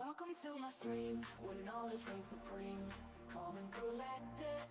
Welcome to my stream, where knowledge reigns supreme. Calm and collected.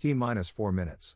T minus 4 minutes.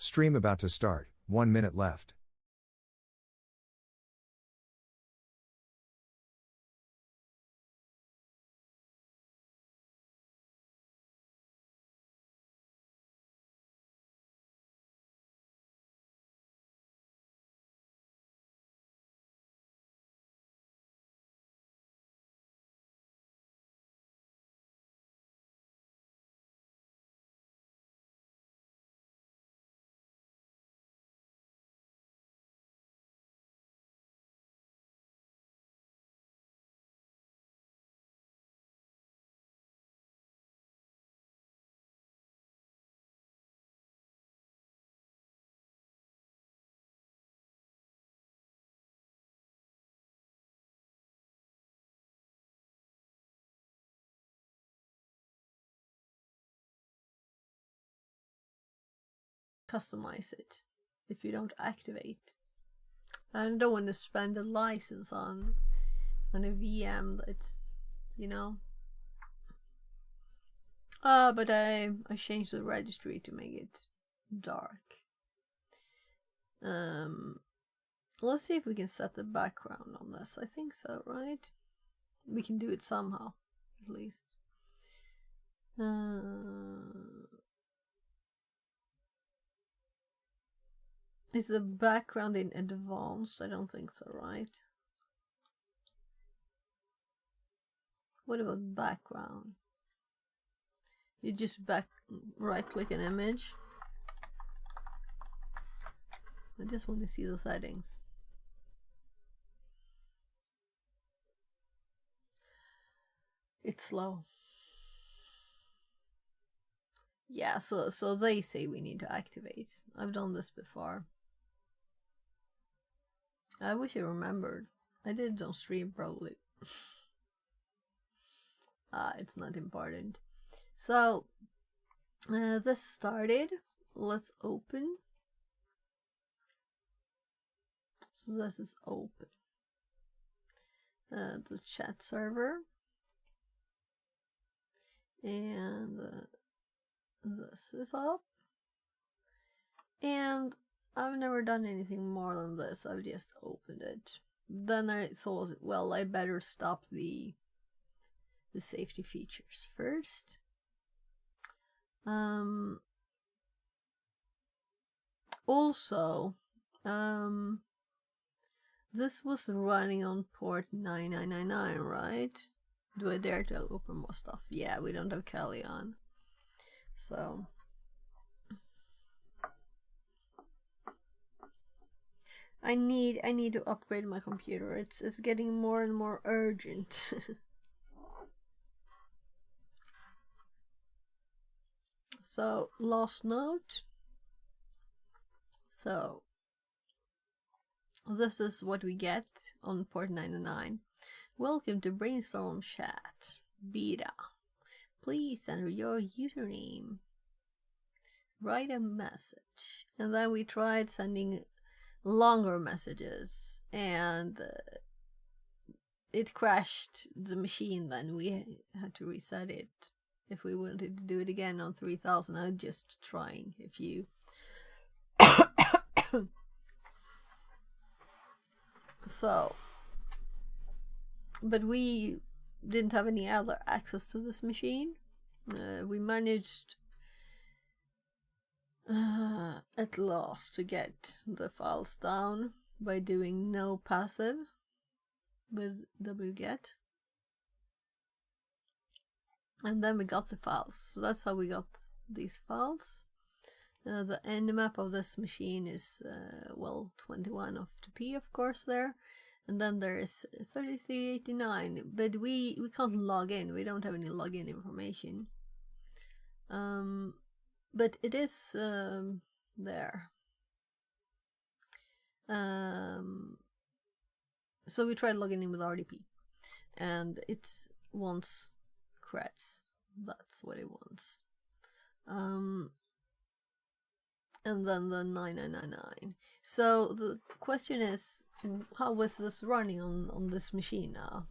Stream about to start, 1 minute left. customize it if you don't activate. I don't want to spend a license on a VM that, you know. But I changed the registry to make it dark. Let's see if we can set the background on this. I think so, right? We can do it somehow, at least. Is the background in advanced? I don't think so, right? What about background? You just right click an image. I just want to see the settings. It's slow. Yeah, so they say we need to activate. I've done this before. I wish I remembered. I did it on stream probably. It's not important. So this started. Let's open. So this is open. The chat server. And this is up. And I've never done anything more than this. I've just opened it. Then I thought, well, I better stop the safety features first. Also, this was running on port 9999, right? Do I dare to open more stuff? Yeah, we don't have Kali on. So I need to upgrade my computer. It's getting more and more urgent. So last note. So this is what we get on port 99. Welcome to Brainstorm Chat Beta. Please enter your username. Write a message. And then we tried sending longer messages, and it crashed the machine. Then we had to reset it if we wanted to do it again on 3000. I'm just trying if you so, but we didn't have any other access to this machine. We managed at last to get the files down by doing no passive with wget, and then we got the files. So that's how we got these files. The nmap of this machine is well 21 of the p, of course, there, and then there is 3389, but we can't log in. We don't have any login information. But it is there. So we tried logging in with RDP, and it wants creds. That's what it wants. And then the 9999. So the question is, how was this running on this machine now?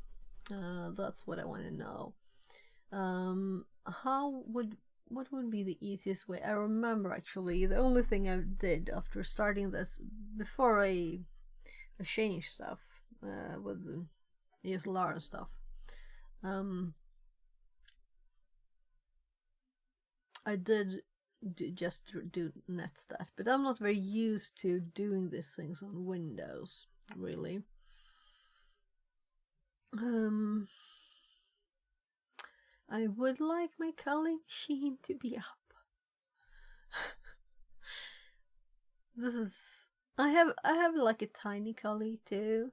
That's what I want to know. What would be the easiest way? I remember actually the only thing I did after starting this, before I changed stuff with the DSLR and stuff, I did just do netstat, but I'm not very used to doing these things on Windows, really. I would like my Kali machine to be up. This is I have like a tiny Kali too.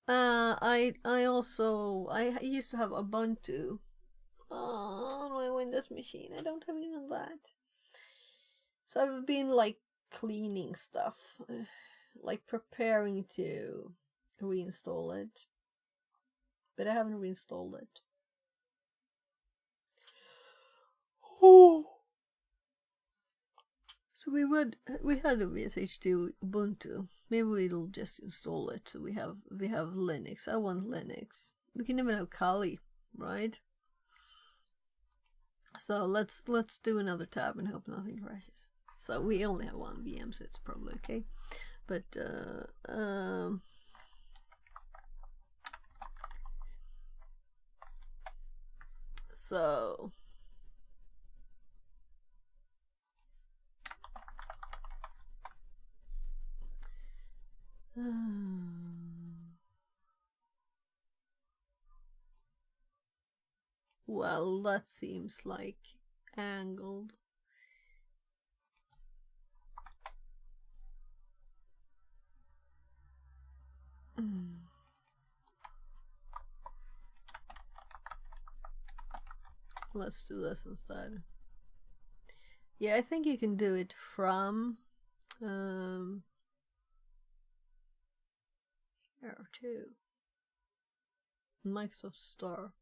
I used to have Ubuntu on my Windows machine. I don't have even that. So I've been like cleaning stuff, like preparing to reinstall it, but I haven't reinstalled it. So we had a VSH2 Ubuntu. Maybe we'll just install it so we have Linux. I want Linux. We can even have Kali, right? So let's do another tab and hope nothing crashes. So we only have one VM, so it's probably okay. But so well, that seems like angled. Let's do this instead. Yeah, I think you can do it from here too. Microsoft Store.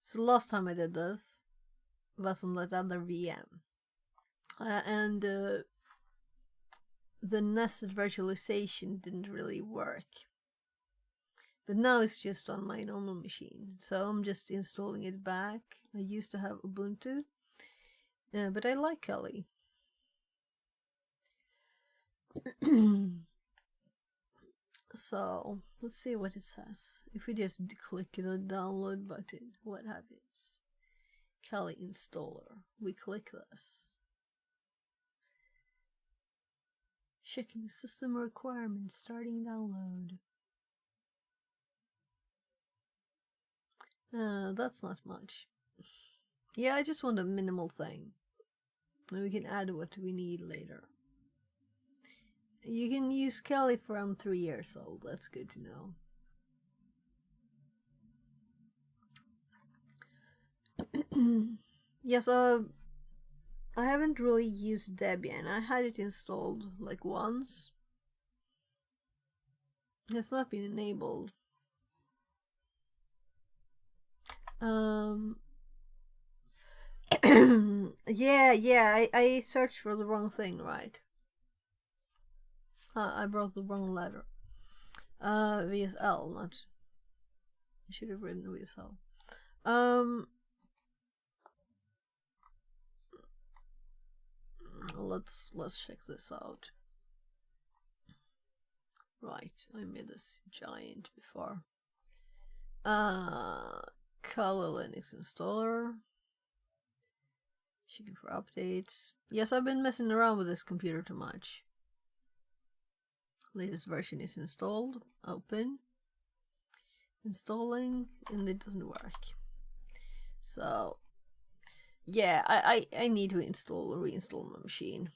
So the last time I did this was on that other VM. And the nested virtualization didn't really work. But now it's just on my normal machine. So I'm just installing it back. I used to have Ubuntu. But I like Kali. So let's see what it says. If we just click the download button, what happens? Kali installer. We click this. Checking system requirements, starting download. That's not much. Yeah, I just want a minimal thing. And we can add what we need later. You can use Kali from 3 years old. That's good to know. Yes, I haven't really used Debian. I had it installed like once. It's not been enabled. Yeah, I searched for the wrong thing, right? I brought the wrong letter. VSL, not. I should have written VSL. Let's check this out. Right, I made this giant before. Color Linux installer. Checking for updates. Yes, I've been messing around with this computer too much. Latest version is installed. Open. Installing, and it doesn't work. So yeah, I need to reinstall my machine.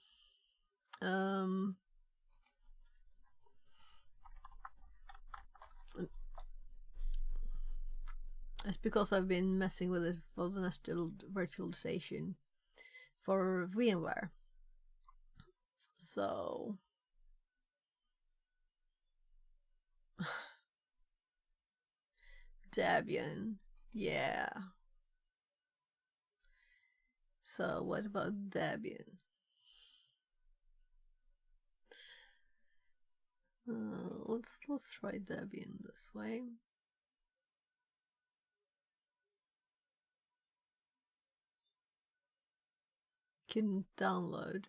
It's because I've been messing with it for the nested virtualization for VMware. So Debian, yeah. So what about Debian? Let's try Debian this way. Can download.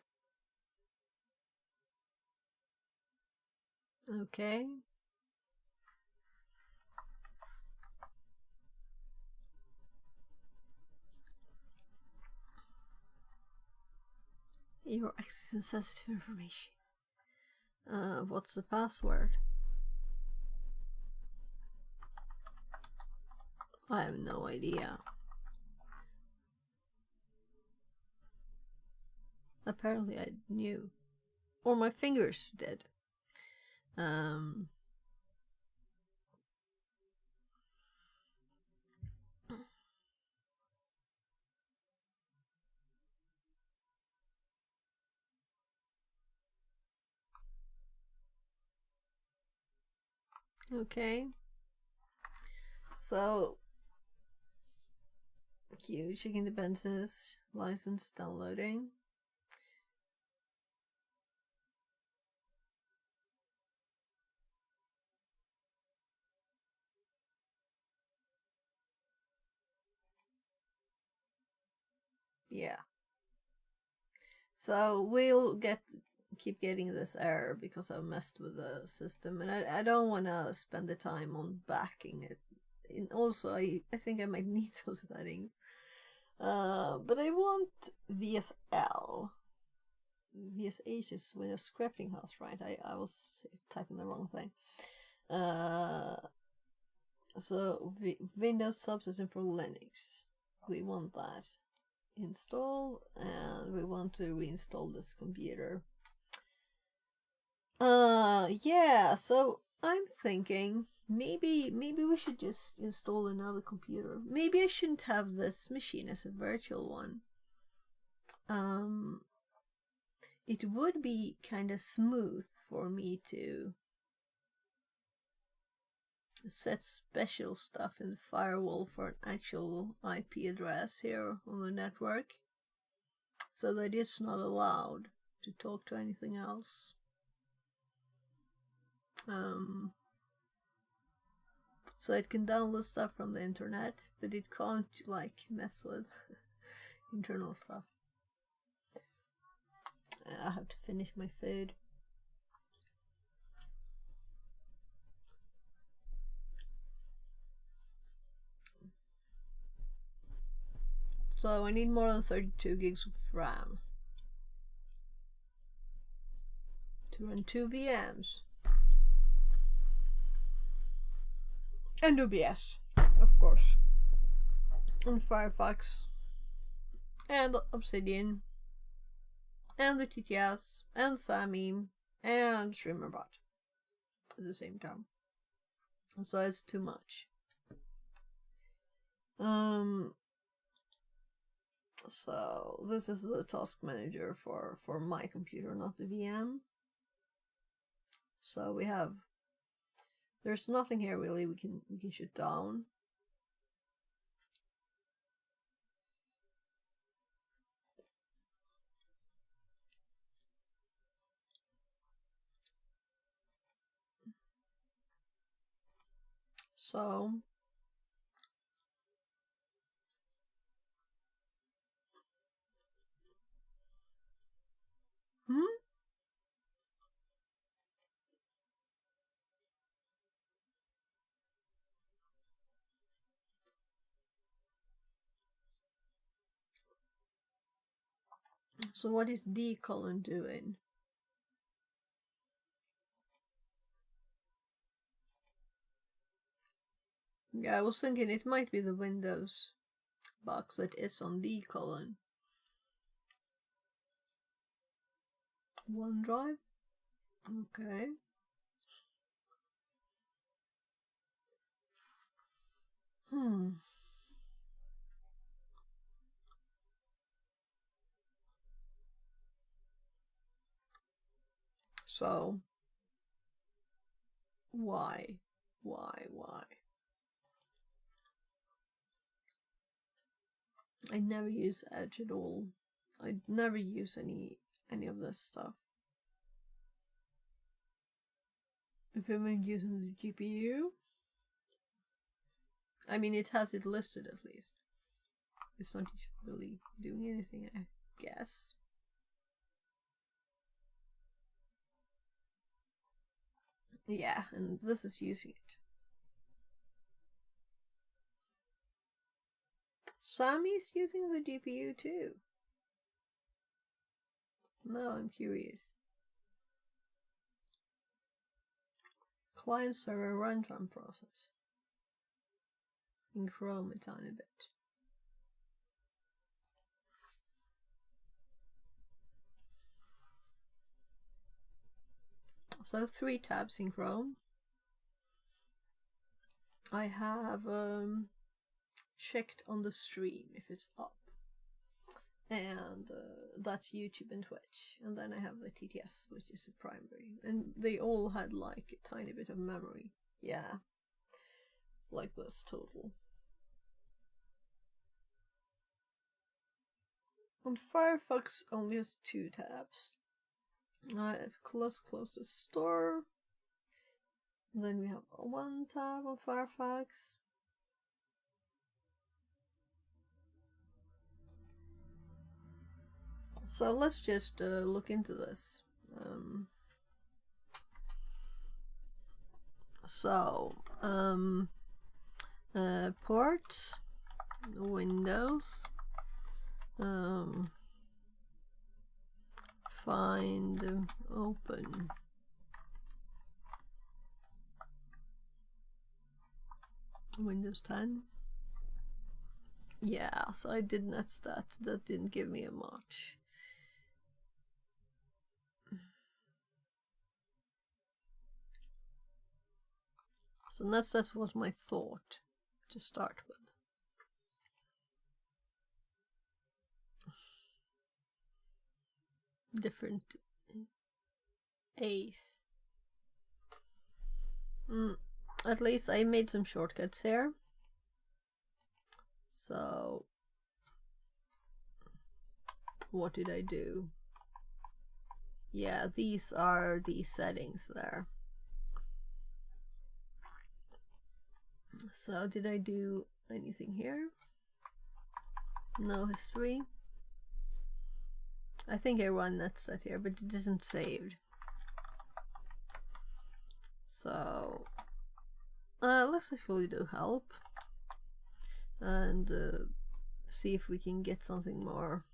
Okay. You're accessing sensitive information. What's the password? I have no idea. Apparently I knew. Or my fingers did. Okay. So Queue, checking dependencies, license downloading. Yeah. So we'll keep getting this error because I've messed with the system, and I don't want to spend the time on backing it. And also, I think I might need those settings. But I want VSL. VSH is Windows Scripting House, right? I was typing the wrong thing. So Windows Subsystem for Linux. We want that install, and we want to reinstall this computer. Yeah, so I'm thinking maybe we should just install another computer. Maybe I shouldn't have this machine as a virtual one. It would be kind of smooth for me to set special stuff in the firewall for an actual IP address here on the network, so that it's not allowed to talk to anything else. So it can download stuff from the internet, but it can't like mess with internal stuff. I have to finish my food. So I need more than 32 gigs of RAM to run 2 VMs. And OBS, of course. And Firefox. And Obsidian. And the TTS. And SAMI. And StreamerBot. At the same time. So it's too much. So this is the task manager for my computer, not the VM. So there's nothing here really we can shut down. So So what is D colon doing? Yeah, I was thinking it might be the Windows box that is on D colon. OneDrive? Okay. So why? I never use Edge at all. I never use any of this stuff. If I'm using the GPU, I mean it has it listed at least. It's not really doing anything, I guess. Yeah, and this is using it. Sammy is using the GPU too. No, I'm curious. Client server runtime process. In Chrome a tiny bit. So 3 tabs in Chrome. I have checked on the stream if it's up. And that's YouTube and Twitch. And then I have the TTS, which is the primary. And they all had like a tiny bit of memory. Yeah. Like this total. And Firefox only has 2 tabs. I have closest store. Then we have 1 tab on Firefox. So let's just look into this. Ports, Windows, find, open. Windows 10. Yeah, so I did netstat. That didn't give me a much. So netstat was my thought to start with. Different A's. At least I made some shortcuts here. So what did I do? Yeah, these are the settings there. So did I do anything here? No history. I think I run netstat here, but it isn't saved. So let's actually do help and see if we can get something more.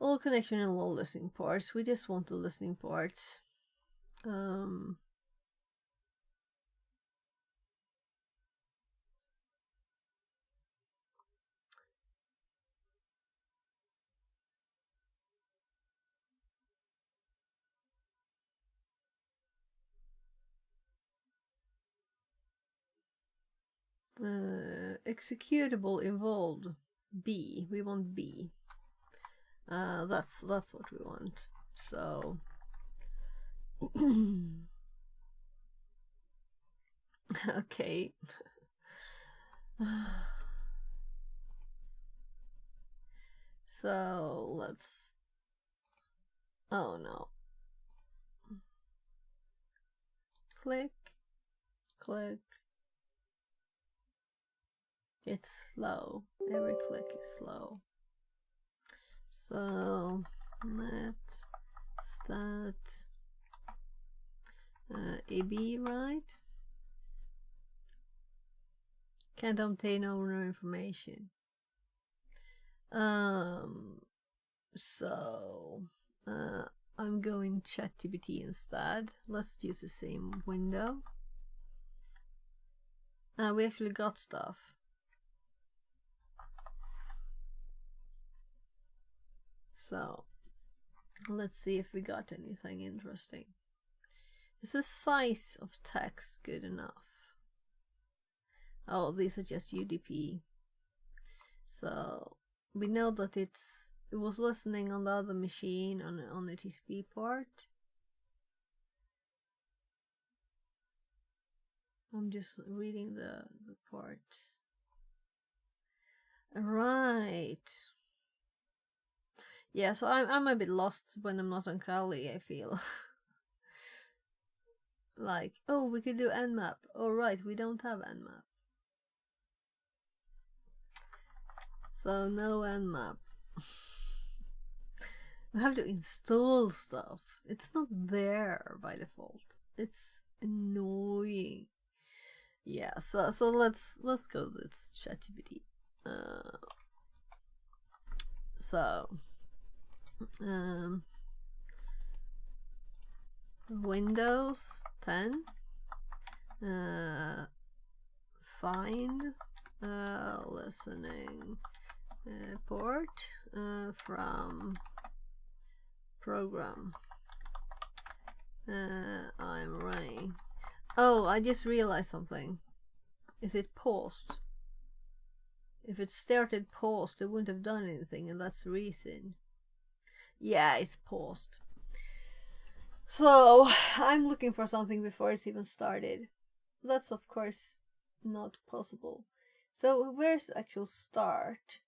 All connection and all listening parts. We just want the listening parts. Executable involved. B. We want B. That's what we want. So okay. So let's. Oh no. Click, click. It's slow. Every click is slow. So net stat AB, right? Can't obtain owner information. So I'm going ChatGPT instead. Let's use the same window. We actually got stuff. So let's see if we got anything interesting. Is the size of text good enough? Oh, these are just UDP. So we know that it was listening on the other machine on the TCP port. I'm just reading the ports. Right. Yeah, so I'm a bit lost when I'm not on Kali, I feel. Like, oh, we could do nmap. Oh, right, we don't have nmap. So no nmap. We have to install stuff. It's not there by default. It's annoying. Yeah, so let's go with ChatGPT. Windows 10. Find listening port from program I'm running. Oh, I just realized something. Is it paused? If it started paused, it wouldn't have done anything, and that's the reason. Yeah, it's paused. So I'm looking for something before it's even started. That's of course not possible. So where's actual start?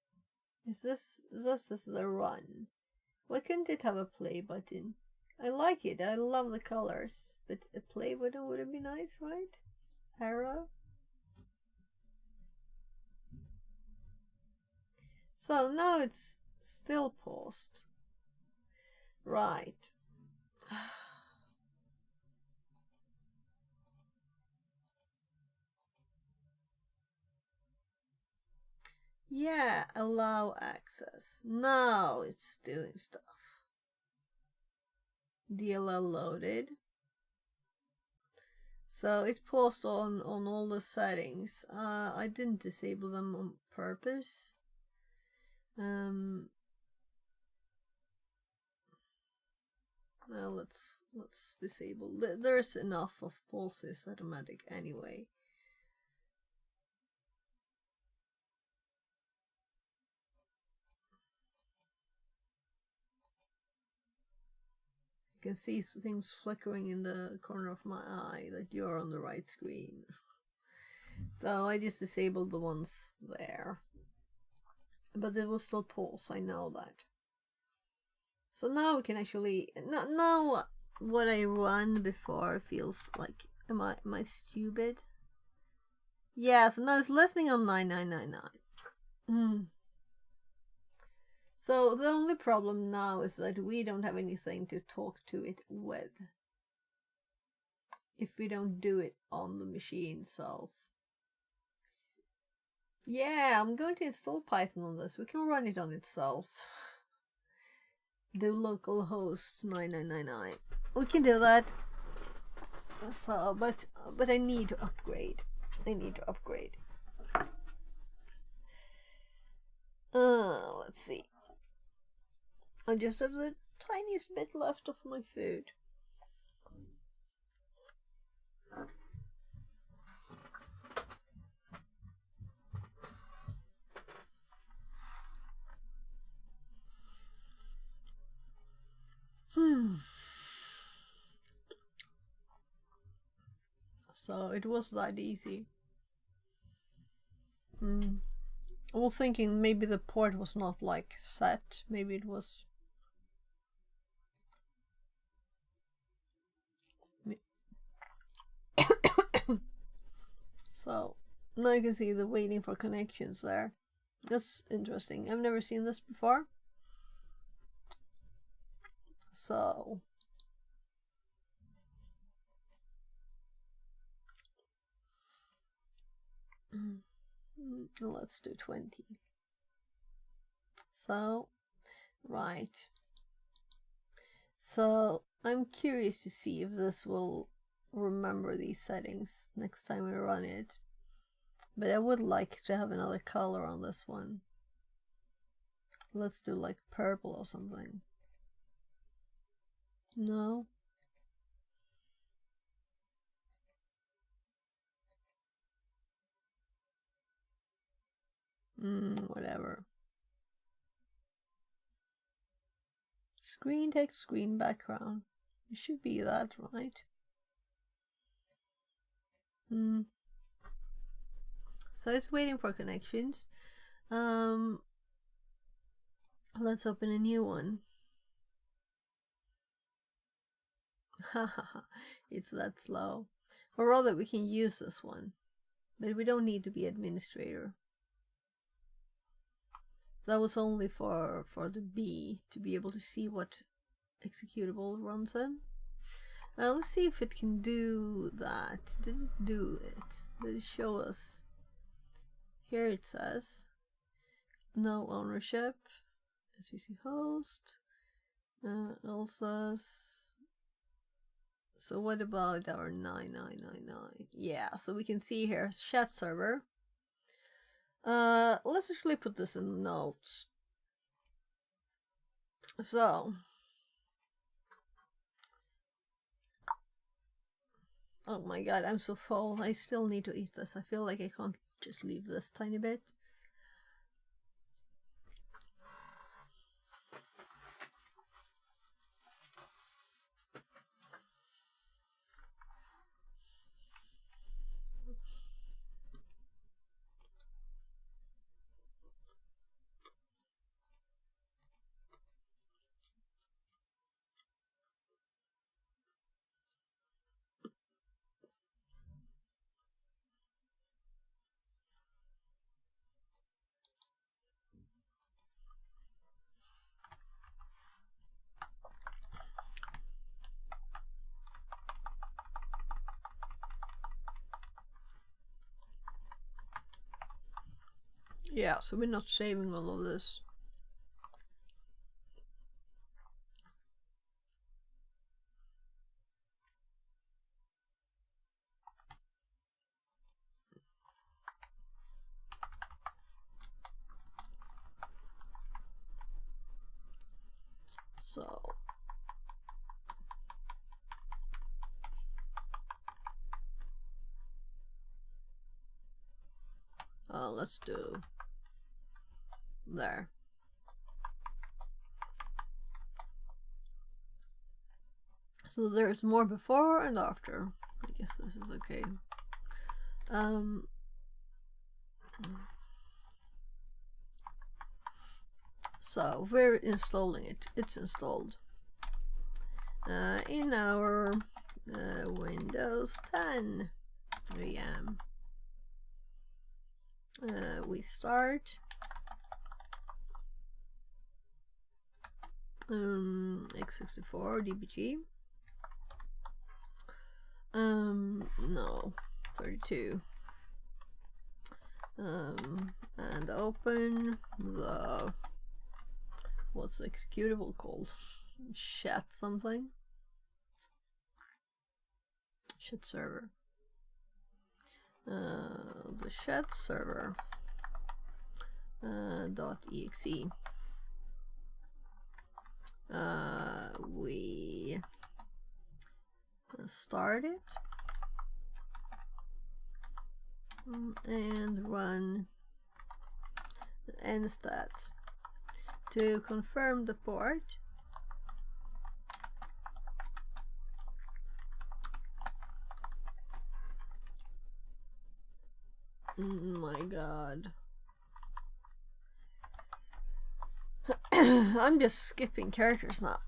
Is this is the run? Why couldn't it have a play button? I like it. I love the colors, but a play button would have been nice, right? Arrow. So now it's still paused. Right. Yeah, allow access. Now it's doing stuff. DLL loaded. So it paused on all the settings. I didn't disable them on purpose. Now let's disable. There's enough of pulses automatic anyway. You can see things flickering in the corner of my eye that you're on the right screen. So I just disabled the ones there. But it will still pulse, I know that. So now we can actually... Now what I run before feels like... Am I stupid? Yeah, so now it's listening on 9999. So the only problem now is that we don't have anything to talk to it with. If we don't do it on the machine itself. Yeah, I'm going to install Python on this. We can run it on itself. Do localhost 9999. We can do that. So, but I need to upgrade. Let's see. I just have the tiniest bit left of my food. So it was that easy. I was thinking maybe the port was not like set. Maybe it was. So now you can see the waiting for connections there. That's interesting. I've never seen this before. So let's do 20. So right. So I'm curious to see if this will remember these settings next time we run it. But I would like to have another color on this one. Let's do like purple or something. No. Whatever. Screen text, screen background. It should be that, right? So it's waiting for connections. Let's open a new one. Haha, it's that slow. Or rather, we can use this one, but we don't need to be administrator. That was only for the B to be able to see what executable runs in. Let's see if it can do that. Did it do it? Did it show us? Here it says no ownership. SVC host. Elsa's. So what about our 9999? Yeah, so we can see here chat server. Let's actually put this in the notes. So, oh my god, I'm so full. I still need to eat this. I feel like I can't just leave this tiny bit. Yeah, so we're not saving all of this. So let's do there. So there's more before and after. I guess this is okay. So we're installing it. It's installed in our Windows 10 VM. We start x64 DBG. No, 32. And open the, what's the executable called? Chat something. Chat server. The chat server .exe. We start it and run nstat to confirm the port. My god. I'm just skipping characters now.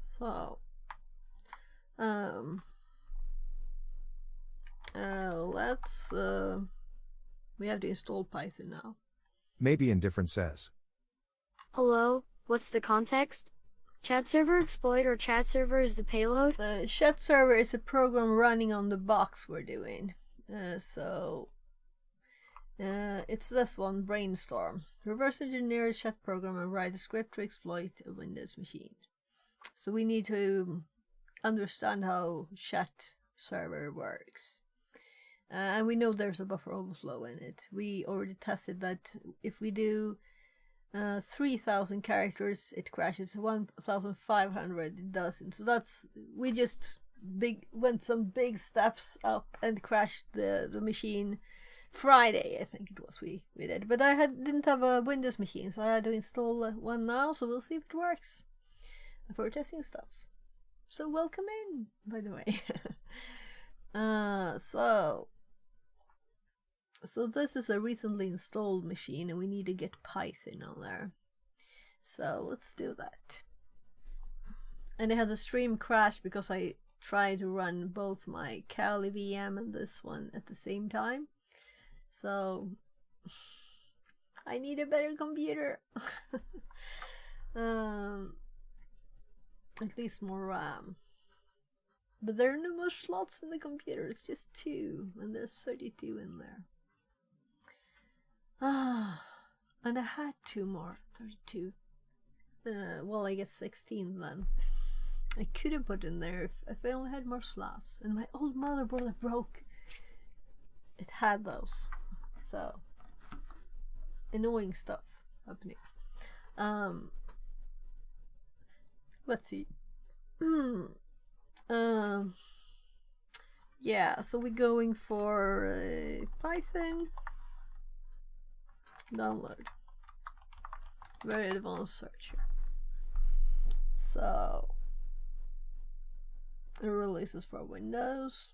So let's we have to install Python now. Maybe indifferent says. Hello, what's the context? Chat server exploit or chat server is the payload? Chat server is a program running on the box we're doing. It's this one, Brainstorm. Reverse engineer a chat program and write a script to exploit a Windows machine. So we need to understand how chat server works. And we know there's a buffer overflow in it. We already tested that if we do 3,000 characters it crashes, 1,500 it doesn't. So that's, we just went some big steps up and crashed the machine Friday, I think it was we did. But I didn't have a Windows machine, so I had to install one now, so we'll see if it works for testing stuff. So welcome in, by the way. So this is a recently installed machine and we need to get Python on there. So let's do that. And I had the stream crash because I tried to run both my Kali VM and this one at the same time. So I need a better computer. At least more RAM. But there are no more slots in the computer, it's just 2, and there's 32 in there. And I had 2 more, 32. Well, I guess 16 then. I could have put in there if I only had more slots. And my old motherboard that broke, it had those. So, annoying stuff happening. Let's see. Yeah, so we're going for Python. Download. Very advanced search here. So, the releases for Windows.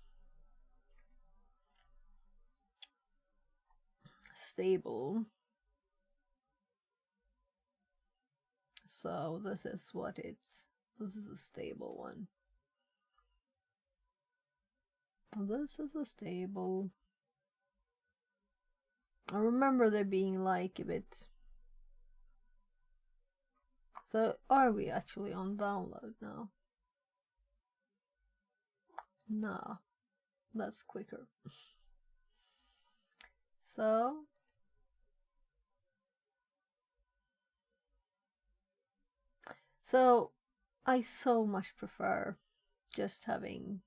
Stable. So this is what it's. This is a stable one. This is a stable. I remember there being like a bit. So are we actually on download now? No. That's quicker. So I so much prefer just having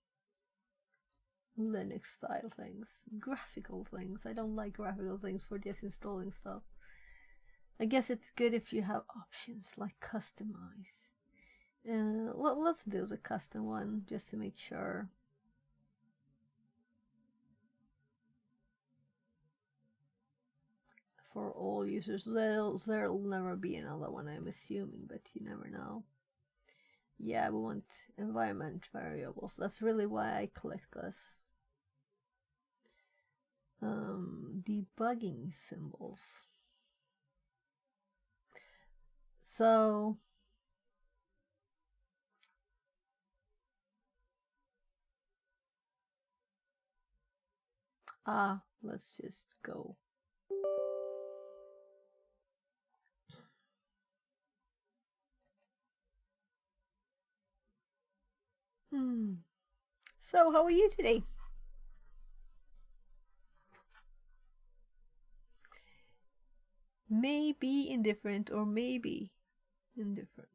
Linux style things, graphical things. I don't like graphical things for just installing stuff. I guess it's good if you have options like customize. Let's do the custom one just to make sure. For all users, there'll never be another one, I'm assuming, but you never know. Yeah, we want environment variables. That's really why I clicked this. Debugging symbols. So let's just go. So how are you today? Maybe indifferent or maybe indifferent.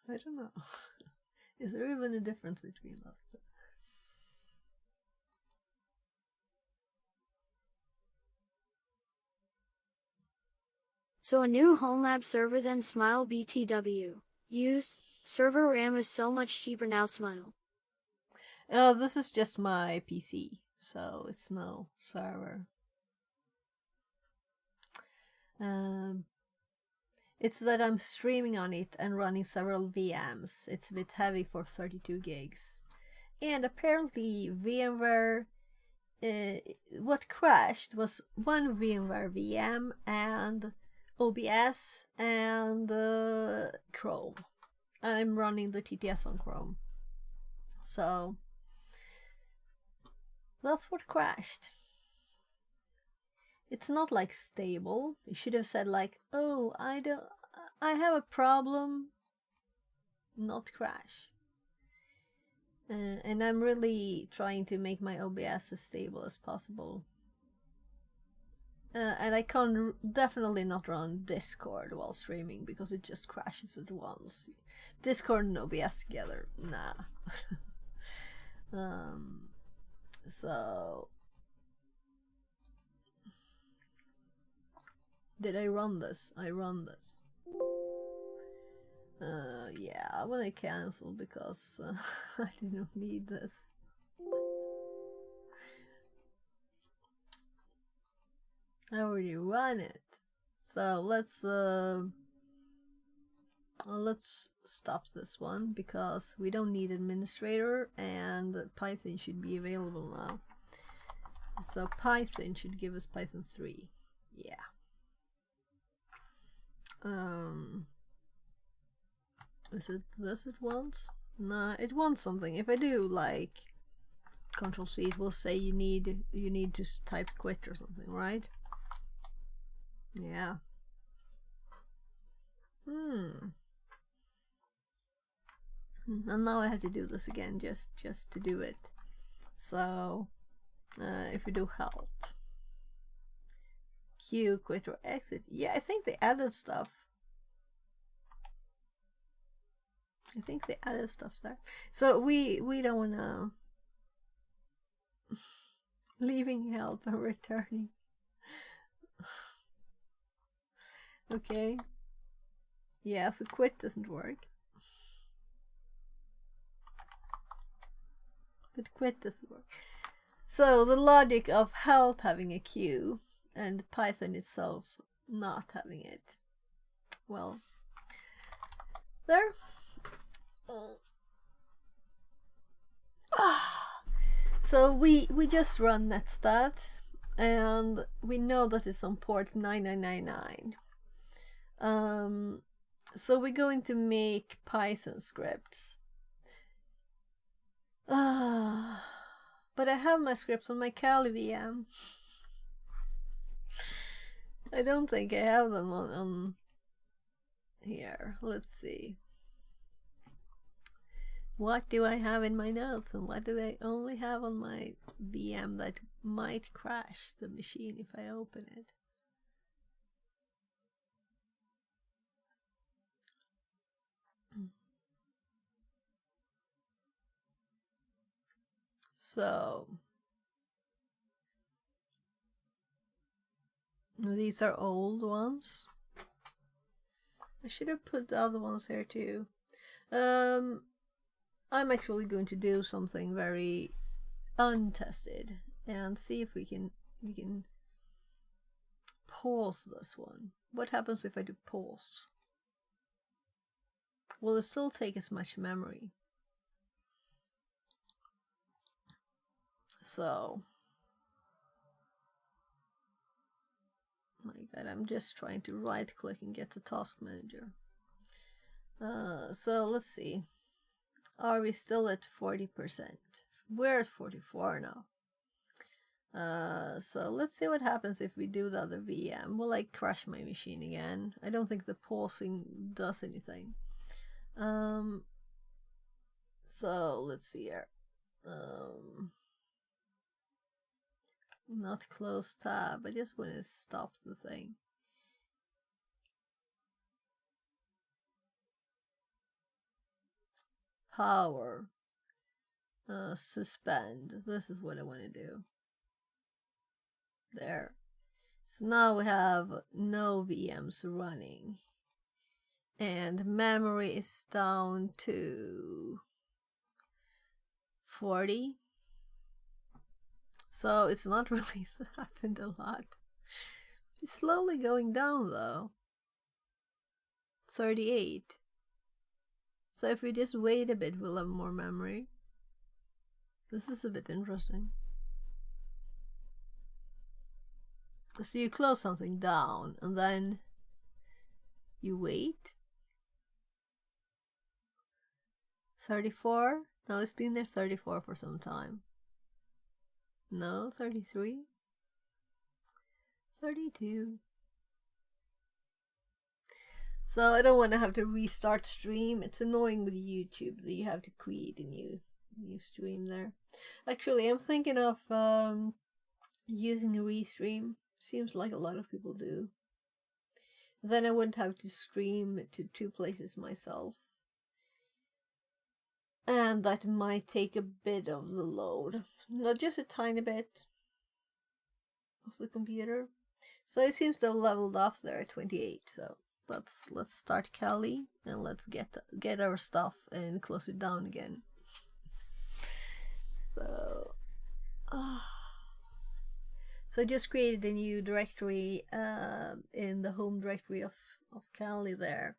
I don't know. Is there even a difference between us? So a new home lab server then Smile BTW. Used. Server RAM is so much cheaper now Smile. This is just my PC, so it's no server. It's that I'm streaming on it and running several VMs. It's a bit heavy for 32 gigs. And apparently VMware, what crashed was one VMware VM and OBS and Chrome. I'm running the TTS on Chrome. So that's what crashed. It's not like stable. You should have said like, oh, I have a problem, not crash. And I'm really trying to make my OBS as stable as possible. And I can't definitely not run Discord while streaming because it just crashes at once. Discord and OBS together, nah. So did I run this? I run this. Yeah, I want to cancel because I didn't need this. I already run it. So let's stop this one because we don't need administrator and Python should be available now. So Python should give us Python 3. Yeah. Is it this it wants? Nah, it wants something. If I do like Control C, it will say you need to type quit or something, right? Yeah. And now I have to do this again just to do it. So if we do help, Q, quit or exit. Yeah, I think they added stuff. I think they added stuff there. So we don't wanna leaving help and returning. Okay. Yeah, so quit doesn't work. But quit doesn't work. So the logic of help having a queue and Python itself not having it. Well, there. So we just run netstat and we know that it's on port 9999. So we're going to make Python scripts. But I have my scripts on my Kali VM. I don't think I have them on here. Let's see. What do I have in my notes, and what do I only have on my VM that might crash the machine if I open it? So these are old ones. I should have put the other ones here too. I'm actually going to do something very untested and see if we can pause this one. What happens if I do pause? Will it still take as much memory? So, my god, I'm just trying to right click and get the task manager. So let's see. Are we still at 40%? We're at 44 now. So let's see what happens if we do the other VM. Will I crash my machine again? I don't think the pausing does anything. So let's see here. Not close tab. I just want to stop the thing. Power. Suspend. This is what I want to do. There. So now we have no VMs running. And memory is down to 40. So it's not really happened a lot. It's slowly going down though. 38. So if we just wait a bit, we'll have more memory. This is a bit interesting. So you close something down and then you wait. 34. Now it's been there 34 for some time. No, 33. 32. So I don't want to have to restart stream. It's annoying with YouTube that you have to create a new stream there. Actually, I'm thinking of using a restream. Seems like a lot of people do. Then I wouldn't have to stream to 2 places myself. And that might take a bit of the load. Not just a tiny bit of the computer. So it seems to have leveled off there at 28. So let's start Kali and let's get our stuff and close it down again. So so I just created a new directory in the home directory of Kali there.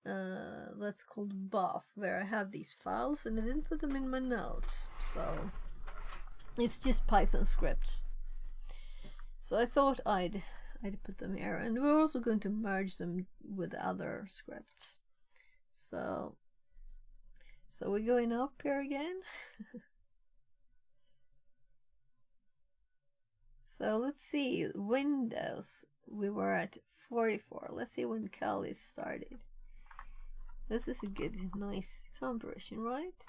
That's called buff, where I have these files and I didn't put them in my notes, so it's just Python scripts. So I thought I'd put them here, and we're also going to merge them with other scripts. So we're going up here again. So let's see, Windows, we were at 44. Let's see when Kali started. This is a good, nice comparison, right?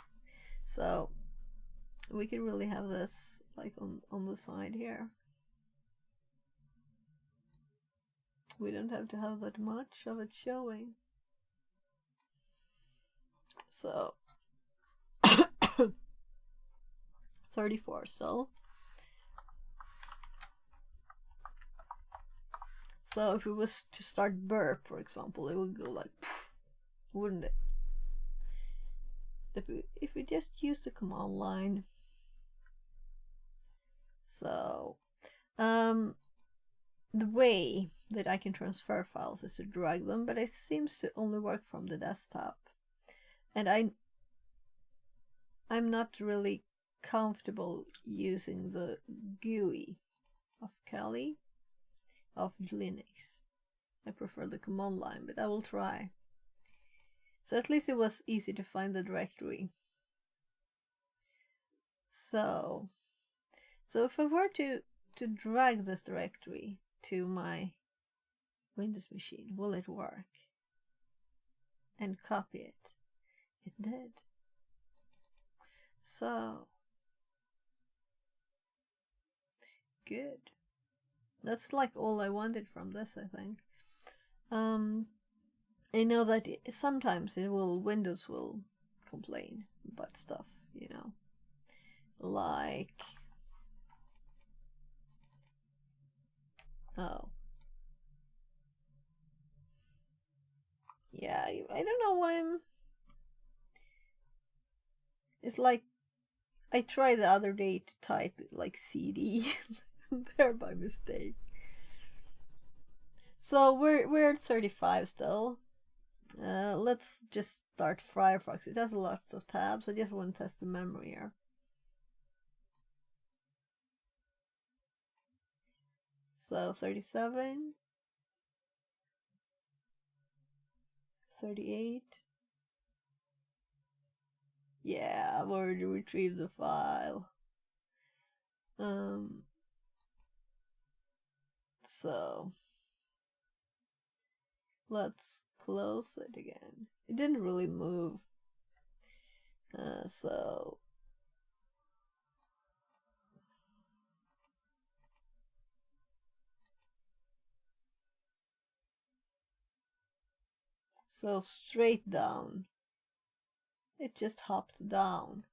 So we could really have this like on the side here. We don't have to have that much of it showing. So 34 still. So if it was to start burp, for example, it would go like, wouldn't it? If we just use the command line. So the way that I can transfer files is to drag them, but it seems to only work from the desktop. And I'm not really comfortable using the GUI of Kali of Linux. I prefer the command line, but I will try. So at least it was easy to find the directory. So if I were to drag this directory to my Windows machine, will it work? And copy it? It did. So good. That's like all I wanted from this, I think. I know that sometimes Windows will complain about stuff, you know, like, oh, yeah, I don't know why it's like, I tried the other day to type like CD there by mistake. So we're at 35 still. Let's just start Firefox. It has lots of tabs. I just want to test the memory here. So 37, 38. Yeah, I've already retrieved the file. So let's close it again. It didn't really move. So straight down. It just hopped down.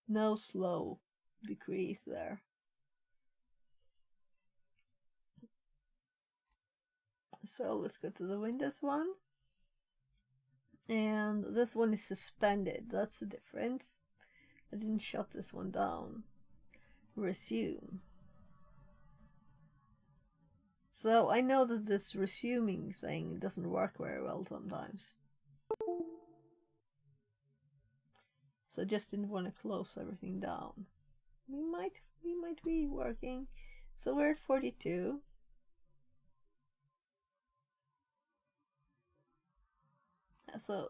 No slow decrease there. So let's go to the Windows one. And this one is suspended. That's the difference. I didn't shut this one down. Resume. So I know that this resuming thing doesn't work very well sometimes. So I just didn't want to close everything down. We might be working. So we're at 42. So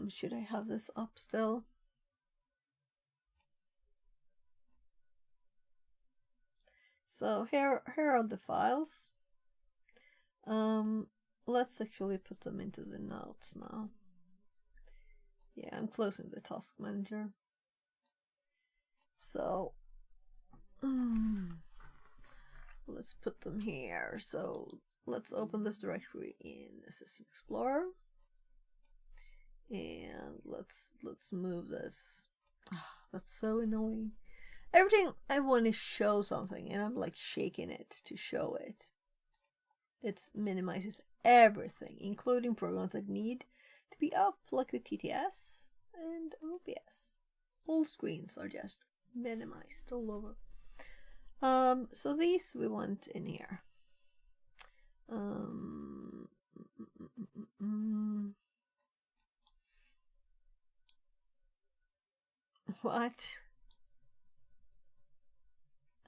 should I have this up still? So here are the files. Let's actually put them into the notes now. Yeah, I'm closing the task manager. So let's put them here. So let's open this directory in the System Explorer. And let's move this. That's so annoying. Everything I want to show something and I'm like shaking it to show it. It minimizes everything, including programs that need to be up, like the TTS and OBS. All screens are just minimized all over. So these we want in here. What?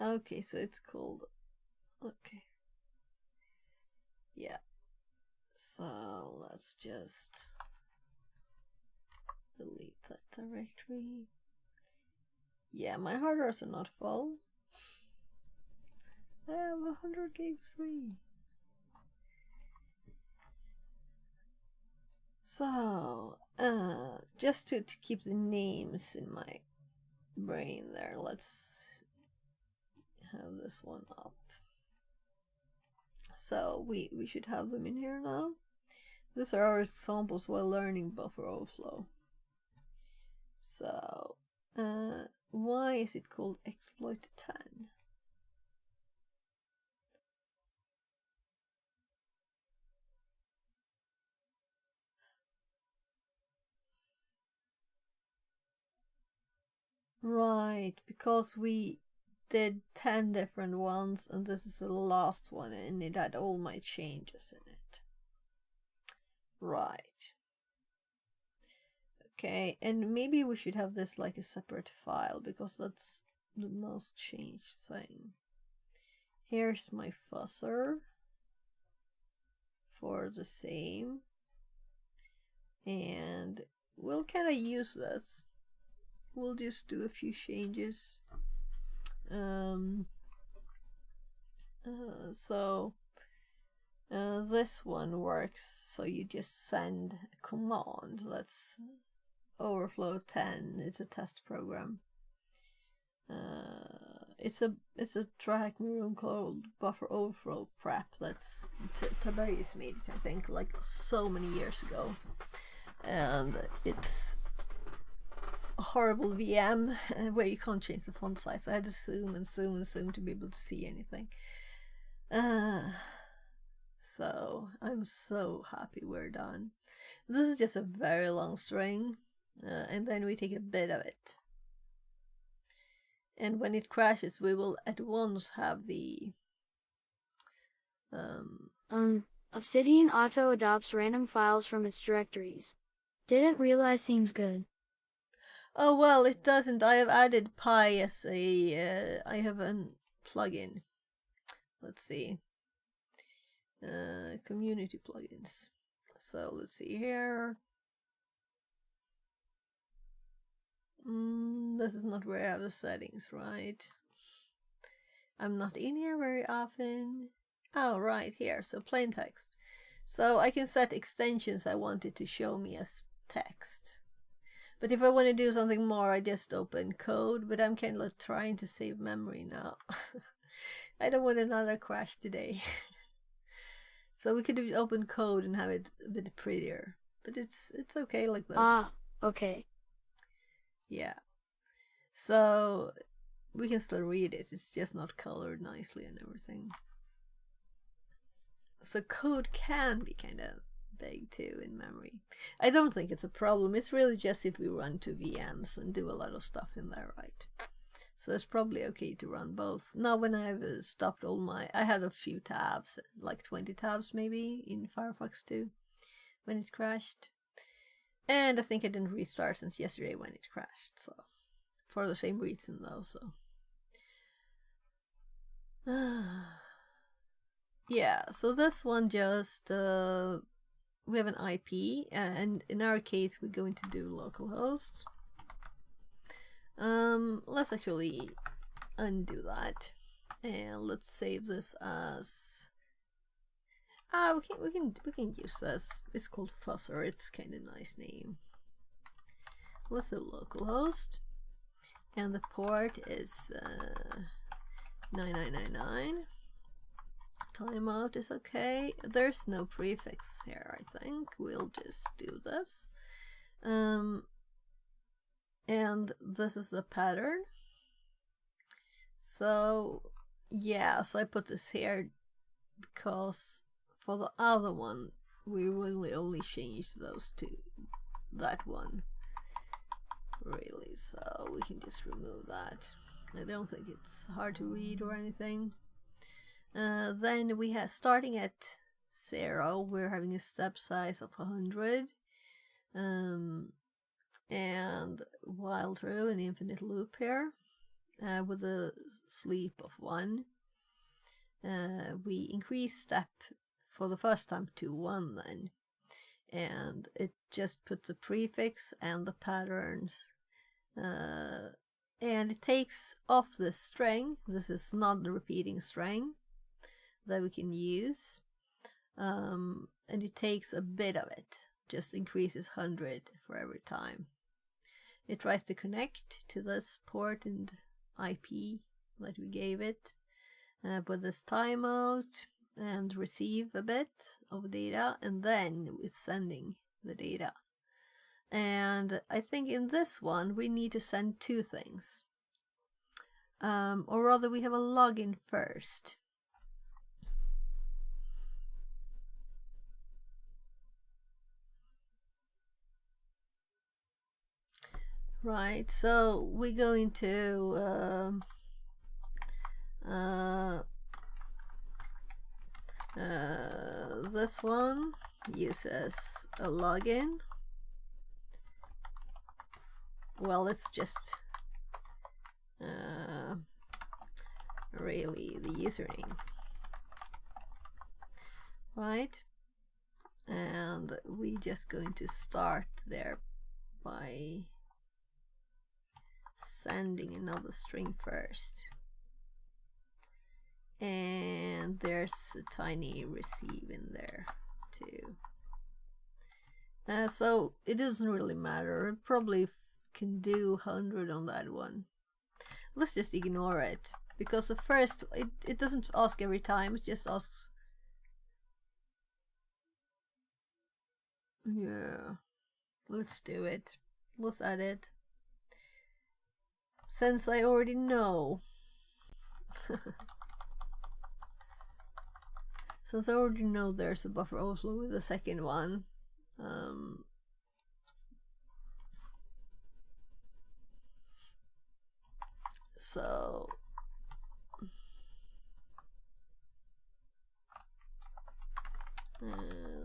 Okay, so it's called. Okay. Yeah. So let's just delete that directory. Yeah, my hard drives are not full. I have 100 gigs free. So, just to keep the names in my brain there, let's have this one up. So we should have them in here now. These are our examples while learning buffer overflow. So, why is it called exploit 10? Right, because we did 10 different ones and this is the last one and it had all my changes in it. Right. Okay, and maybe we should have this like a separate file because that's the most changed thing. Here's my fuzzer for the same. And we'll kind of use this. We'll just do a few changes. This one works, so you just send a command. Let's Overflow 10. It's a test program. It's a TryHackMe room called Buffer Overflow Prep. That's Tiberius made it, I think, like so many years ago. And it's a horrible VM where you can't change the font size. So I had to zoom and zoom and zoom to be able to see anything. So I'm so happy we're done. This is just a very long string, and then we take a bit of it. And when it crashes, we will at once have the Obsidian auto adopts random files from its directories. Didn't realize seems good. Oh well, it doesn't. I have added Pi as a I have a plugin. Let's see. Community plugins. So let's see here. This is not where I have the settings, right? I'm not in here very often. Oh, right here. So plain text. So I can set extensions I want it to show me as text. But if I want to do something more, I just open code. But I'm kind of trying to save memory now. I don't want another crash today. So we could open code and have it a bit prettier. But it's okay like this. Ah, okay. Yeah. So we can still read it. It's just not colored nicely and everything. So code can be kind of big too in memory. I don't think it's a problem. It's really just if we run two VMs and do a lot of stuff in there, right? So it's probably okay to run both. Now when I've stopped all my... I had a few tabs, like 20 tabs maybe in Firefox 2 when it crashed. And I think I didn't restart since yesterday when it crashed. So for the same reason though, so... yeah, so this one just... we have an IP, and in our case we're going to do localhost. Let's actually undo that, and let's save this as we can use this. It's called Fuzzer. It's kind of nice name. Let's do localhost, and the port is 9999. Timeout is okay. There's no prefix here. I think we'll just do this. And this is the pattern. So yeah, so I put this here because for the other one we really only changed those two, that one really, so we can just remove that. I don't think it's hard to read or anything. Then we have, starting at 0, we're having a step size of 100. And while through an infinite loop here, with a sleep of 1, we increase step for the first time to 1 then, and it just puts a prefix and the patterns, and it takes off this string. This is not the repeating string that we can use, and it takes a bit of it, just increases 100 for every time. It tries to connect to this port and IP that we gave it, with this timeout, and receive a bit of data, and then it's sending the data. And I think in this one we need to send two things, or rather we have a login first. Right, so we're going to this one uses a login. Well, it's just really the username, right? And we're just going to start there by sending another string first, and there's a tiny receive in there too, So it doesn't really matter. It probably can do 100 on that one. Let's just ignore it, because the first, it doesn't ask every time, it just asks. Yeah, let's do it. Let's add it. Since I already know. Since I already know there's a buffer overflow with the second one. So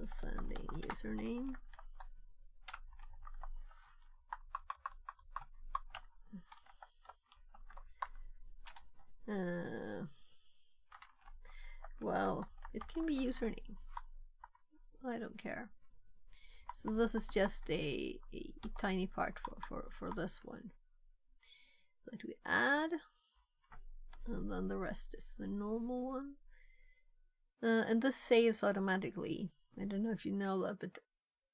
sending username. Well, it can be username. I don't care. So this is just a tiny part for this one that we add, and then the rest is the normal one. And this saves automatically. I don't know if you know that, but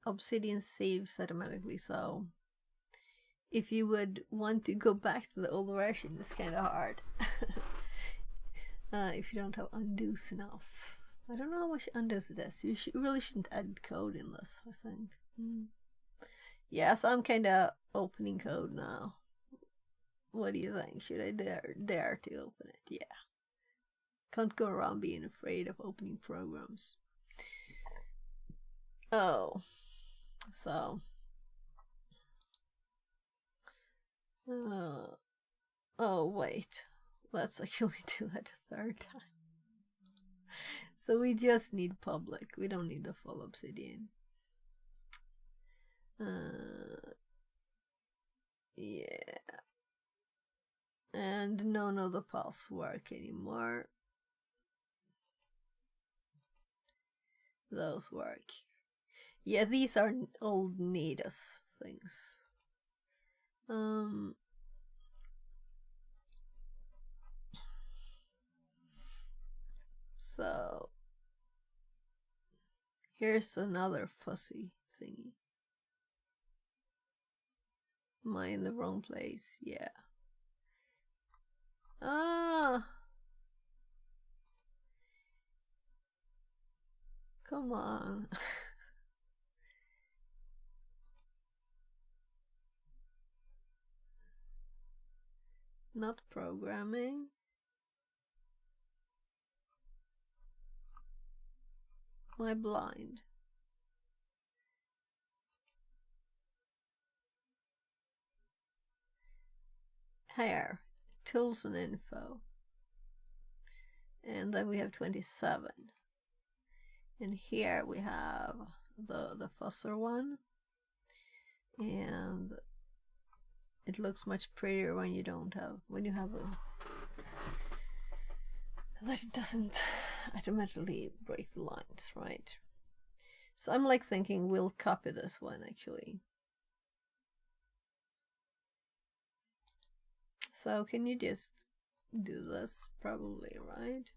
Obsidian saves automatically, so if you would want to go back to the old version, it's kind of hard. If you don't have undo's enough. I don't know how much undo's it is. You really shouldn't add code in this, I think. Yes, I'm kind of opening code now. What do you think? Should I dare to open it? Yeah. Can't go around being afraid of opening programs. Oh. So. Oh, wait. Let's actually do that a third time. So we just need public. We don't need the full Obsidian. Yeah. And none of the paths work anymore. Those work. Yeah, these are old Nadas things. So here's another fuzzy thingy. Am I in the wrong place? Yeah. Come on. Not programming. Am I blind? Here, tools and info. And then we have 27. And here we have the fuzzer one. And it looks much prettier when you have a, that it doesn't automatically break the lines, right? So I'm like thinking we'll copy this one actually. So can you just do this? Probably, right?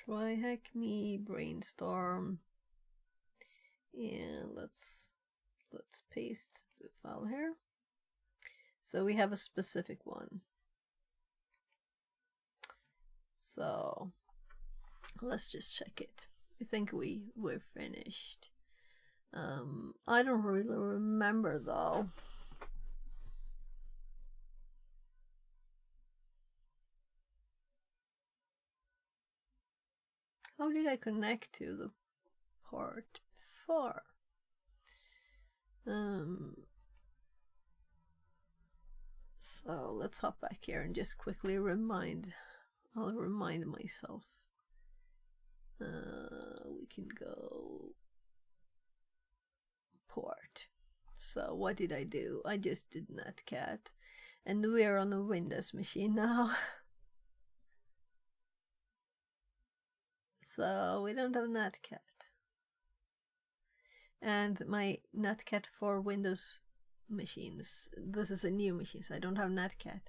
TryHackMe, Brainstorm, and let's paste the file here. So we have a specific one. So let's just check it. I think we're finished. I don't really remember though. How did I connect to the port before? So let's hop back here and just quickly I'll remind myself. We can go port. So what did I do? I just did netcat, and we're on a Windows machine now. So we don't have netcat. And my netcat for Windows machines, this is a new machine, so I don't have netcat.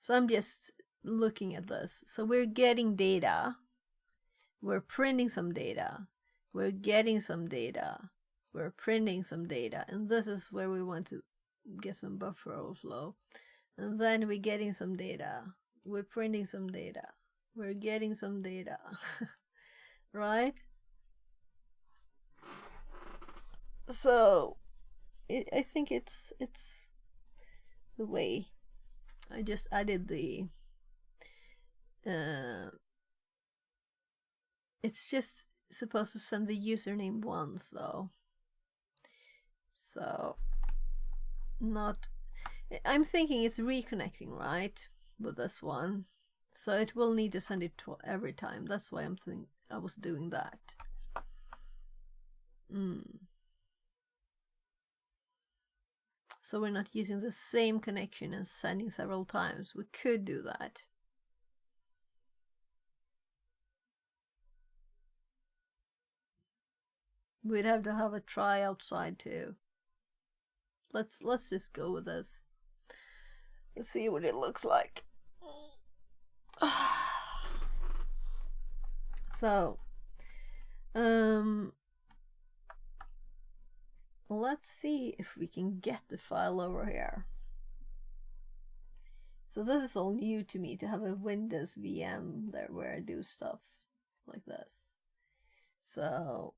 So I'm just looking at this. So we're getting data. We're printing some data. We're getting some data. We're printing some data. And this is where we want to get some buffer overflow. And then we're getting some data. We're printing some data. We're getting some data. Right? So I think it's the way. I just added the it's just supposed to send the username once though. So not, I'm thinking it's reconnecting, right, with this one. So it will need to send it every time. That's why I was doing that. So we're not using the same connection and sending several times. We could do that. We'd have to have a try outside too. Let's just go with this. Let's see what it looks like. So, let's see if we can get the file over here. So this is all new to me, to have a Windows VM there where I do stuff like this. So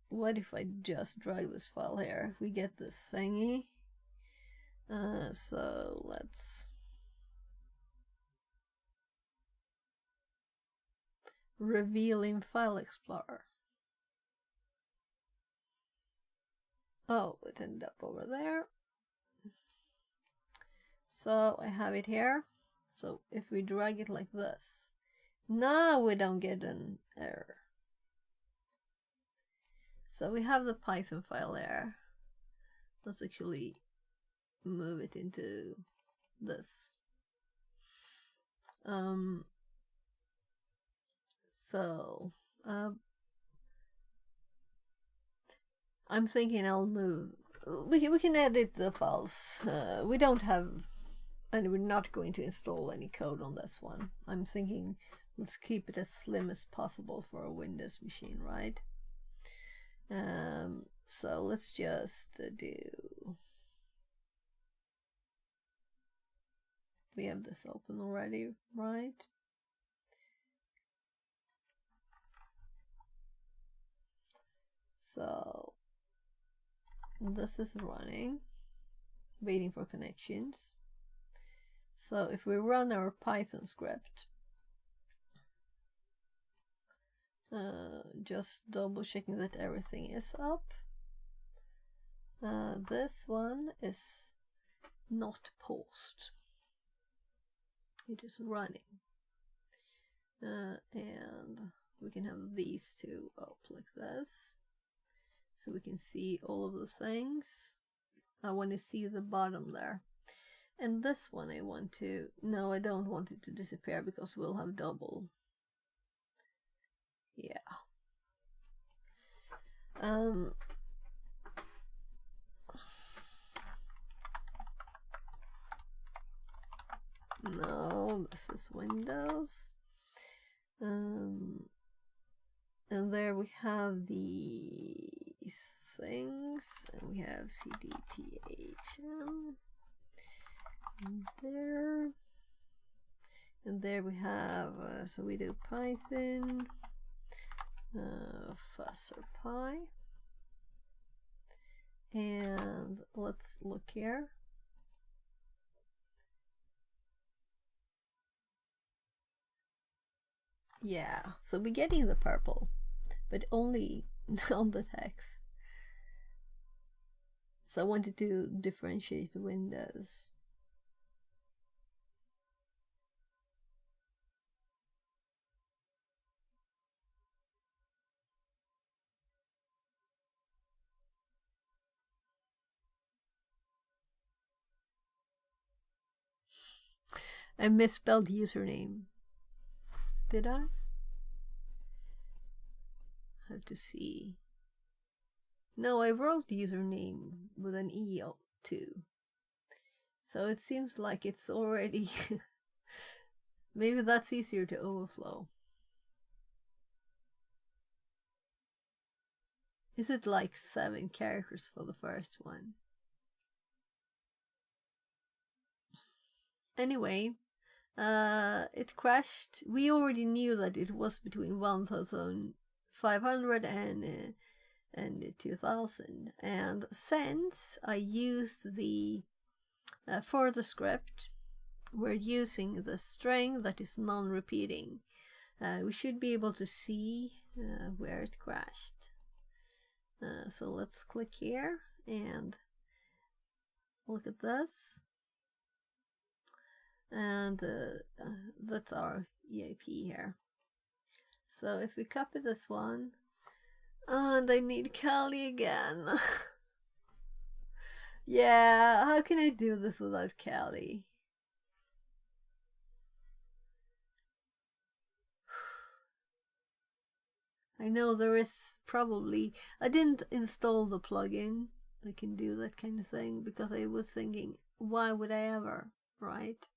what if I just drag this file here? If we get this thingy. So let's reveal in File Explorer. Oh, it ended up over there. So I have it here. So if we drag it like this, now we don't get an error. So we have the Python file there. Let's actually move it into this. I'm thinking I'll move. We can edit the files. We don't have, and we're not going to install any code on this one. I'm thinking let's keep it as slim as possible for a Windows machine, right? So let's just do. We have this open already, right? So this is running, waiting for connections. So if we run our Python script, just double checking that everything is up. This one is not paused. It is running. And we can have these two up like this. So we can see all of the things. I want to see the bottom there. And this one I want to, no, I don't want it to disappear because we'll have double. Yeah. No, this is Windows. And there we have these things, and we have cdthm, and there we have, so we do Python, fusser py, and let's look here. Yeah, so we're getting the purple, but only on the text. So I wanted to differentiate the windows. I misspelled username. Did I? Have to see. No, I wrote username with an E too. So it seems like it's already... Maybe that's easier to overflow. Is it like 7 characters for the first one? Anyway, it crashed. We already knew that it was between 1500 and 2000. And since I used the for the script, we're using the string that is non-repeating. We should be able to see where it crashed. So let's click here and look at this. And that's our EIP here. So if we copy this one, and I need Kali again. Yeah, how can I do this without Kali? I know there is probably... I didn't install the plugin that can do that kind of thing because I was thinking, why would I ever, right?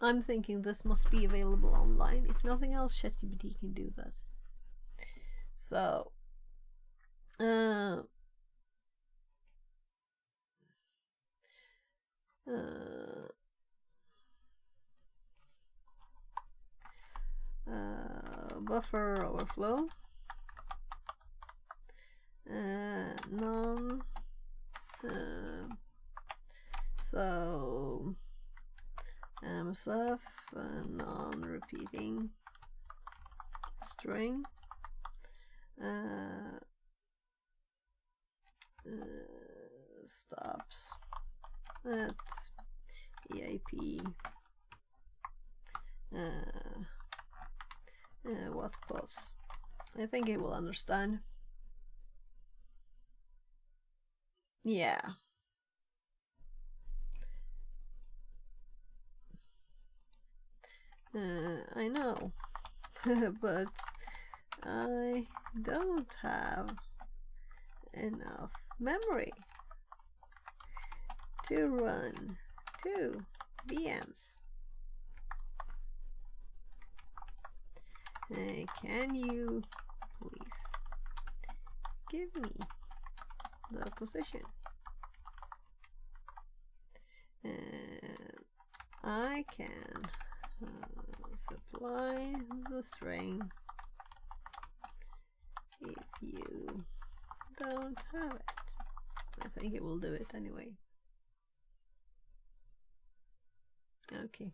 I'm thinking this must be available online. If nothing else, ChatGPT can do this. So, buffer overflow, none, so MSF, non-repeating string, stops at EIP what pos. I think it will understand. Yeah. I know, but I don't have enough memory to run 2 VMs. Can you please give me the position? I can supply the string if you don't have it. I think it will do it anyway. Okay.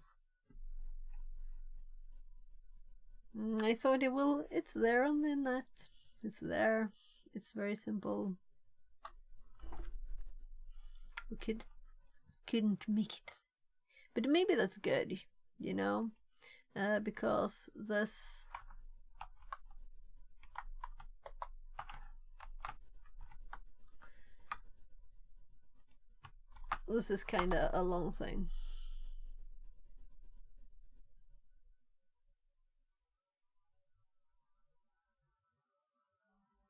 I thought it will. It's there on the net. It's there. It's very simple. We couldn't make it, but maybe that's good, you know, because this is kind of a long thing.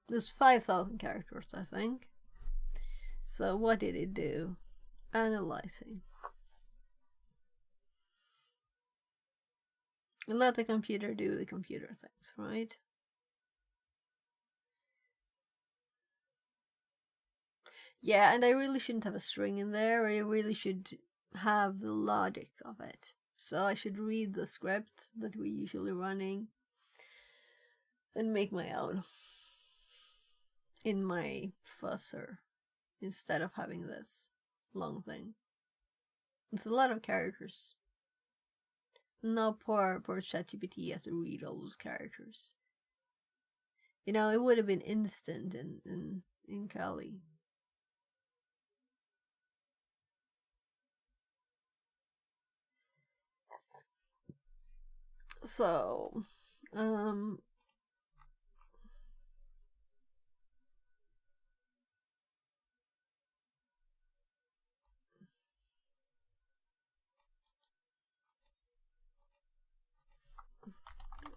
There's 5,000 characters, I think. So what did it do? Analyzing. Let the computer do the computer things, right? Yeah, and I really shouldn't have a string in there. I really should have the logic of it. So I should read the script that we're usually running and make my own in my fuzzer instead of having this long thing. It's a lot of characters. No, poor ChatGPT has to read all those characters. You know, it would have been instant in Kali. So,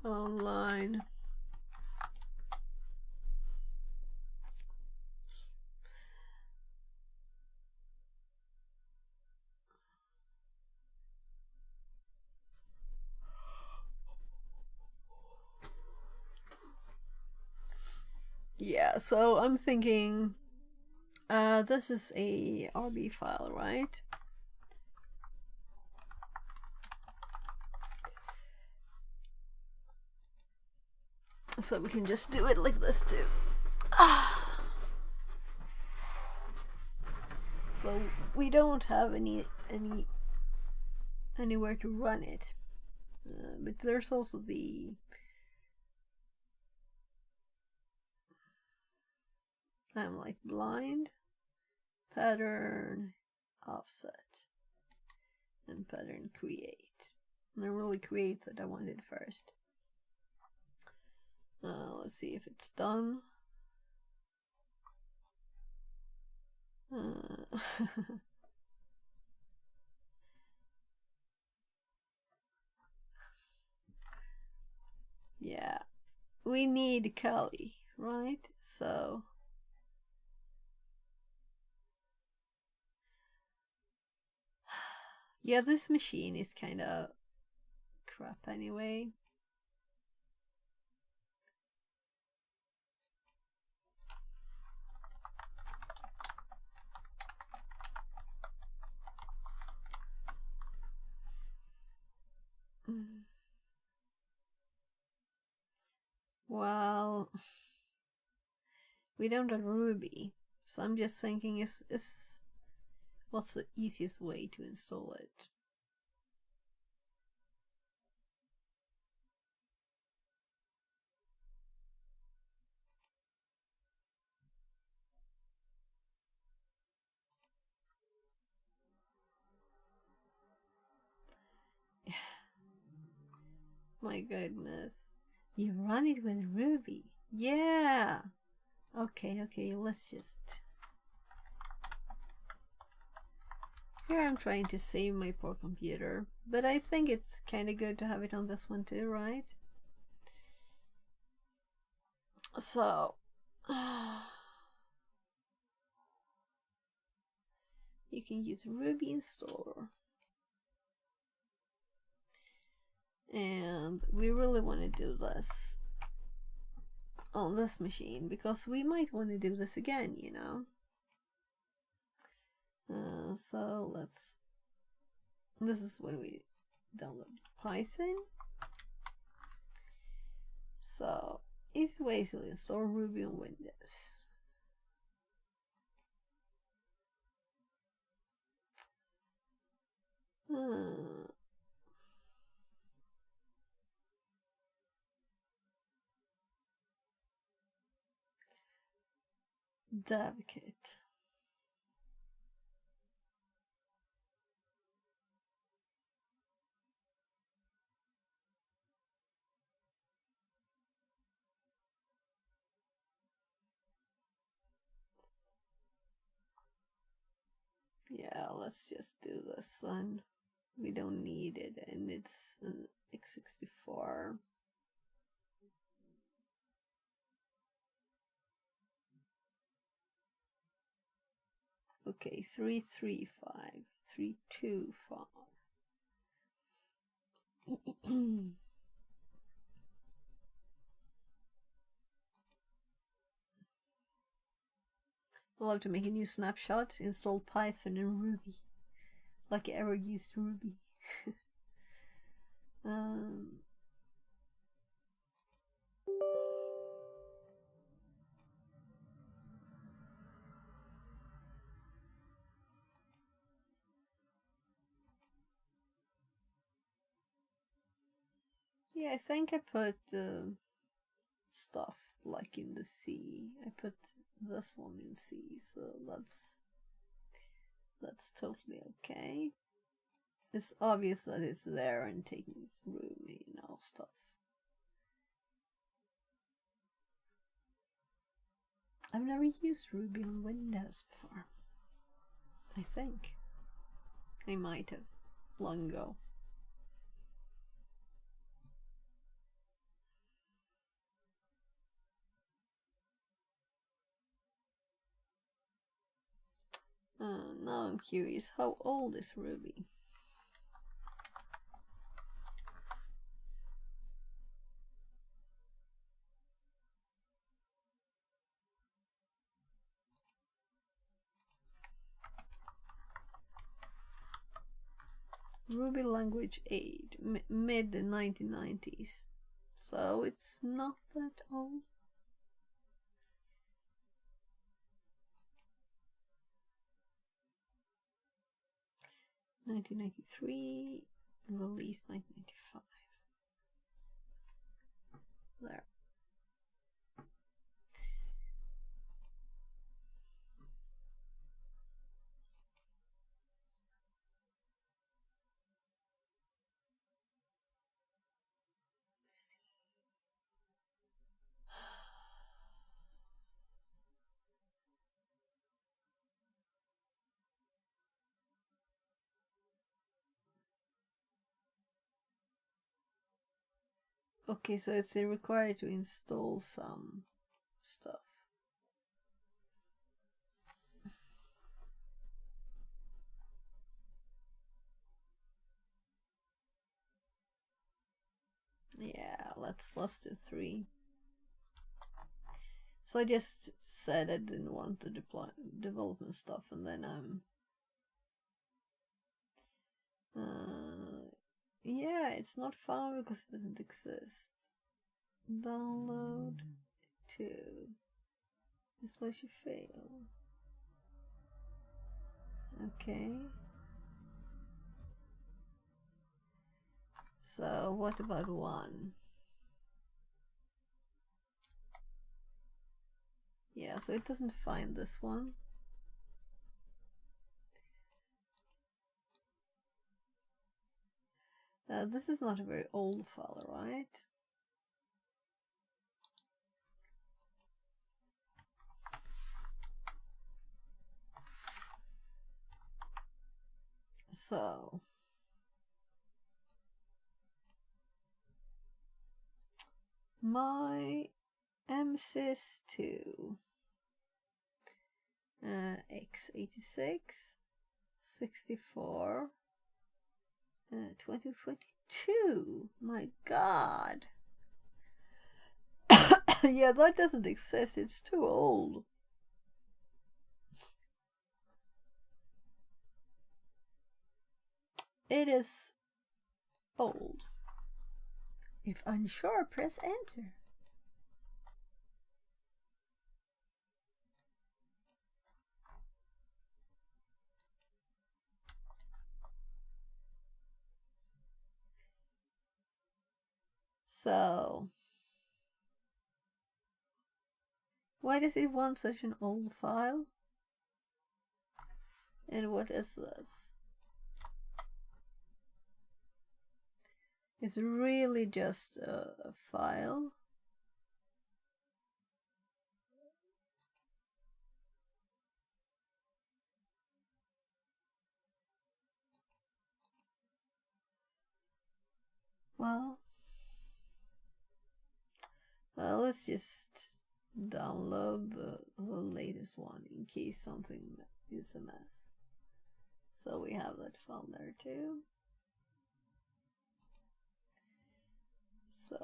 online. Yeah, so I'm thinking this is a RB file, right? So we can just do it like this too. So we don't have anywhere to run it, but there's also the I'm like blind, pattern, offset, and pattern create. And I really create that I wanted first. Let's see if it's done. Yeah, we need Kali, right? So yeah, this machine is kind of crap anyway. Well, we don't have Ruby, so I'm just thinking is what's the easiest way to install it? My goodness. You run it with Ruby. Yeah. Okay, let's just... Here I'm trying to save my poor computer, but I think it's kind of good to have it on this one too, right? So... you can use Ruby installer. And we really want to do this on this machine because we might want to do this again, you know. So let's... This is when we download Python. So easy way to install Ruby on Windows. Dev kit. Yeah, let's just do this then. We don't need it, and it's an x64. Okay, 335, 325. We'll have to make a new snapshot, install Python and Ruby. Like I ever used Ruby. Yeah, I think I put stuff like in the C. I put this one in C, so that's totally okay. It's obvious that it's there and taking its room, you know, stuff. I've never used Ruby on Windows before. I think I might have long ago. Now I'm curious, how old is Ruby? Ruby language 8, mid 1990s, so it's not that old. (1993), released 1995. There. Okay, so it's required to install some stuff. Yeah, let's do 3. So I just said I didn't want to deploy development stuff, and then yeah, it's not found because it doesn't exist. Download 2. Installation fail. Okay. So what about 1? Yeah, so it doesn't find this one. This is not a very old file, right? So my MSys2 x86 64 2022. My god. Yeah, that doesn't exist. It's too old. It is old. If unsure, press enter. So, why does it want such an old file? And what is this? It's really just a file. Well, let's just download the latest one in case something is a mess. So we have that file there too. So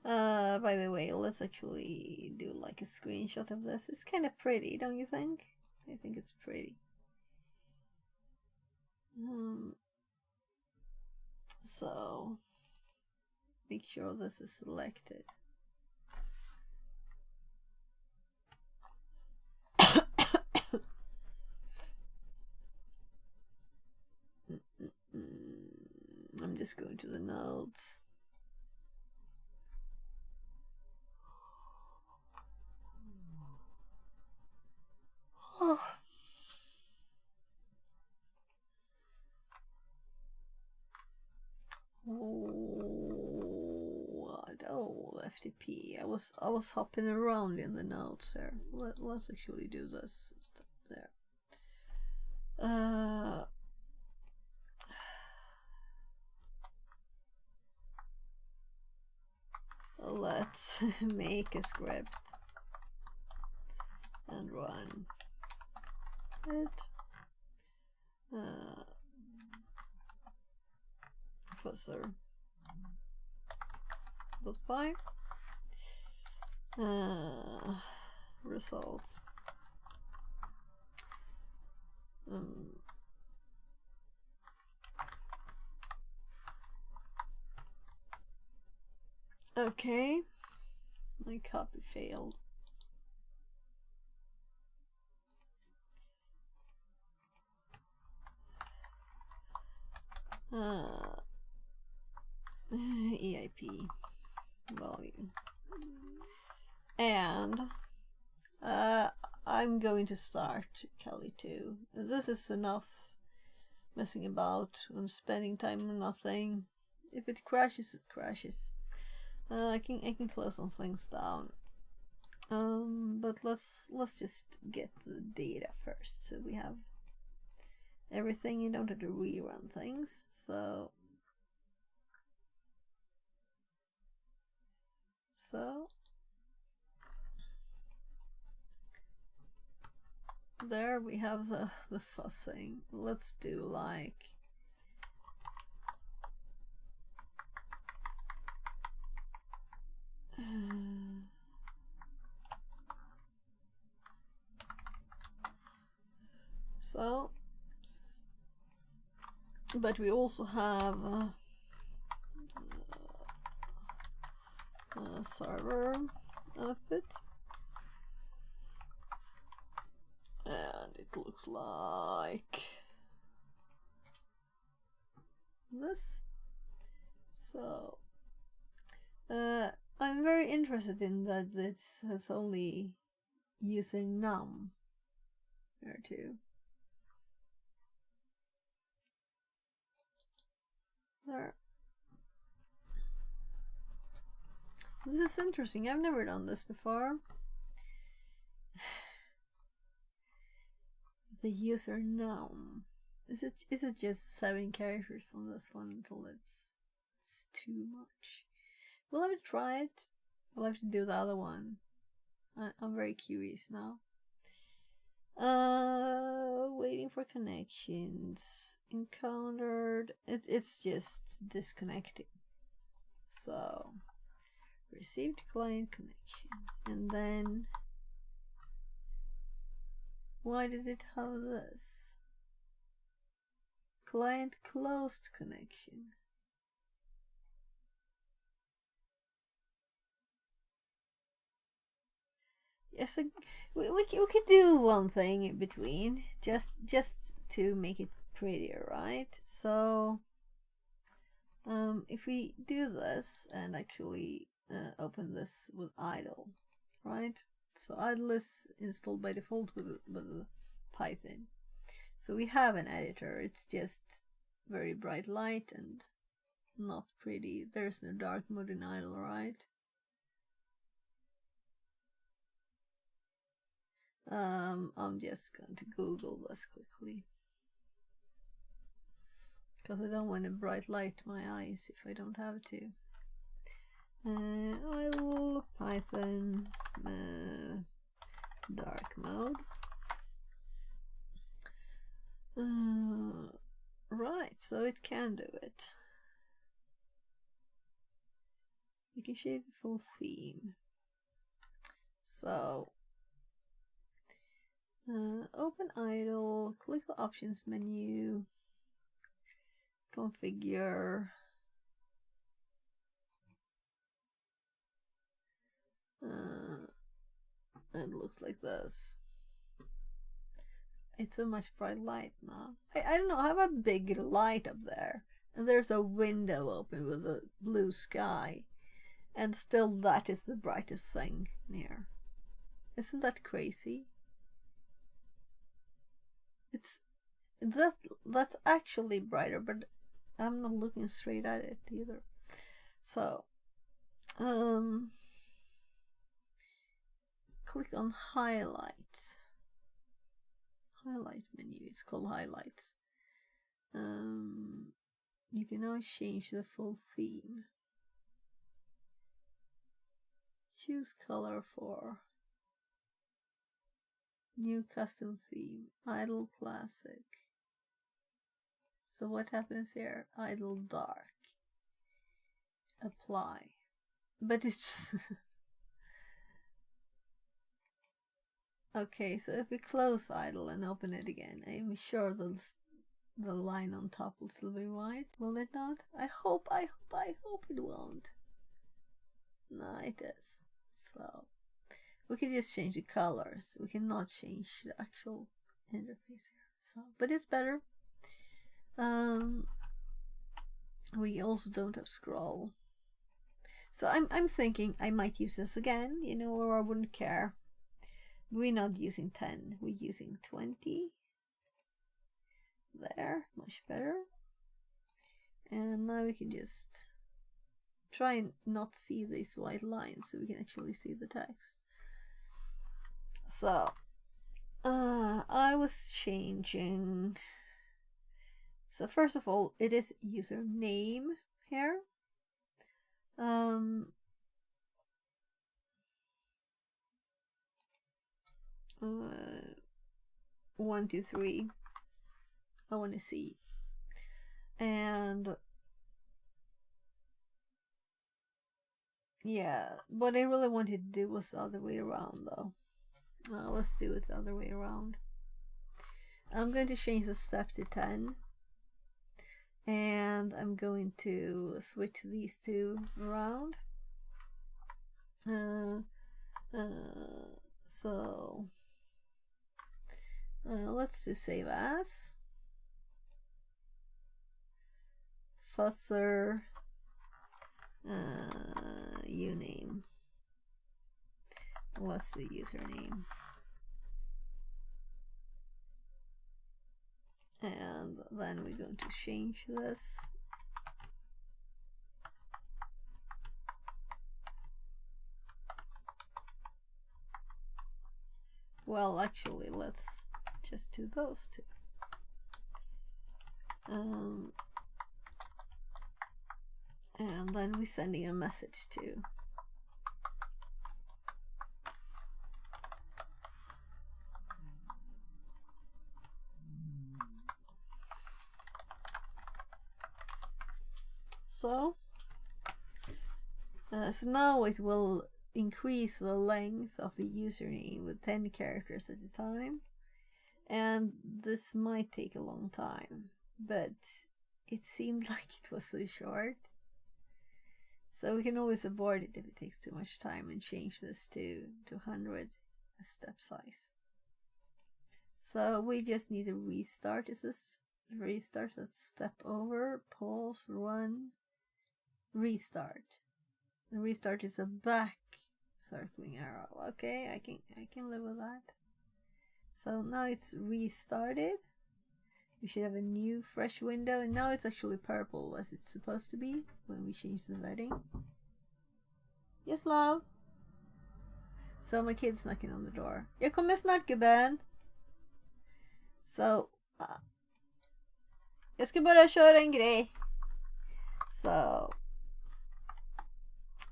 by the way, let's actually do like a screenshot of this. It's kind of pretty, don't you think? I think it's pretty. So make sure this is selected. I'm just going to the notes. Oh. What? Oh, FTP. I was hopping around in the notes there. Let's actually do this stuff there. Let's make a script and run it. Fuzzer.py results. Okay, my copy failed. EIP volume, and I'm going to start Kelly too. This is enough messing about and spending time on nothing. If it crashes, it crashes. I can close some things down. But let's just get the data first, so we have everything. You don't have to rerun things. So there we have the fuzzing. Let's do like so, but we also have server output, and it looks like this. So I'm very interested in that this has only user num there too. There. This is interesting. I've never done this before. The user num. Is it just 7 characters on this one until it's too much? We'll have to try it. We'll have to do the other one. I'm very curious now. Waiting for connections. Encountered. It's just disconnecting. So received client connection, and then why did it have this? Client closed connection. Yes, we could do one thing in between, just to make it prettier, right? So if we do this and actually open this with idle, right? So idle is installed by default with Python. So we have an editor. It's just very bright light and not pretty. There's no dark mode in idle, right? I'm just going to Google this quickly, because I don't want to bright light my eyes if I don't have to. Idle Python dark mode. Right, so it can do it. You can shade the full theme. So open idle, click the options menu, configure. It looks like this. It's so much bright light now. I don't know, I have a big light up there, and there's a window open with a blue sky, and still that is the brightest thing here. Isn't that crazy? That's actually brighter, but I'm not looking straight at it either. So click on highlights. Highlight menu, it's called highlights. You can now change the full theme. Choose color for New custom theme. Idle classic. So what happens here? Idle dark. Apply. But it's... Okay, so if we close idle and open it again, I'm sure the line on top will still be white. Will it not? I hope it won't. No, it is. So we can just change the colors. We cannot change the actual interface here. So, but it's better. We also don't have scroll. So I'm thinking I might use this again, you know, or I wouldn't care. We're not using 10, we're using 20. There, much better. And now we can just try and not see these white lines so we can actually see the text. So, I was changing. So first of all, it is username here. 1, 2, 3. I want to see. And yeah, what I really wanted to do was the other way around though. Let's do it the other way around. I'm going to change the step to 10. And I'm going to switch these two around. So let's do save as. Fusser uname. Let's do username. And then we're going to change this. Well, actually, let's just do those two. And then we're sending a message to. So now it will increase the length of the username with 10 characters at a time, and this might take a long time, but it seemed like it was so short, so we can always abort it if it takes too much time and change this to 100 step size. So we just need to restart. Is this restart? Let's step over, pause, run, restart. The restart is a back circling arrow. Okay, I can live with that. So now it's restarted. We should have a new fresh window, and now it's actually purple as it's supposed to be when we change the setting. Yes, love. So my kid's knocking on the door. Jag kommer snart, gubben. So jag ska bara köra en grej.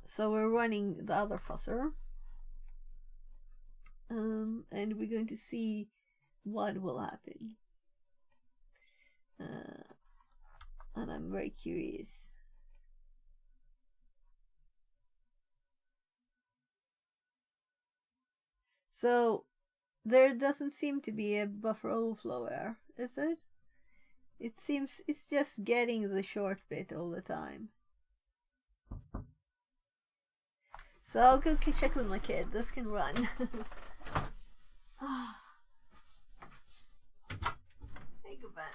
So we're running the other fusser, and we're going to see what will happen, and I'm very curious. So there doesn't seem to be a buffer overflow error, is it? It seems it's just getting the short bit all the time. So I'll go check with my kid. This can run. Hey, go back.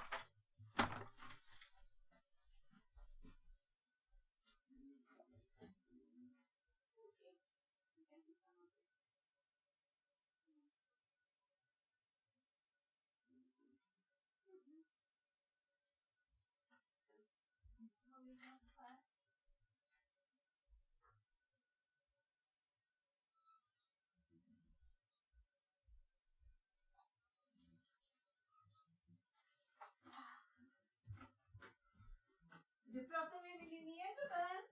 Du pratar med Linnea, gubben.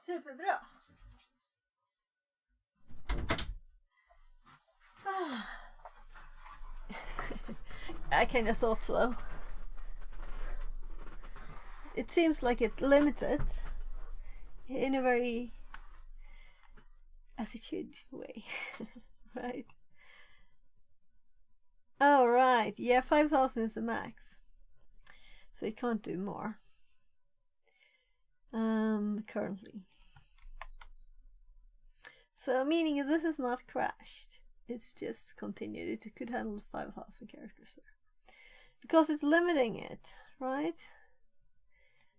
Superbra! I kind of thought so. It seems like it limited in a very attitude way, right? Oh, right. Yeah, 5,000 is the max. So you can't do more. Currently. So meaning this is not crashed. It's just continued. It could handle 5,000 characters there. Because it's limiting it, right?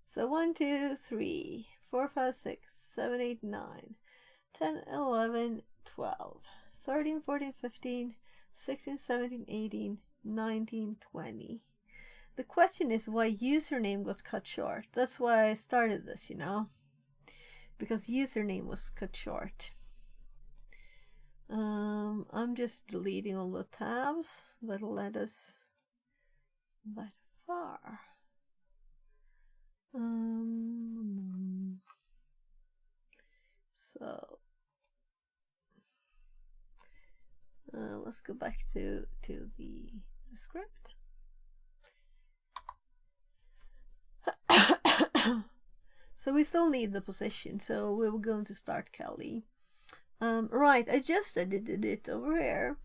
So 1, 2, 3, 4, 5, 6, 7, 8, 9, 10, 11, 12, 13, 14, 15, 16, 17, 18, 19, 20. The question is why username got cut short. That's why I started this, you know. Because username was cut short. I'm just deleting all the tabs that led us that far. So let's go back to the script. So we still need the position, so we were going to start Kelly. Right, I just edited it over here.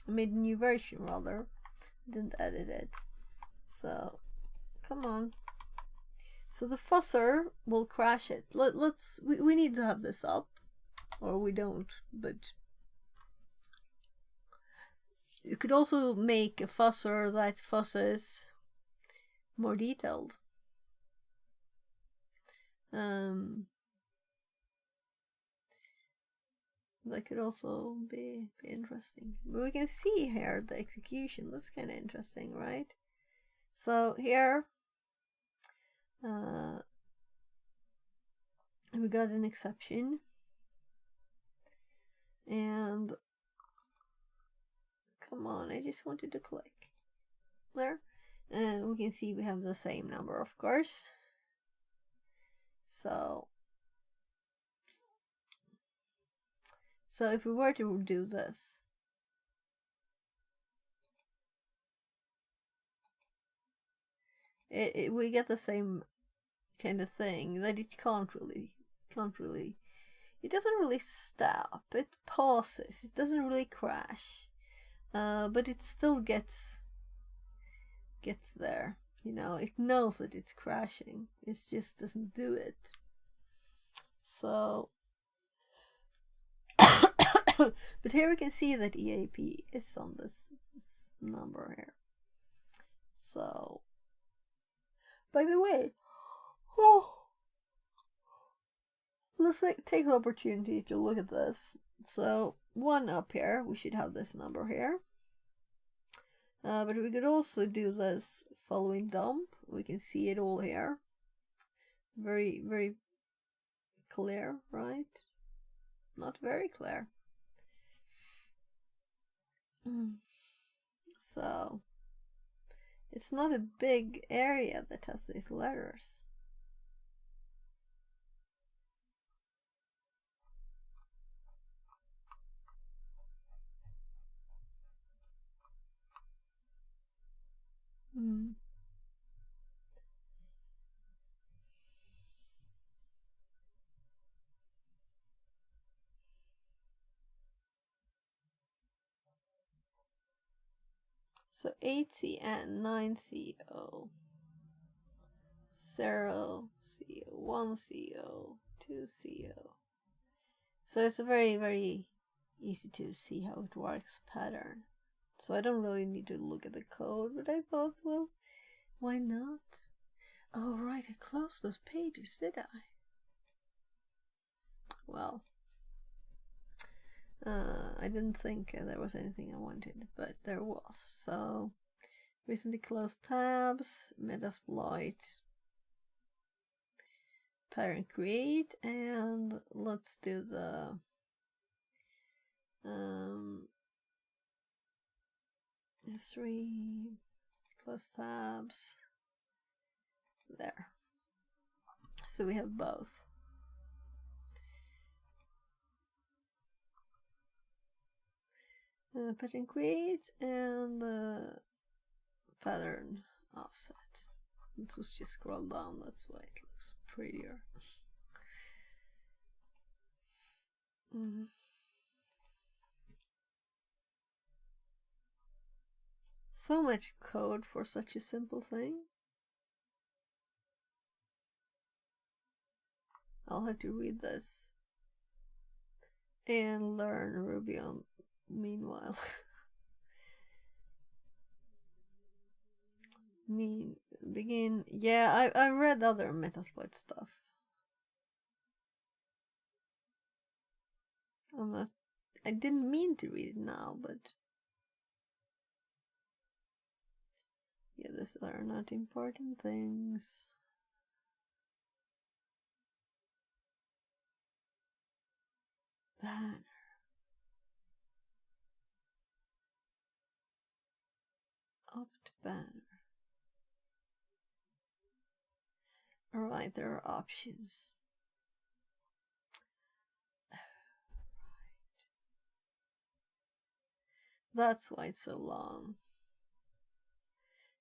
I made a new version rather. I didn't edit it. So come on. So the fuzzer will crash it. We need to have this up, or we don't, but you could also make a fuzzer that fuzzes more detailed. That could also be interesting. But we can see here the execution. That's kind of interesting, right? So here we got an exception, and come on, I just wanted to click there, and we can see we have the same number, of course. So if we were to do this, we get the same kind of thing, that it can't really, it doesn't really stop, it pauses, it doesn't really crash, but it still gets there, you know, it knows that it's crashing, it just doesn't do it. So but here we can see that EAP is on this number here. So by the way, let's take the opportunity to look at this. So one up here, we should have this number here. But we could also do this following dump. We can see it all here. Very, very clear, right? Not very clear. So it's not a big area that has these letters. So 8CN, 9CO, 0CO, 1CO, 2CO. So it's a very, very easy to see how it works pattern. So I don't really need to look at the code, but I thought, well, why not? Oh, right, I closed those pages, did I? Well, I didn't think there was anything I wanted, but there was. So recently closed tabs, Metasploit, parent create, and let's do the history, close tabs, there. So we have both. pattern create and pattern offset. This was just scroll down, that's why it looks prettier. So much code for such a simple thing. I'll have to read this and learn Ruby on meanwhile. Begin. Yeah, I read other Metasploit stuff. I didn't mean to read it now, but yeah, these are not important things. Banner. Opt banner. Alright, there are options. That's why it's so long.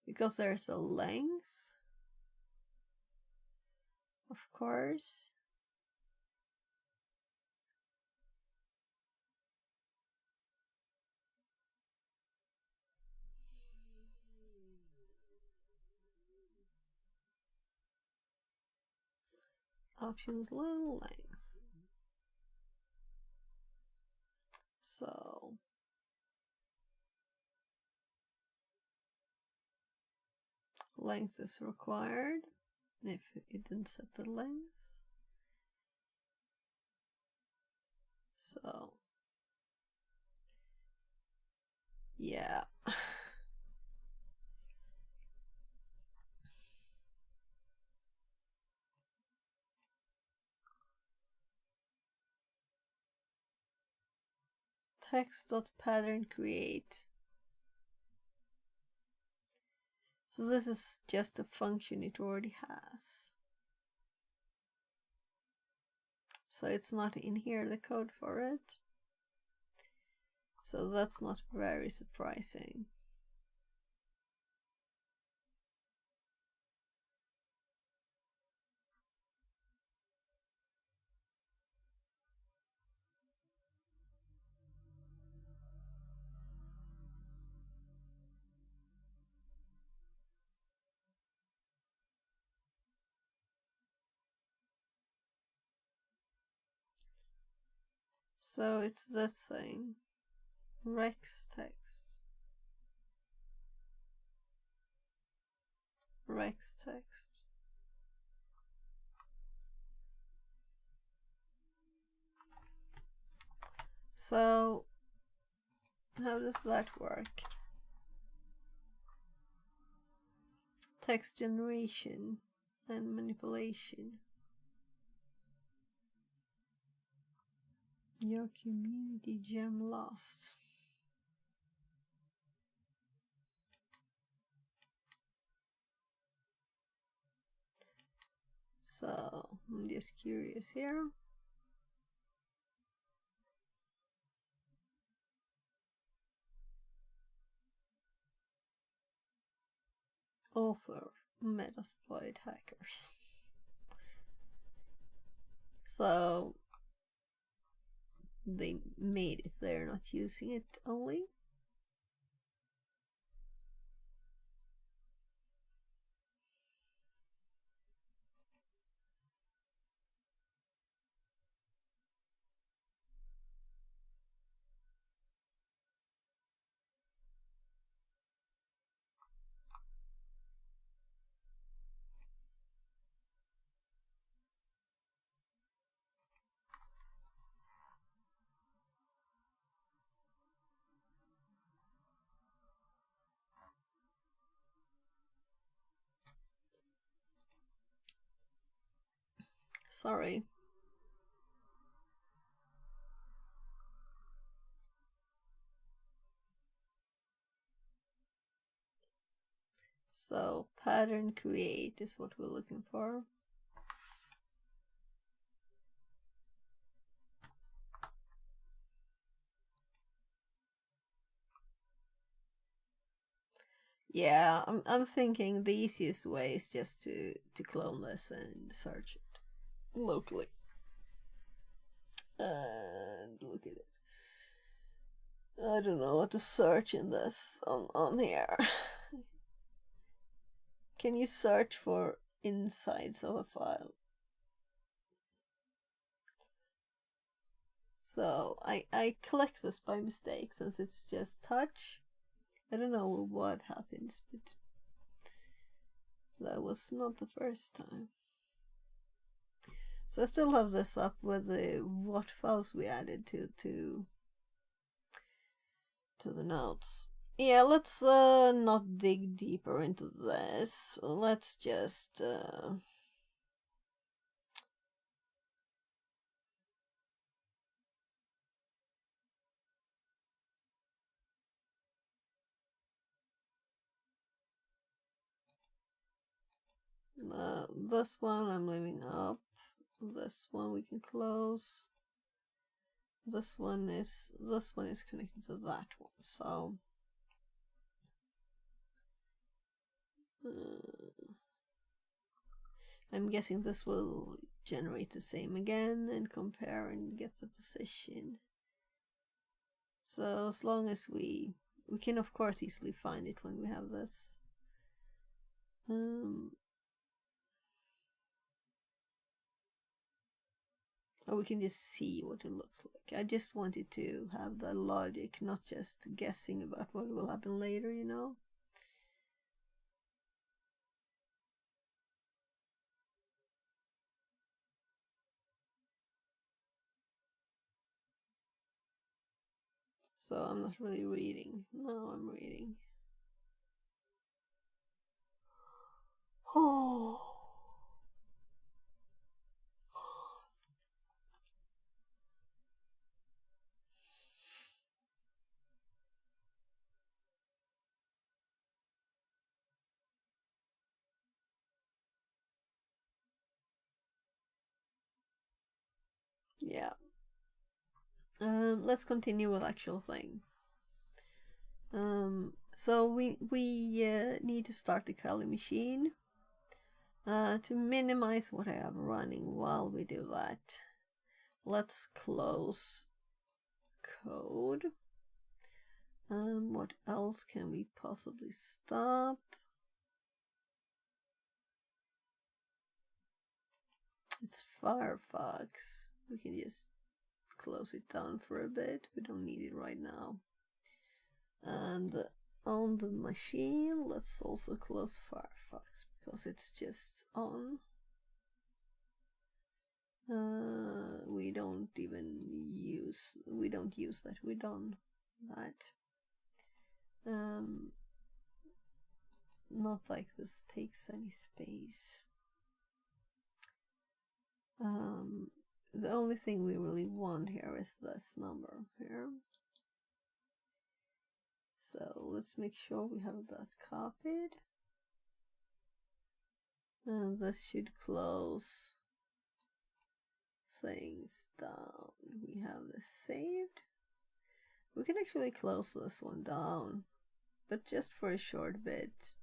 Because there's a length, of course. Options little length. So length is required if you didn't set the length. So yeah. Text.pattern create. So this is just a function it already has. So it's not in here, the code for it. So that's not very surprising. So it's this thing, Rex text. Rex text. So how does that work? Text generation and manipulation. Your community gem lost. So I'm just curious here. Author Metasploit hackers. So they made it, they're not using it only. Sorry. So pattern create is what we're looking for. Yeah, I'm thinking the easiest way is just to clone this and search it locally. And look at it. I don't know what to search in this on here. Can you search for insides of a file? So I click this by mistake since it's just touch. I don't know what happens, but that was not the first time. So I still have this up with the what files we added to the notes. Yeah, let's not dig deeper into this. Let's just this one I'm leaving up. This one we can close. This one is connected to that one. So I'm guessing this will generate the same again and compare and get the position. So as long as we can of course easily find it when we have this. Or we can just see what it looks like. I just wanted to have the logic, not just guessing about what will happen later, you know? So I'm not really reading. No, I'm reading. Oh. Yeah. Let's continue with actual thing. So we need to start the Kali machine. To minimize what I have running while we do that, let's close code. What else can we possibly stop? It's Firefox. We can just close it down for a bit. We don't need it right now. And on the machine, let's also close Firefox because it's just on. We don't use that. We're done that. Not like this takes any space. The only thing we really want here is this number here. So let's make sure we have that copied. And this should close things down. We have this saved. We can actually close this one down, but just for a short bit.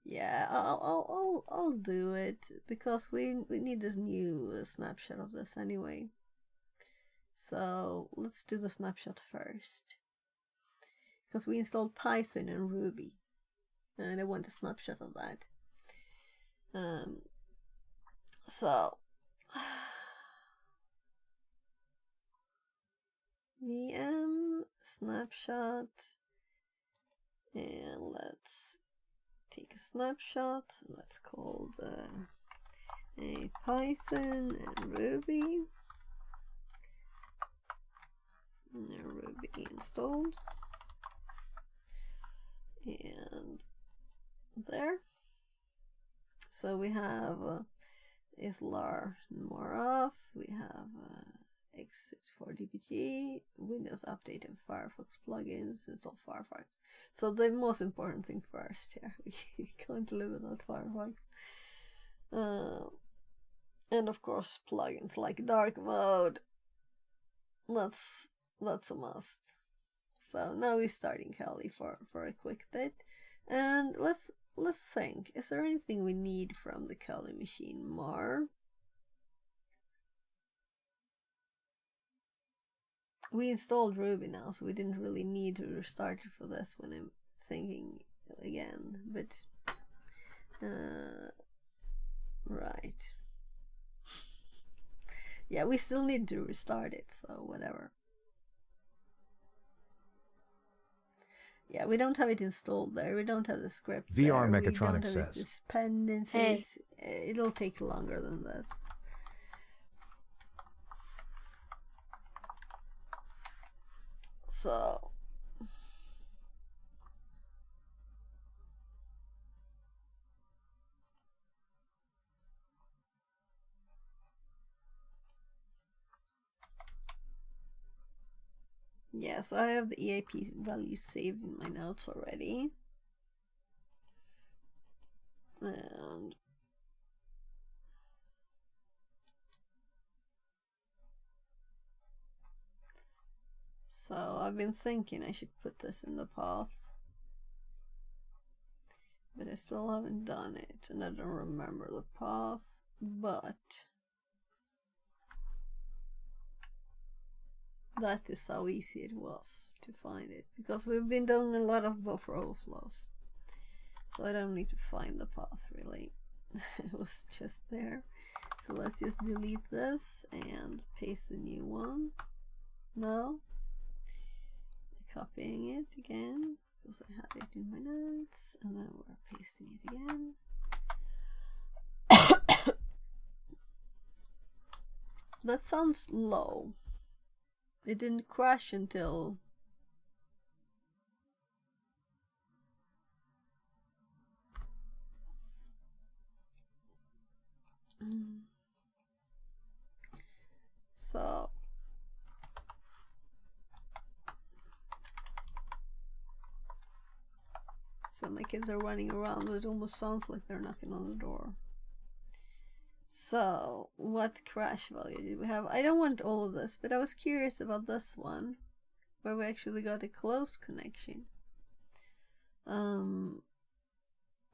Yeah, I'll do it because we need this new snapshot of this anyway. So let's do the snapshot first, because we installed Python and Ruby, and I want a snapshot of that. So VM snapshot, and let's take a snapshot. That's called a Python and Ruby. And Ruby installed, and there. So we have islar more off. We have x64dbg, Windows Update, and Firefox plugins. Install Firefox. So the most important thing first here. We can't live without Firefox. And of course plugins like dark mode. That's a must. So now we're starting Kali for a quick bit, and let's think. Is there anything we need from the Kali machine more? We installed Ruby now, so we didn't really need to restart it for this when I'm thinking again, but right. Yeah, we still need to restart it, so whatever. Yeah, we don't have it installed there. We don't have the script VR there. Mechatronics we don't have says. its dependencies. It'll take longer than this. So yeah, so I have the EAP value saved in my notes already. And so I've been thinking I should put this in the path, but I still haven't done it, and I don't remember the path, but that is how easy it was to find it, because we've been doing a lot of buffer overflows, so I don't need to find the path really. It was just there. So let's just delete this and paste the new one. Now copying it again because I had it in my notes, and then we're pasting it again. That sounds low. It didn't crash until so my kids are running around. It almost sounds like they're knocking on the door. So what crash value did we have? I don't want all of this, but I was curious about this one where we actually got a closed connection.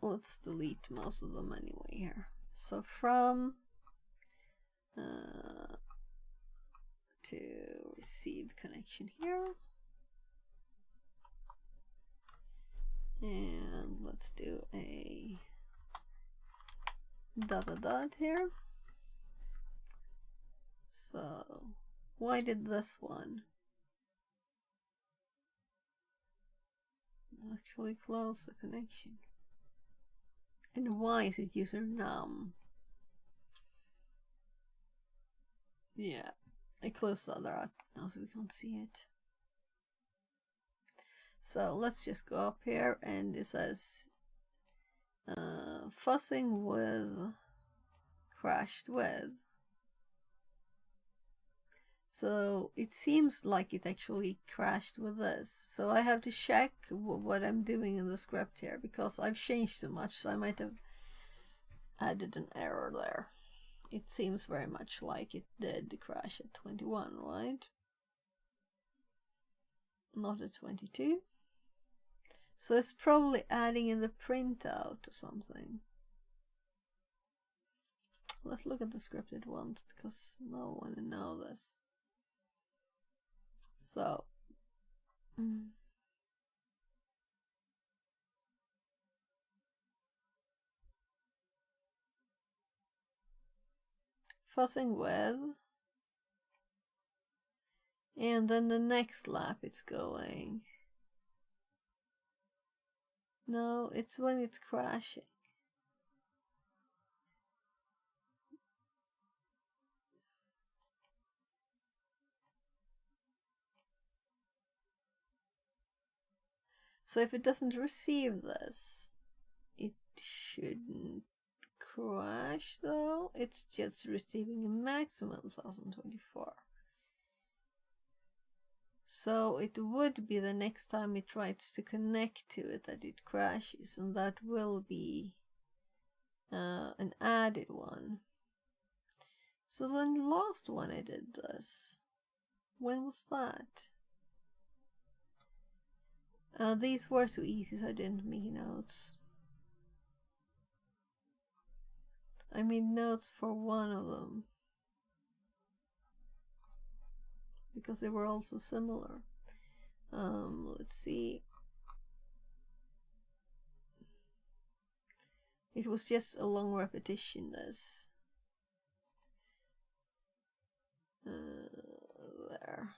Let's delete most of them anyway here. So from to receive connection here, and let's do a ... here. So why did this one actually close the connection? And why is it user num? Yeah, I closed the other out now so we can't see it. So let's just go up here, and it says fussing with crashed with. So it seems like it actually crashed with this. So I have to check what I'm doing in the script here, because I've changed so much, so I might have added an error there. It seems very much like it did crash at 21, right? Not at 22. So it's probably adding in the printout or something. Let's look at the scripted ones, because now I want to know this. So fussing with, and then the next lap it's going. No, it's when it's crashing. So if it doesn't receive this, it shouldn't crash though. It's just receiving a maximum 1024. So it would be the next time it tries to connect to it that it crashes, and that will be an added one. So then the last one I did this, when was that? These were too easy, so I didn't make notes. I made notes for one of them because they were also similar. Let's see. It was just a long repetition, this. There.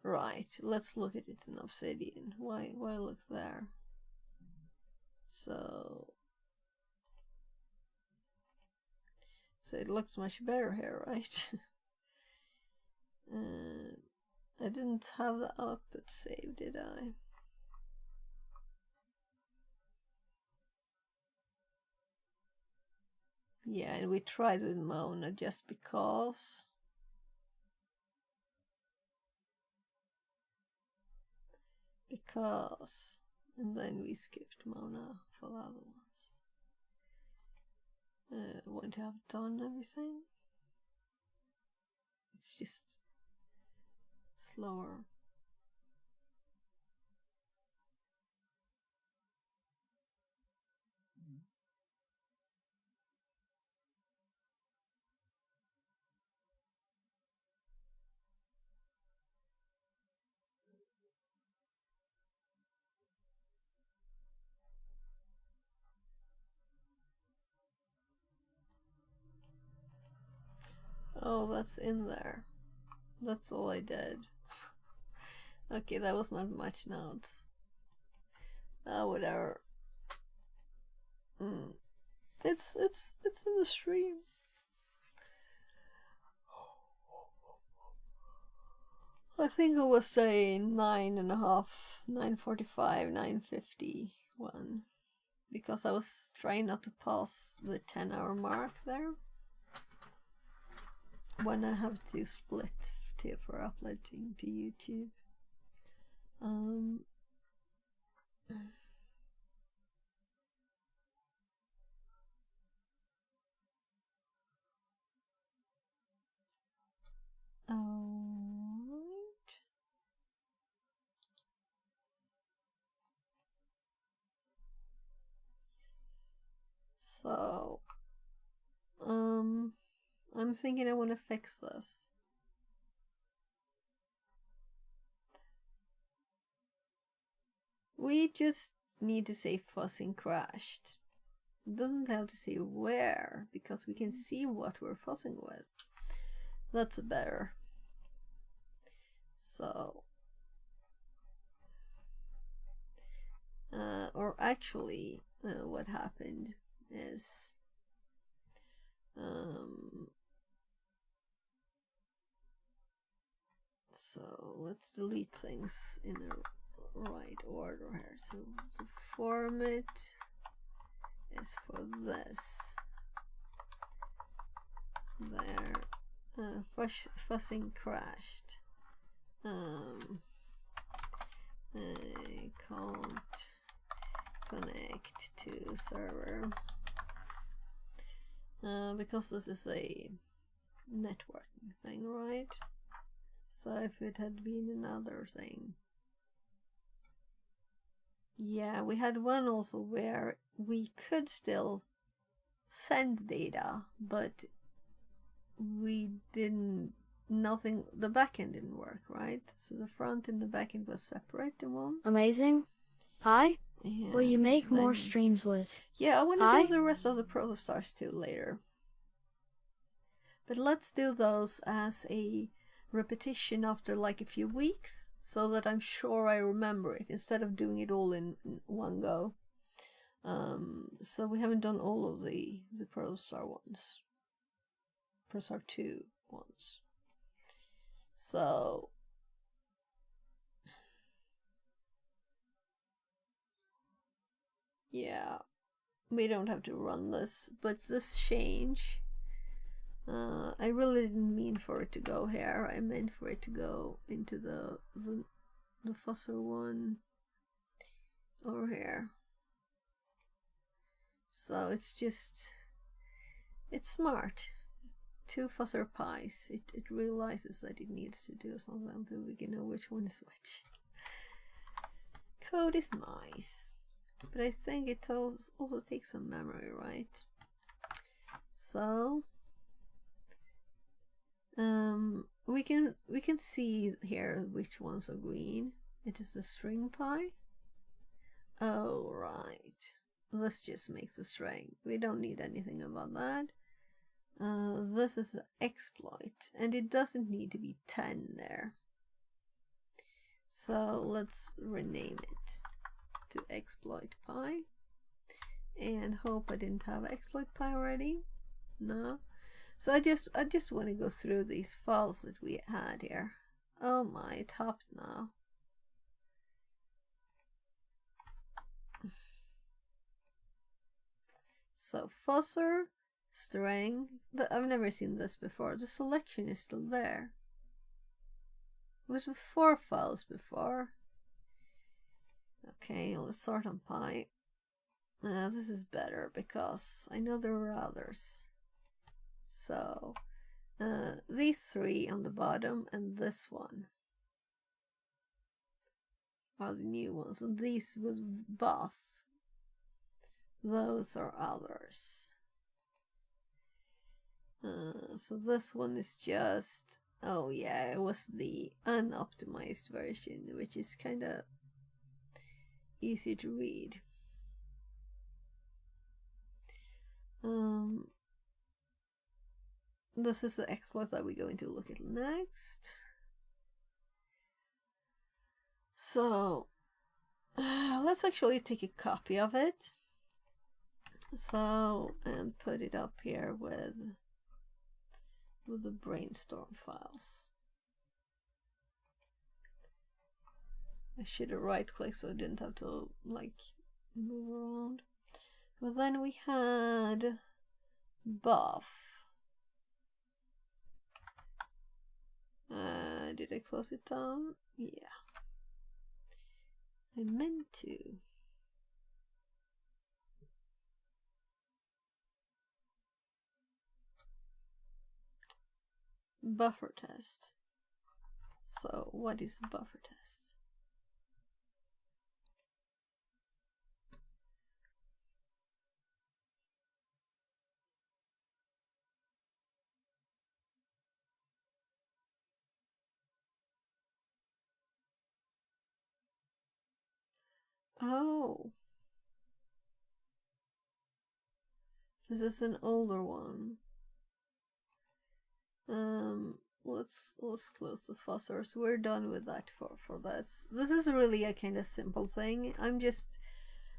Right, let's look at it in Obsidian. Why look there? So it looks much better here, right? I didn't have the output saved, did I? Yeah, and we tried with Mona just because. And then we skipped Mona for the other ones. Won't have done everything. It's just slower. Oh, that's in there. That's all I did. Okay, that was not much notes. Whatever. It's in the stream. I think it was say 9:30, 9:45, 9:51, because I was trying not to pass the 10-hour mark there when I have to split for uploading to YouTube. Alright. So, I'm thinking I want to fix this. We just need to say fuzzing crashed. It doesn't have to say where, because we can see what we're fuzzing with. That's better. So, or actually, what happened is, so let's delete things in the right order here. So the format is for this. There, fuzzing crashed. I can't connect to server because this is a networking thing, right? So if it had been another thing, yeah, we had one also where we could still send data, but we didn't. Nothing. The backend didn't work, right? So the front and the backend was separate in one. Amazing. Hi. Yeah, Will you make more streams with? Yeah, I want to do the rest of the protostars too later. But let's do those as a repetition after like a few weeks, so that I'm sure I remember it instead of doing it all in one go. So we haven't done all of the protostar ones, protostar 2 ones. So yeah, we don't have to run this, but this change, I really didn't mean for it to go here. I meant for it to go into the fuzzer one over here. So it's just, it's smart. 2 fuzzer pies. It realizes that it needs to do something until we can know which one is which. Code is nice, but I think it also takes some memory, right? So we can see here which ones are green. It is a string pie. Oh right, this just makes a string. We don't need anything about that. This is an exploit, and it doesn't need to be 10 there. So let's rename it to exploit pie, and hope I didn't have exploit pie already. No. So I just want to go through these files that we had here. Oh my, it hopped now. So fuzzer, string. I've never seen this before. The selection is still there. It was with 4 files before. Okay, let's sort on pie. This is better because I know there are others. So these 3 on the bottom and this one are the new ones, and these with buff, those are others. So this one is just, oh yeah, it was the unoptimized version, which is kind of easy to read. This is the exploit that we're going to look at next. So let's actually take a copy of it. So, and put it up here with the Brainstorm files. I should have right-clicked so I didn't have to like move around. But then we had buff. Did I close it down? Yeah. I meant to. Buffer test. So what is buffer test? Oh, this is an older one. Let's close the fuzzers. We're done with that for this. This is really a kind of simple thing. I'm just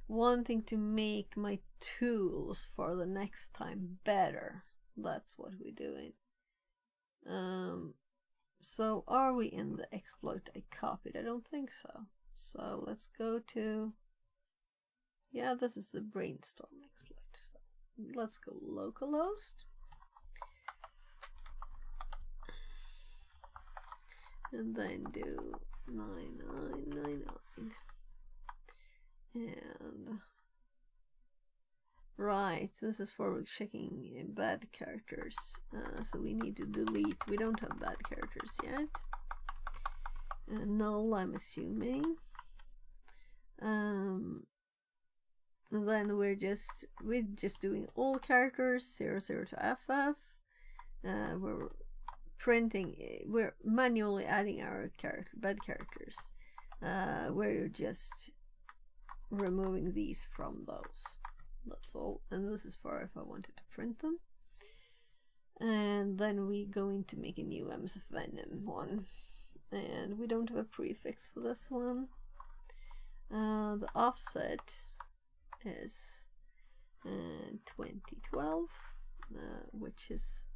wanting to make my tools for the next time better. That's what we're doing. So are we in the exploit I copied? I don't think so. So let's go to, yeah, this is the Brainstorm exploit. So let's go localhost. And then do 9999. And right, this is for checking bad characters. So we need to delete. We don't have bad characters yet. Null, I'm assuming. And then we're just doing all characters 00 to FF. We're printing. We're manually adding our bad characters. We're just removing these from those. That's all. And this is for if I wanted to print them. And then we going to make a new MS Venom one. And we don't have a prefix for this one. The offset is 2012, which is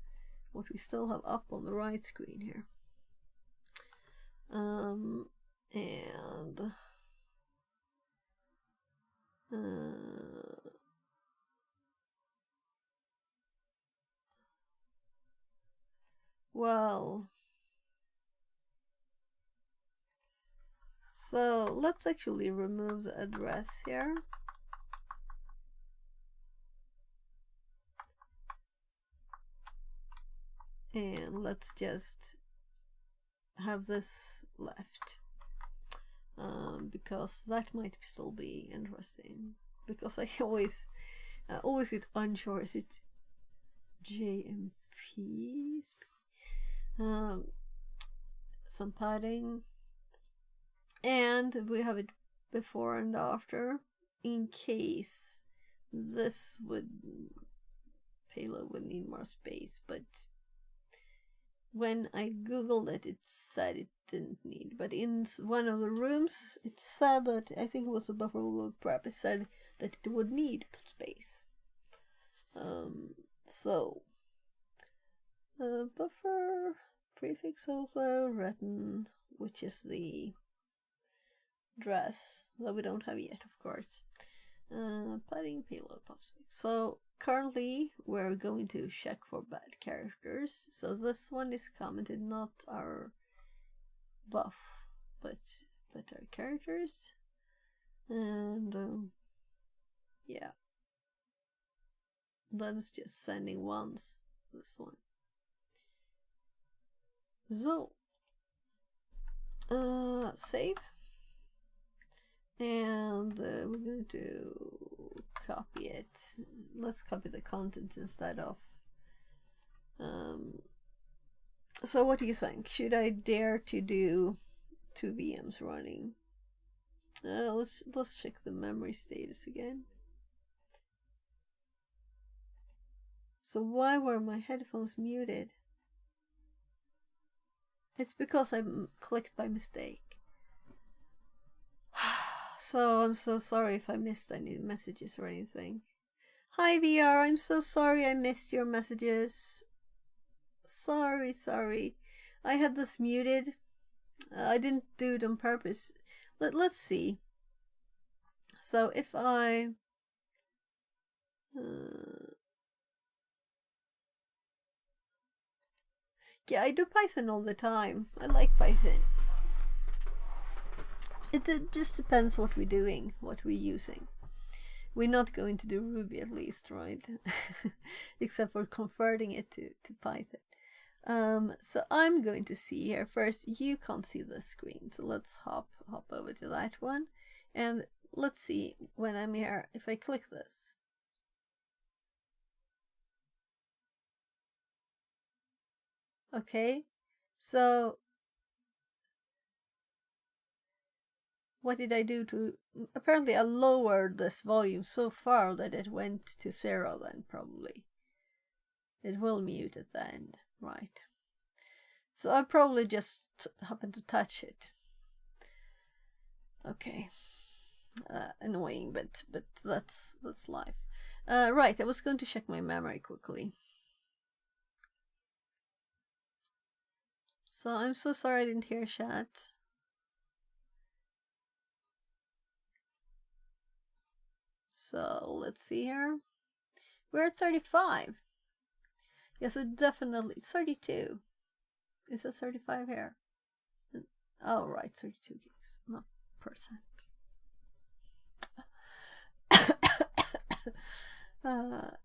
what we still have up on the right screen here. Well, so let's actually remove the address here. and let's just have this left, because that might still be interesting, because I always get unsure. Is it JMP? Some padding, and we have it before and after in case this payload would need more space, but when I googled it, it said it didn't need. But in one of the rooms, it said that, I think it was the buffer overload prep, it said that it would need space. So buffer prefix overflow written, which is the dress that we don't have yet, of course. Padding payload possibly. So currently we're going to check for bad characters. So this one is commented, not our buff, but our characters. And yeah, that's just sending once, this one. So save, and we're going to copy it. Let's copy the contents instead of so what do you think? Should I dare to do 2 VMs running? Let's check the memory status again. So why were my headphones muted? It's because I clicked by mistake. So I'm so sorry if I missed any messages or anything. Hi VR, I'm so sorry I missed your messages. Sorry. I had this muted. I didn't do it on purpose. Let's see. So if I yeah, I do Python all the time. I like Python. It just depends what we're doing, what we're using. We're not going to do Ruby, at least, right? Except for converting it to Python. So I'm going to see here first. You can't see the screen, so let's hop over to that one, and let's see when I'm here if I click this. Okay, so what did I do to... Apparently I lowered this volume so far that it went to 0 then, probably. It will mute at the end, right? So I probably just happened to touch it. Okay. Annoying, but that's life. Right, I was going to check my memory quickly. So I'm so sorry I didn't hear chat. So let's see here. We're at 35. Yes, yeah, so definitely 32. Is it 35 here? Oh, right, 32 gigs, not percent.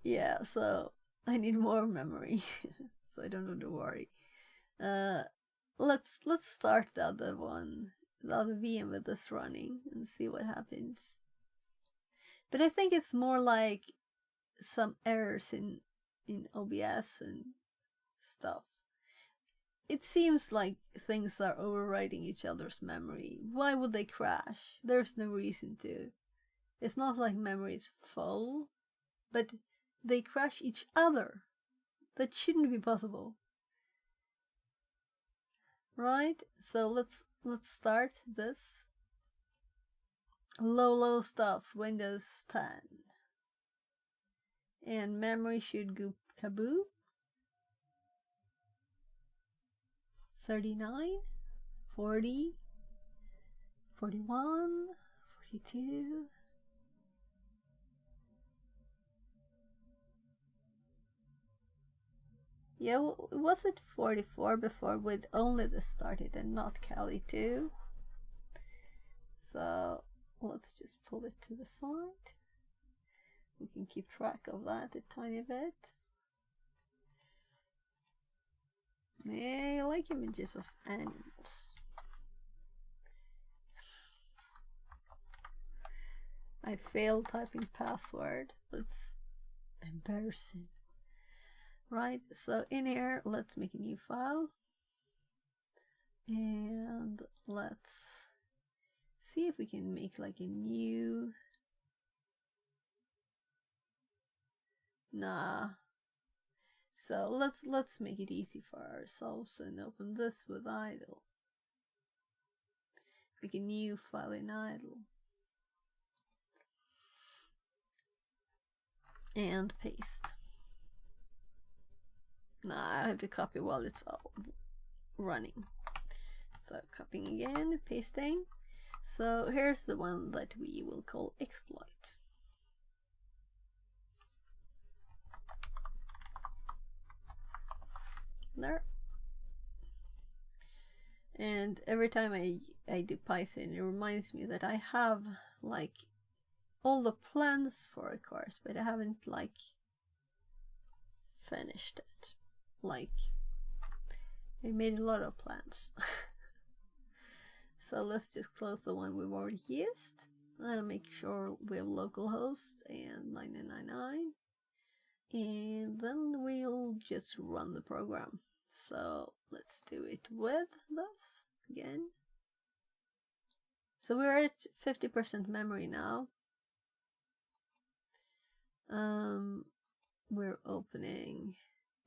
Yeah, so I need more memory, so I don't have to worry. Let's start the other one, the other VM with this running, and see what happens. But I think it's more like some errors in OBS and stuff. It seems like things are overwriting each other's memory. Why would they crash? There's no reason to. It's not like memory is full, but they crash each other. That shouldn't be possible. Right? So let's start this. Low stuff, Windows 10. And memory should go kaboo. 39, 40, 41, 42. Yeah, was it 44 before with only this started and not Kali 2? So let's just pull it to the side. We can keep track of that a tiny bit. Yeah, I like images of animals. I failed typing password. That's embarrassing. Right, so in here, let's make a new file. And let's see if we can make like a new... Nah. So let's make it easy for ourselves and open this with idle. Make a new file in idle. And paste. Nah, I have to copy while it's all running. So copying again, pasting. So here's the one that we will call exploit. There. And every time I do Python, it reminds me that I have like all the plans for a course, but I haven't like finished it. Like, I made a lot of plans. So let's just close the one we've already used. Make sure we have localhost and 9999. And then we'll just run the program. So let's do it with this again. So we're at 50% memory now. We're opening.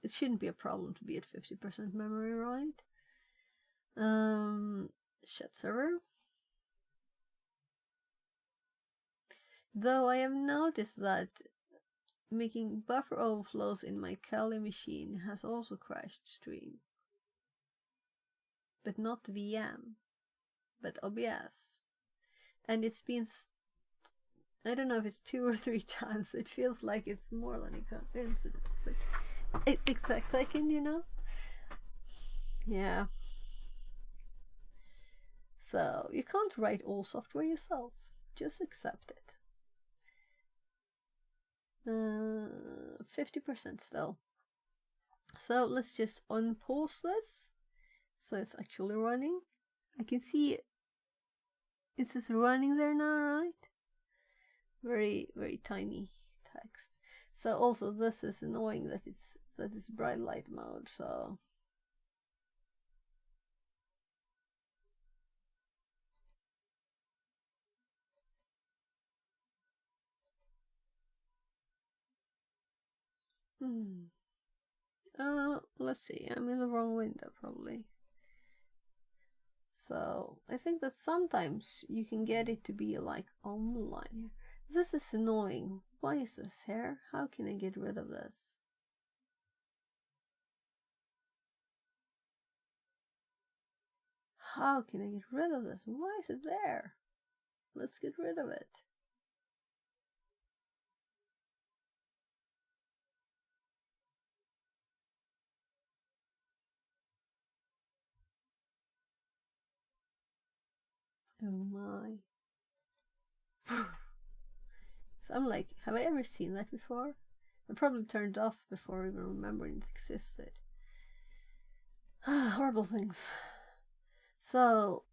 It shouldn't be a problem to be at 50% memory, right? Chat server. Though I have noticed that making buffer overflows in my Kali machine has also crashed stream. But not VM, but OBS. And it's been, I don't know if it's 2 or 3 times, so it feels like it's more than a coincidence, but exact second, you know? Yeah. So you can't write all software yourself, just accept it. 50% still. So let's just unpause this. So it's actually running. I can see it. Is this running there now, right? Very, very tiny text. So also this is annoying that it's bright light mode, so let's see, I'm in the wrong window probably. So I think that sometimes you can get it to be like on the line here. This is annoying. Why is this here? How can I get rid of this? How can I get rid of this? Why is it there? Let's get rid of it. Oh my. So I'm like, have I ever seen that before? I probably turned it off before even remembering it existed. Horrible things. So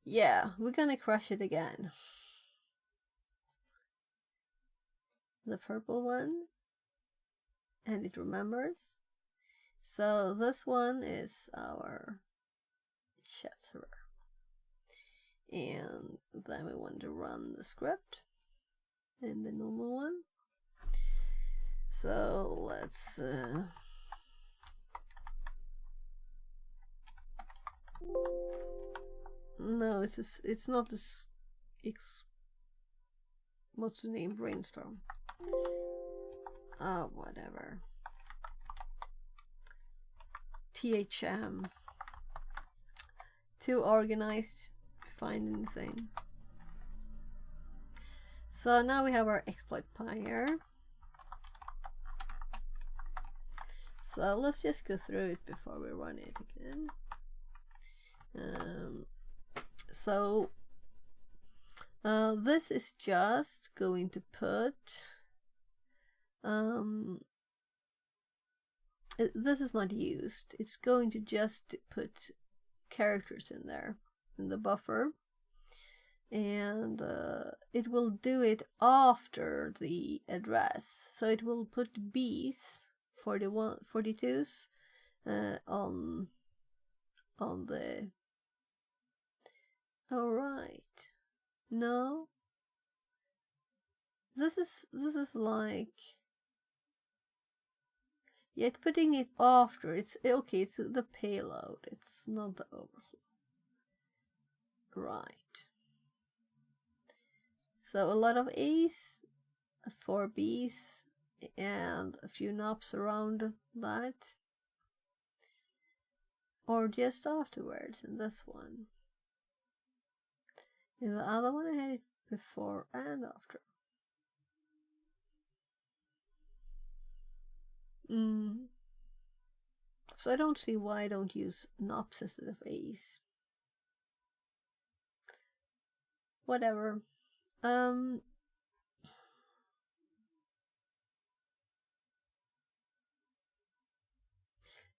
yeah, we're gonna crash it again. The purple one. And it remembers. So this one is our chat server. And then we want to run the script and the normal one. So let's no, it's not this what's the name? Brainstorm. Oh, whatever. THM. Too organized to find anything. So now we have our exploit pie here. So let's just go through it before we run it again. This is just going to put this is not used. It's going to just put characters in there in the buffer, and it will do it after the address. So it will put B's 42s on the. All right. No. This is like. Yet putting it after, it's okay, it's the payload, it's not the overflow. Right. So a lot of A's, 4 B's, and a few knobs around that. Or just afterwards in this one. In the other one I had it before and after. So I don't see why I don't use knobs instead of A's. Whatever.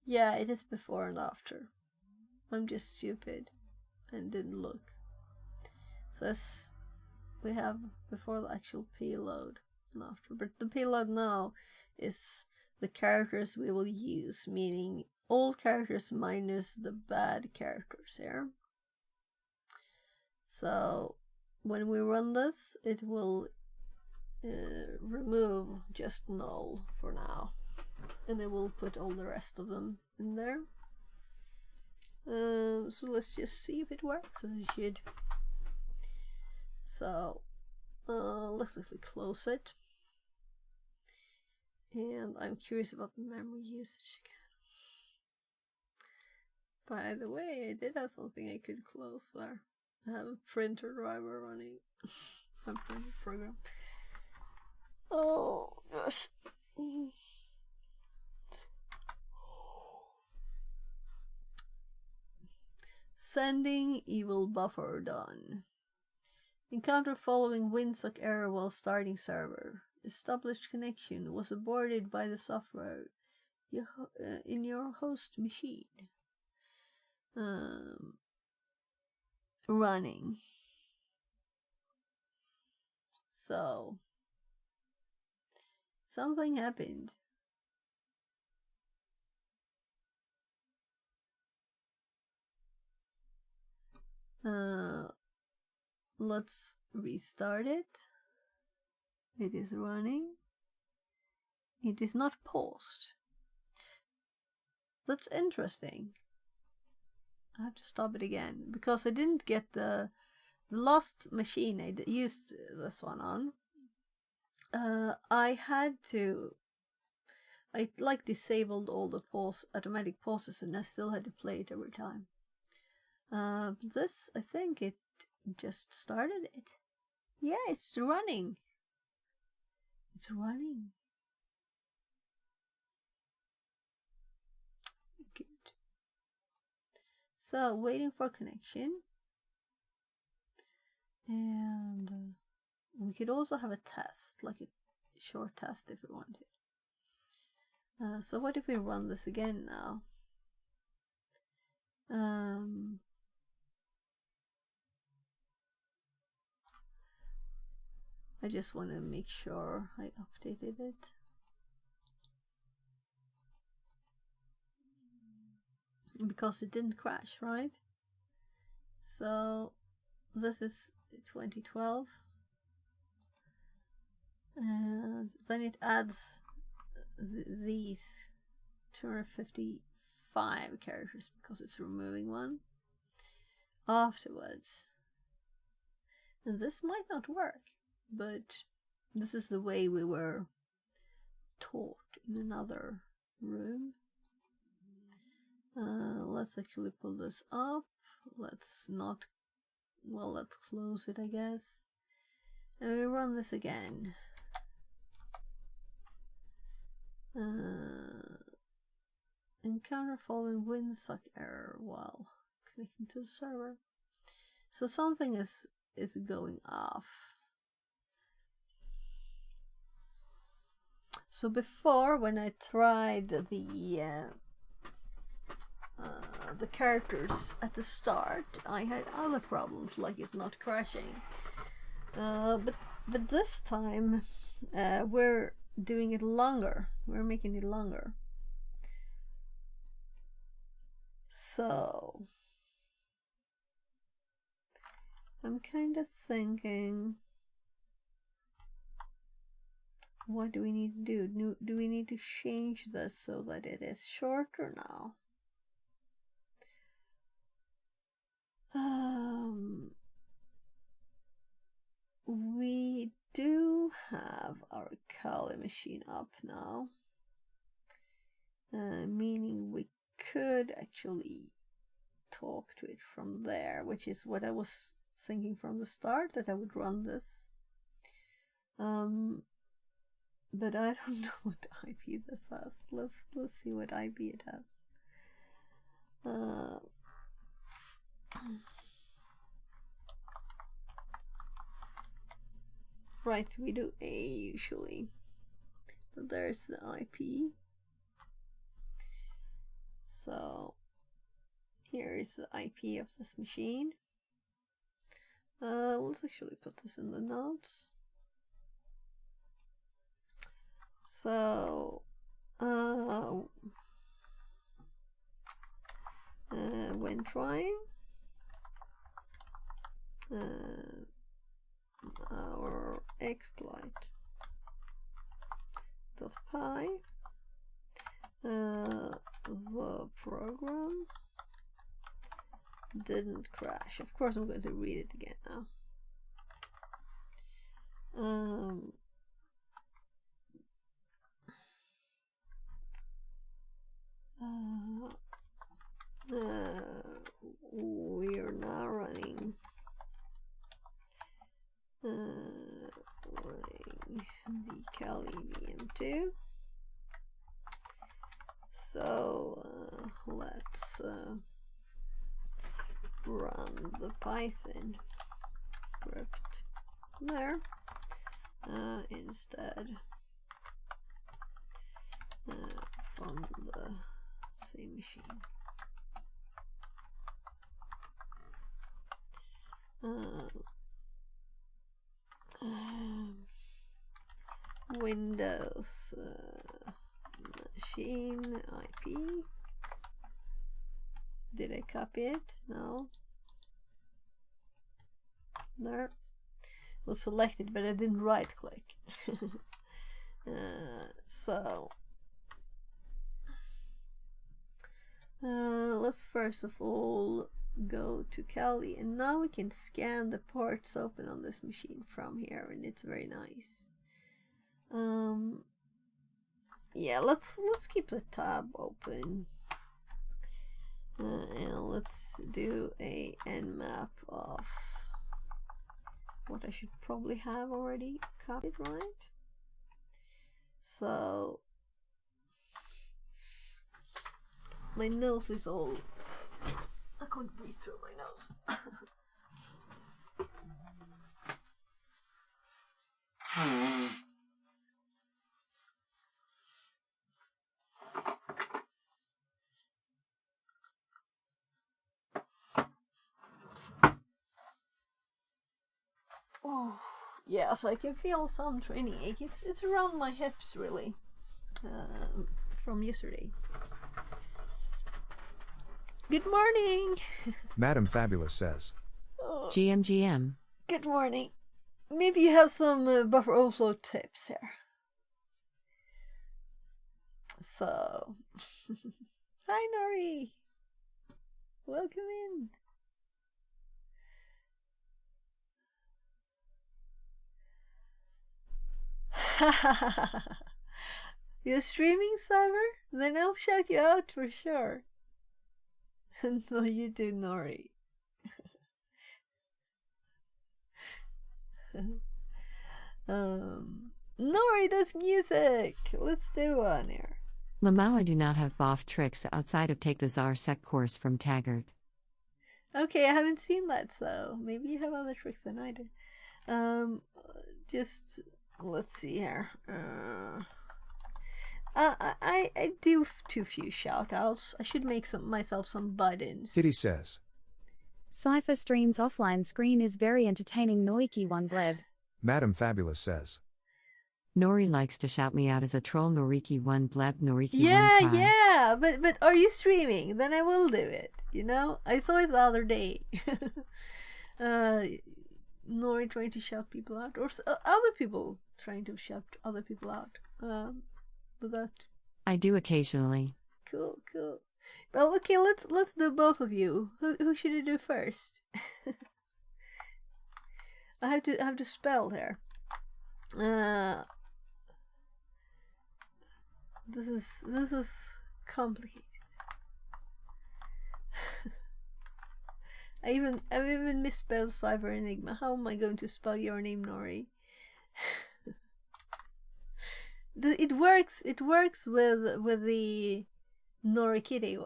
Yeah, it is before and after. I'm just stupid and didn't look. So as we have before the actual payload and after. But the payload now is the characters we will use, meaning all characters minus the bad characters here. So when we run this, it will remove just null for now, and it will put all the rest of them in there. So let's just see if it works as it should. So let's actually close it. And I'm curious about the memory usage again. By the way, I did have something I could close there. I have a printer driver running. A printer program. Oh gosh. Sending evil buffer done. Encounter following windsock error while starting server. Established connection was aborted by the software in your host machine. Running. So something happened. Let's restart it. It is running. It is not paused. That's interesting. I have to stop it again because I didn't get the last machine I used this one on. I like disabled all the automatic pauses, and I still had to play it every time. This, I think it just started it. Yeah, it's running. It's running. Good. So, waiting for connection. And we could also have a test, like a short test if we wanted. So what if we run this again now? I just want to make sure I updated it. Because it didn't crash, right? So this is 2012. And then it adds these 255 characters because it's removing one afterwards. And this might not work, but this is the way we were taught in another room. Let's actually pull this up. Let's close it, I guess. And we run this again. Encounter following windsock error while connecting to the server. So something is going off. So before, when I tried the characters at the start, I had other problems, like it's not crashing. But this time, we're doing it longer. We're making it longer. So I'm kind of thinking, what do we need to do? Do we need to change this so that it is shorter now? We do have our Kali machine up now, meaning we could actually talk to it from there, which is what I was thinking from the start, that I would run this. But I don't know what IP this has. Let's see what IP it has. Right, we do A usually, but there's the IP. So here is the IP of this machine. Let's actually put this in the notes. So when trying our exploit .py, the program didn't crash. Of course I'm going to read it again now. We are now running the Kali VM2. So let's run the Python script there instead from the same machine. Windows machine IP. Did I copy it? No. There. It was selected, but I didn't right click. So let's first of all go to Kali, and now we can scan the ports open on this machine from here, and it's very nice. Yeah, let's keep the tab open, and let's do a nmap of what I should probably have already copied, right? So my nose is all, I couldn't breathe through my nose. Oh, yeah, so I can feel some training ache. It's around my hips, really, from yesterday. Good morning! Madam Fabulous says. Oh, GM. good morning. Maybe you have some buffer overflow tips here. So, hi Nori! Welcome in! You're streaming, Cyber? Then I'll shout you out for sure. No, you do, Nori. Nori does music. Let's do one here. Lamau, I do not have BOF tricks outside of take the Czar Sec course from Taggart. Okay, I haven't seen that, so maybe you have other tricks than I do. Just let's see here. I do too few shoutouts. I should make myself some buttons. Kitty says. Cypher streams offline screen is very entertaining. Noiki one bleb. Madam Fabulous says. Nori likes to shout me out as a troll. Noriki one bleb. Noriki Yeah, one cry. yeah. But are you streaming? Then I will do it. You know, I saw it the other day. Nori trying to shout people out, or other people trying to shout other people out. But that. I do occasionally. Cool. Well, okay. Let's do both of you. Who should I do first? I have to spell here. This is complicated. I've even misspelled Cyber Enigma. How am I going to spell your name, Nori? It works with the Nori Kitty,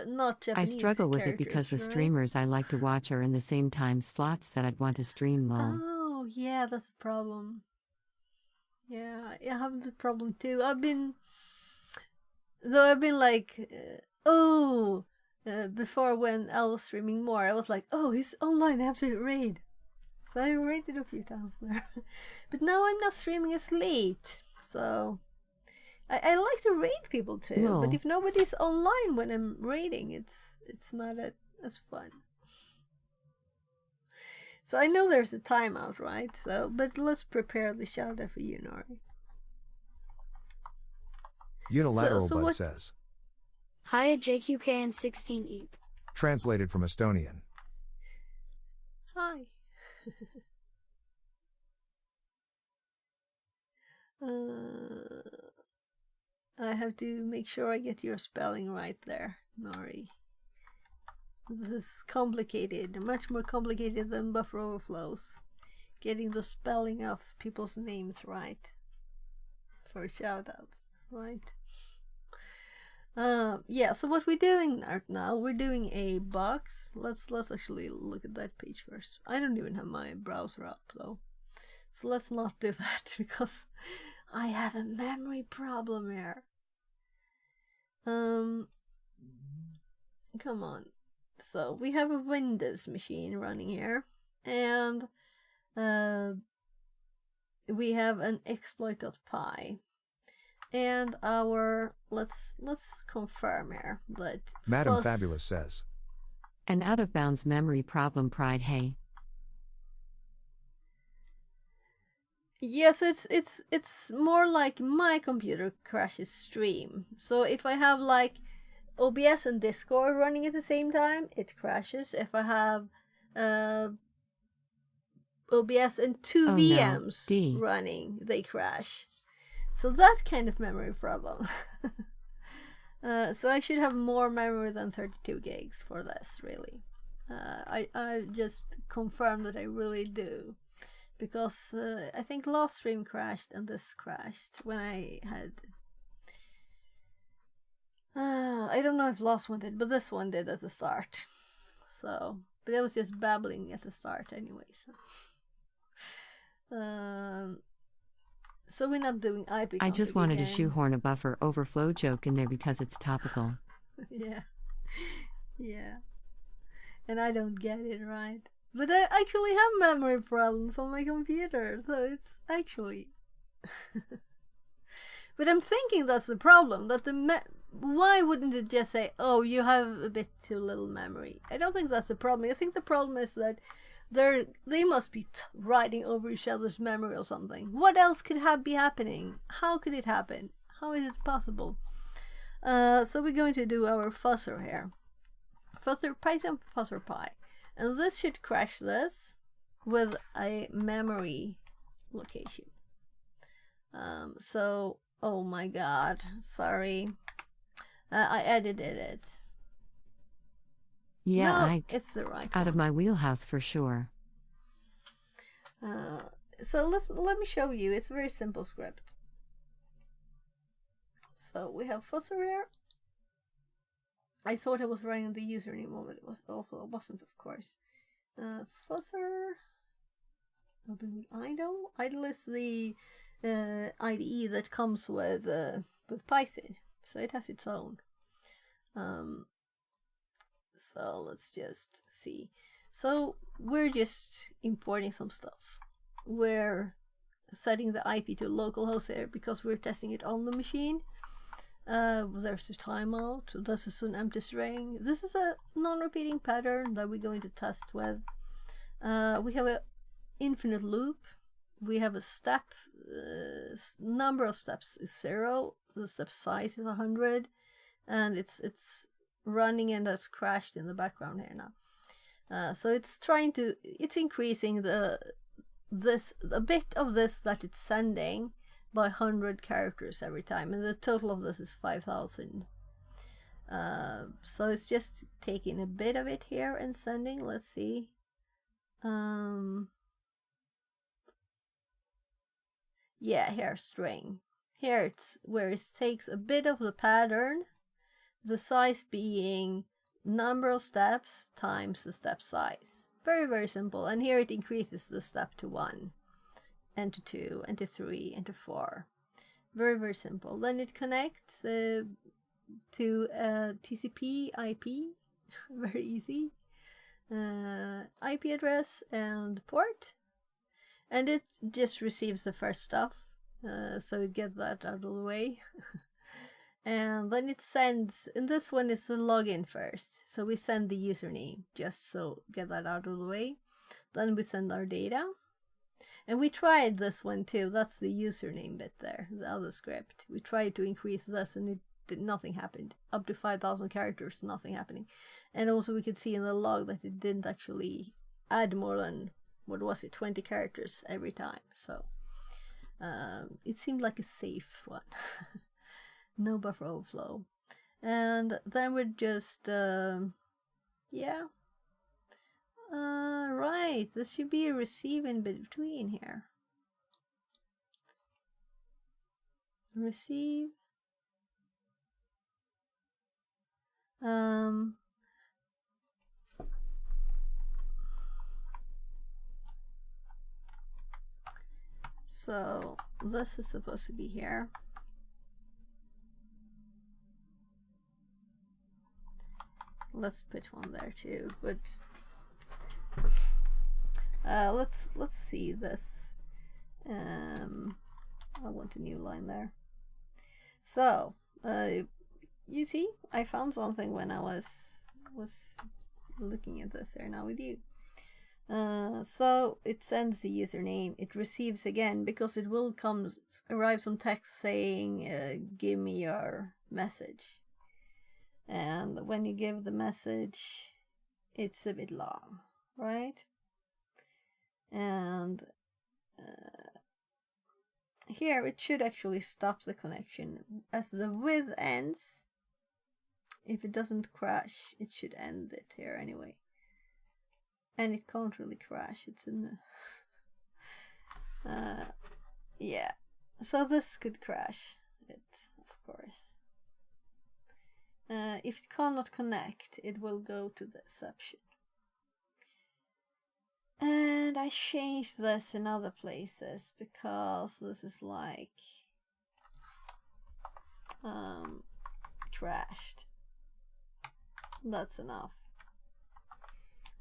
not Japanese. I struggle with it because the right? streamers I like to watch are in the same time slots that I'd want to stream lol. Oh, yeah, that's a problem. Yeah, I have the problem too. I've been like, before when I was streaming more, I was like, oh, he's online, I have to raid. So I raided a few times there. But now I'm not streaming as late, so I like to raid people too. No. But if nobody's online when I'm raiding, it's not as fun. So I know there's a timeout, right? So, but let's prepare the shoutout for you, Nori. Unilateral So Bud what- says. Hi, JQK and 16 EAP. Translated from Estonian. Hi. I have to make sure I get your spelling right there, Nori. This is complicated, much more complicated than buffer overflows. Getting the spelling of people's names right for shoutouts, right? Yeah, so what we're doing right now, we're doing a box. Let's actually look at that page first. I don't even have my browser up though. So let's not do that because I have a memory problem here. Come on. So we have a Windows machine running here, and we have an exploit.py, and our let's confirm here that Madam Fabulous says. An out of bounds memory problem. Pride. Hey. Yes, it's more like my computer crashes stream. So if I have like OBS and Discord running at the same time, it crashes. If I have OBS and two Oh, no. VMs D. running, they crash. So that kind of memory problem. So I should have more memory than 32 gigs for this, really. I just confirmed that I really do. Because I think last stream crashed and this crashed when I had... I don't know if last one did, but this one did at the start. So, but I was just babbling at the start anyway. So we're not doing IP. I just wanted to again. shoehorn a buffer overflow joke in there because it's topical. Yeah. And I don't get it right. But I actually have memory problems on my computer, so it's actually... But I'm thinking that's the problem, that why wouldn't it just say, oh, you have a bit too little memory? I don't think that's the problem. I think the problem is that they must be riding over each other's memory or something. What else could be happening? How could it happen? How is it possible? So we're going to do our fuzzer here. Python fuzzer py. And this should crash this with a memory location. So, oh my god, sorry. I edited it. Yeah, no, it's the right out one. of my wheelhouse for sure. So let me show you. It's a very simple script. So we have fuzzer here. I thought I was writing the username of it. It wasn't, of course. Fuzzer. Open with idle. Idle is the IDE that comes with Python, so it has its own. So let's just see. So we're just importing some stuff. We're setting the IP to localhost here because we're testing it on the machine. There's a timeout. This is an empty string. This is a non-repeating pattern that we're going to test with. We have an infinite loop. We have a step. Number of steps is 0. The step size is 100, and it's running, and that's crashed in the background here now. So it's increasing a bit of this that it's sending by 100 characters every time, and the total of this is 5,000. So it's just taking a bit of it here and sending. Let's see. Yeah, here string. Here it's where it takes a bit of the pattern, the size being number of steps times the step size. Very, very simple. And here it increases the step to 1, and to 2, and to 3, and to 4. Very, very simple. Then it connects to TCP IP. Very easy. IP address and port. And it just receives the first stuff. So it gets that out of the way. And then it sends, and this one is the login first. So we send the username, just so get that out of the way. Then we send our data. And we tried this one too. That's the username bit there, the other script. We tried to increase this and nothing happened. Up to 5,000 characters, nothing happening. And also we could see in the log that it didn't actually add more than, 20 characters every time. So it seemed like a safe one. No buffer overflow. And then we're just, right, this should be a receive in between here. Receive. So this is supposed to be here. Let's put one there too, but let's see this. I want a new line there. So you see, I found something when I was looking at this here now with you. So it sends the username. It receives again because it will arrive some text saying give me your message. And when you give the message, it's a bit long, right? And here it should actually stop the connection. As the with ends, if it doesn't crash, it should end it here anyway. And it can't really crash, it's in the... yeah, so this could crash it, of course. If it cannot connect, it will go to the exception. And I changed this in other places because this is like crashed. That's enough.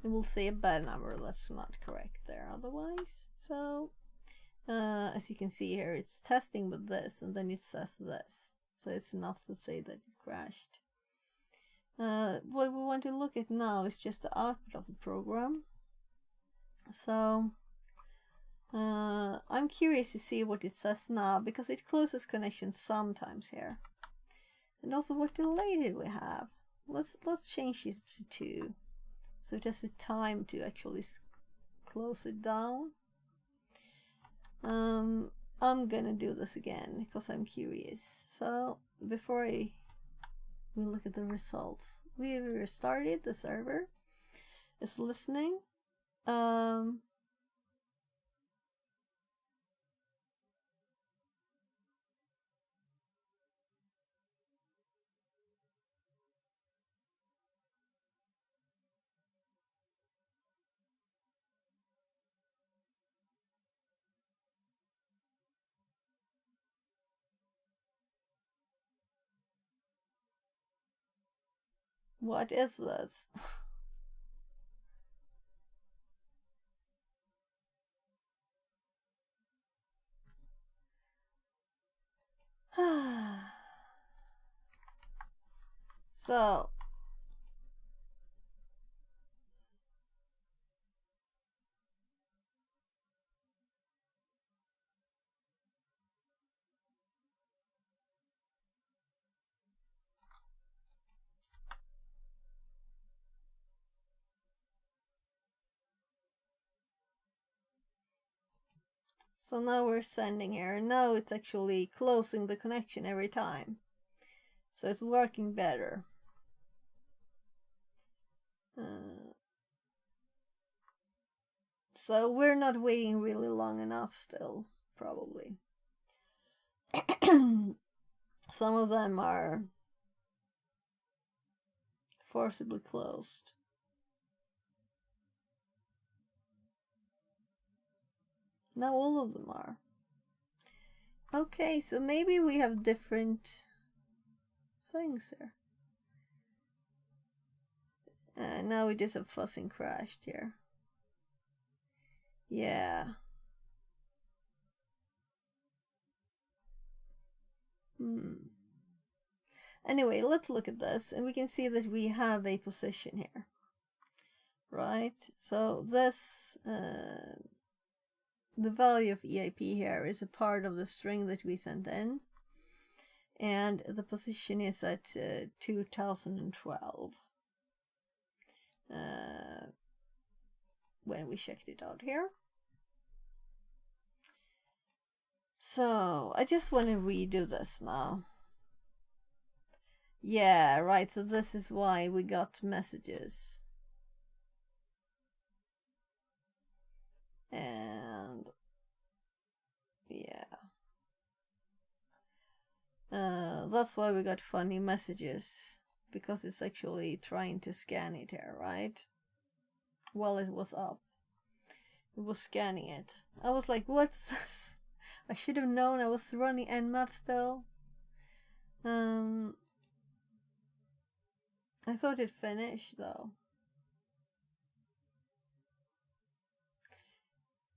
It will say a bad number that's not correct there otherwise. So as you can see here, it's testing with this and then it says this. So it's enough to say that it crashed. What we want to look at now is just the output of the program. So I'm curious to see what it says now because it closes connections sometimes here. And also what delay did we have? Let's change it to 2. So it has the time to actually close it down. I'm gonna do this again because I'm curious. So before we look at the results, we restarted the server. It's listening. What is this? So now we're sending here, and now it's actually closing the connection every time. So it's working better. So we're not waiting really long enough still, probably. Some of them are forcibly closed. Now all of them are. Okay, so maybe we have different things here. Now we just have fuzzing crashed here. Yeah. Anyway, let's look at this, and we can see that we have a position here. Right? So this, the value of EIP here is a part of the string that we sent in. And the position is at 2012. When we checked it out here. So I just want to redo this now. Yeah, right, so this is why we got messages. And yeah. That's why we got funny messages, because it's actually trying to scan it here, right? While it was up. It was scanning it. I was like, what's this? I should have known I was running Nmap still. I thought it finished though.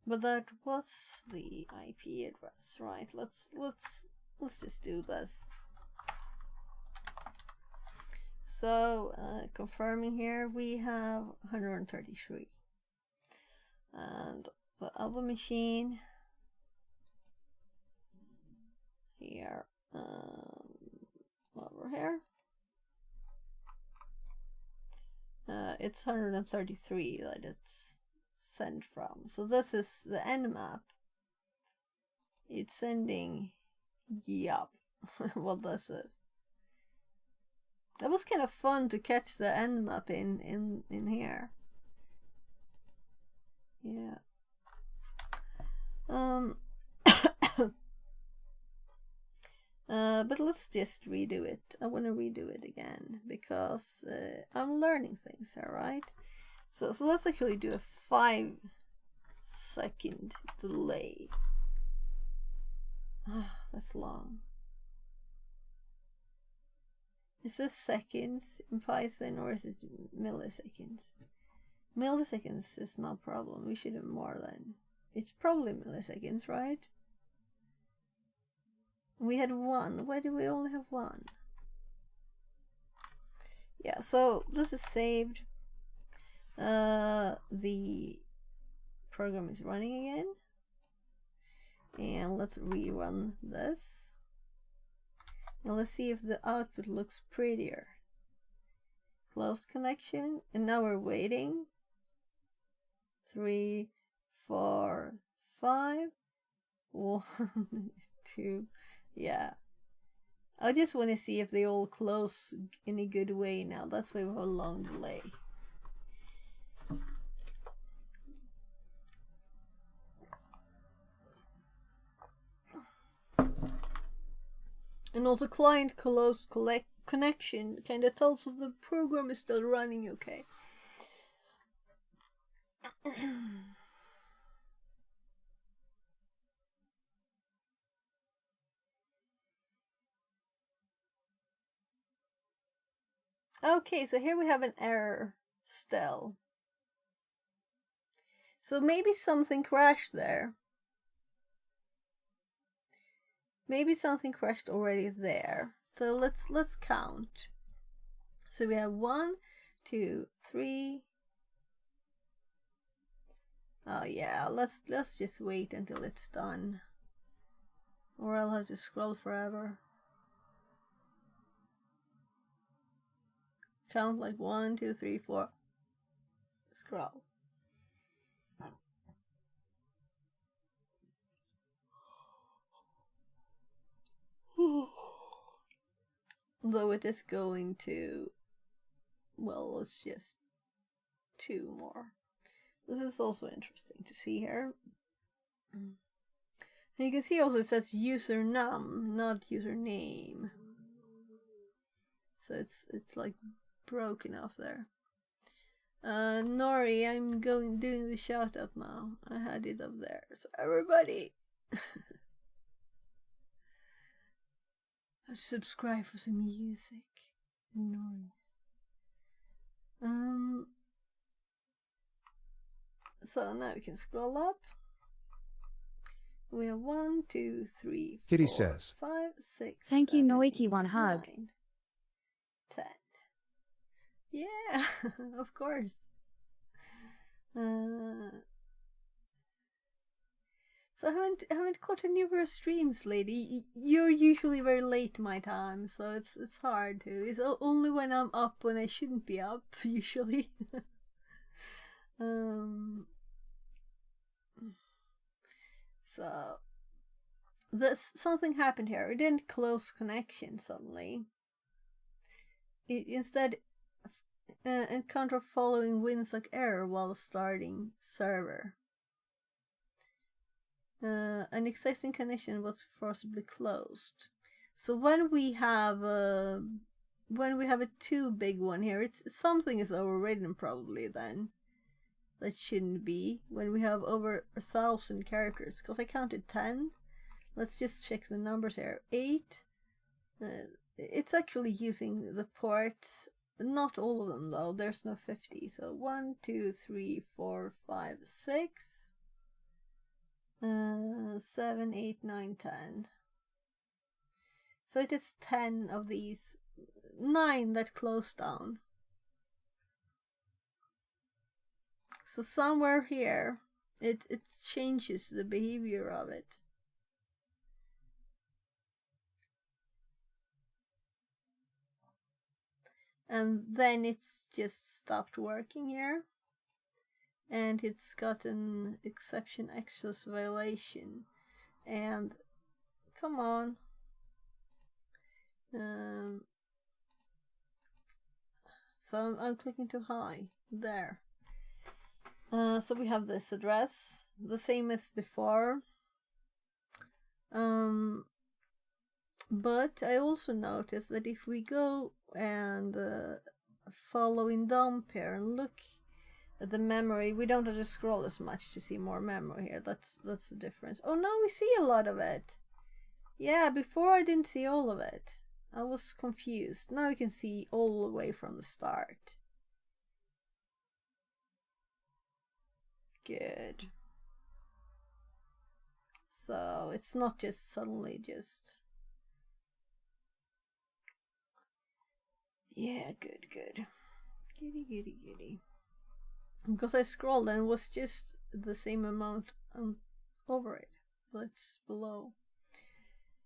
But that was the IP address, right? Let's just do this. So confirming here, we have 133, and the other machine here, over here, it's 133 that it's sent from. So this is the Nmap. It's sending, yup, what this is. That was kind of fun to catch the Nmap in here. Yeah. But let's just redo it. I want to redo it again because I'm learning things here, right? So let's actually do a 5-second delay. That's long. Is this seconds in Python or is it milliseconds? Milliseconds is no problem. We should have more than. It's probably milliseconds, right? We had 1. Why do we only have 1? Yeah, so this is saved. The program is running again. And let's rerun this. And let's see if the output looks prettier. Closed connection. And now we're waiting. 3, 4, 5. 1, 2. Yeah. I just want to see if they all close in a good way now. That's why we have a long delay. And also client closed connection kind of tells us the program is still running okay. Okay, so here we have an error still. So maybe something crashed there. Maybe something crashed already there. So let's count. So we have 1, 2, 3. Oh yeah, let's just wait until it's done. Or I'll have to scroll forever. Count like 1, 2, 3, 4. Scroll. Though it is going to, well, let's just 2 more. This is also interesting to see here. And you can see also it says username, not username. So it's like broken off there. Nori, I'm doing the shout out now. I had it up there. So everybody subscribe for some music and noise. So now we can scroll up. We have 1, 2, 3, 4, Kitty says, 5, 6. Thank you, 7, Noiki, 8, one hug. 9, 10. Yeah, of course. So I haven't caught any of your streams, lady. You're usually very late my time, so it's hard to. It's only when I'm up when I shouldn't be up usually. So something happened here. It didn't close connection suddenly. It instead encountered following Winsock error while starting server. An existing connection was forcibly closed. So when we have a too big one here, it's something is overridden probably then. That shouldn't be when we have over 1,000 characters, because I counted 10. Let's just check the numbers here. 8. It's actually using the ports, not all of them though. There's no 50. So 1, 2, 3, 4, 5, 6, 7, 8, 9, 10. So it is 10 of these, 9 that closed down. So somewhere here, it changes the behavior of it. And then it's just stopped working here. And it's got an exception access violation. And come on. So I'm clicking too high. There. So we have this address, the same as before. But I also noticed that if we go and follow in dump here and look at the memory, we don't have to scroll as much to see more memory here. That's the difference. Oh, now we see a lot of it. Yeah, before I didn't see all of it. I was confused. Now we can see all the way from the start. Good. So it's not just suddenly just... Yeah, good. Giddy. Because I scrolled and it was just the same amount over it. That's below.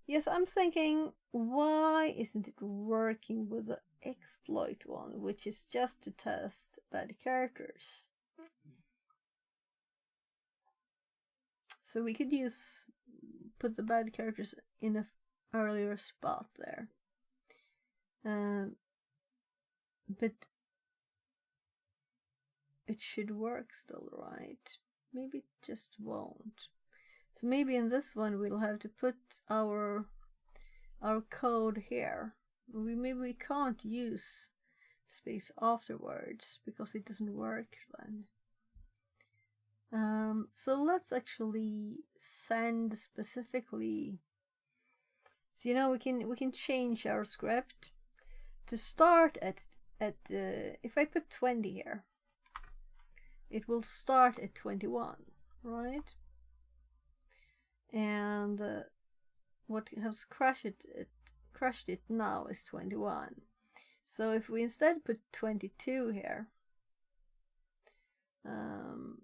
Yes, I'm thinking, why isn't it working with the exploit one, which is just to test bad characters? So we could put the bad characters in an earlier spot there. But it should work still, right? Maybe it just won't. So maybe in this one we'll have to put our code here. Maybe we can't use space afterwards because it doesn't work then. So let's actually send specifically. So we can change our script to start at at if I put 20 here, it will start at 21, right? And what has crashed it now is 21. So if we instead put 22 here,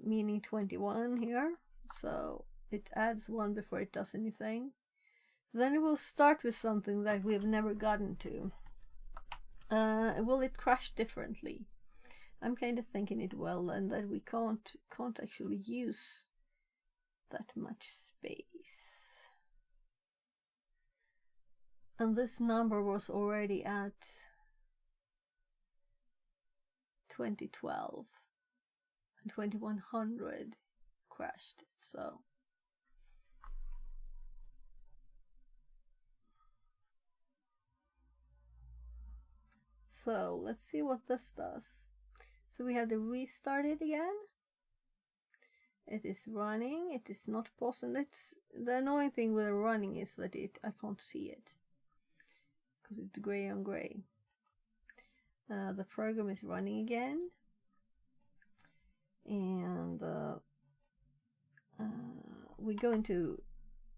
meaning 21 here, so it adds 1 before it does anything. So then it will start with something that we have never gotten to. Will it crash differently? I'm kind of thinking it will, and that we can't actually use that much space. And this number was already at 2012, and 2100 crashed it, so let's see what this does. So we have to restart it again. It is running, it is not pausing. It's the annoying thing with running is that I can't see it because it's gray on gray. The program is running again, and we're going to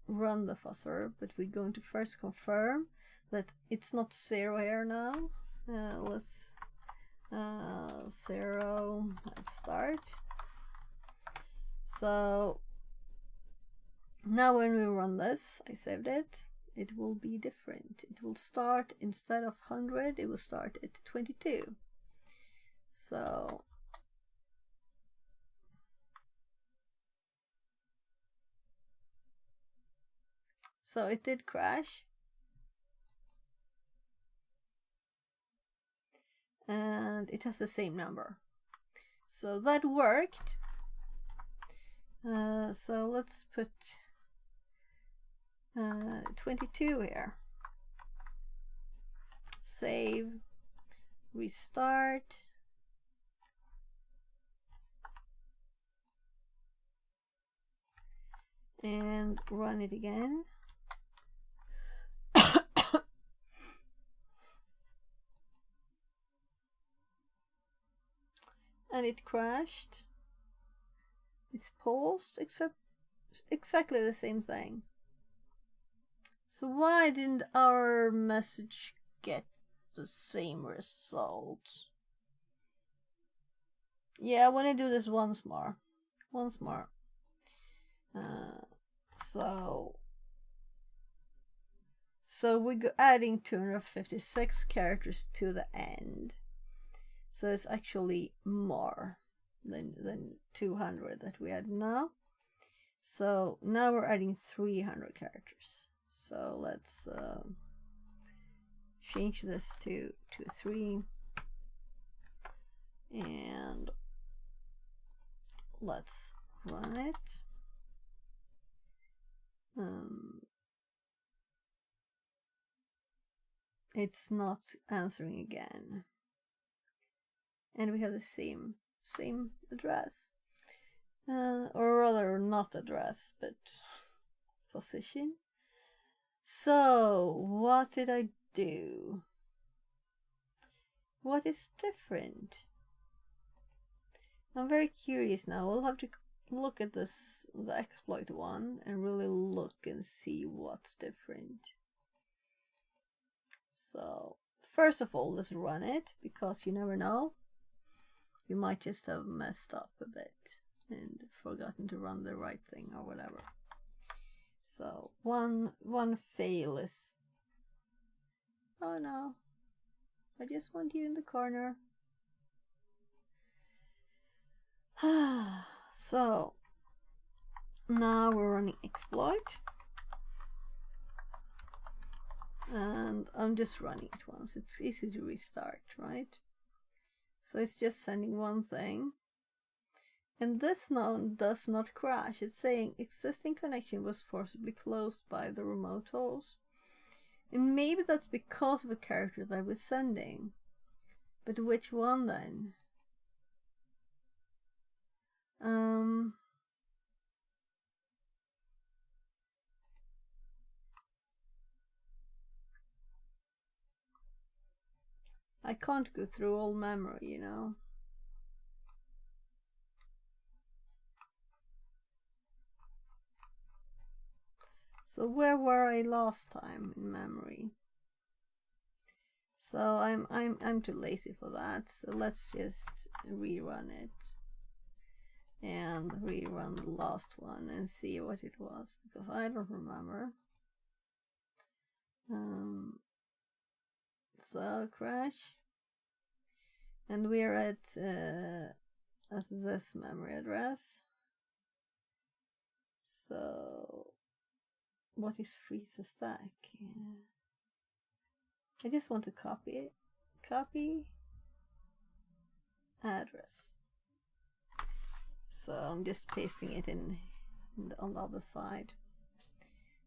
run the fuzzer, but we're going to first confirm that it's not 0 here now. Let's 0, let's start. So now when we run this, I saved it, it will be different. It will start, instead of 100, it will start at 22. So it did crash, and it has the same number, so that worked. So let's put 22 here, save, restart, and run it again. And it crashed. It's paused, except exactly the same thing. So why didn't our message get the same result? Yeah, I want to do this once more. So we go adding 256 characters to the end. So it's actually more than 200 that we add now. So now we're adding 300 characters. So let's change this to 3, and let's run it. It's not answering again, and we have the same address, or rather not address, but position. So what did I do? What is different? I'm very curious now. We'll have to look at this, the exploit one, and really look and see what's different. So first of all, let's run it, because you never know. You might just have messed up a bit and forgotten to run the right thing or whatever. So one fail is, oh no, I just want you in the corner. So now we're running exploit, and I'm just running it once. It's easy to restart, right? So it's just sending one thing, and this now does not crash. It's saying existing connection was forcibly closed by the remote host, and maybe that's because of a character that we're sending. But which one then? I can't go through all memory, you know. So where were I last time in memory? So I'm too lazy for that. So let's just rerun it and rerun the last one and see what it was, because I don't remember. So crash, and we're at this memory address. So what is freeze to stack? I just want to copy it. Copy address. So I'm just pasting it in on the other side.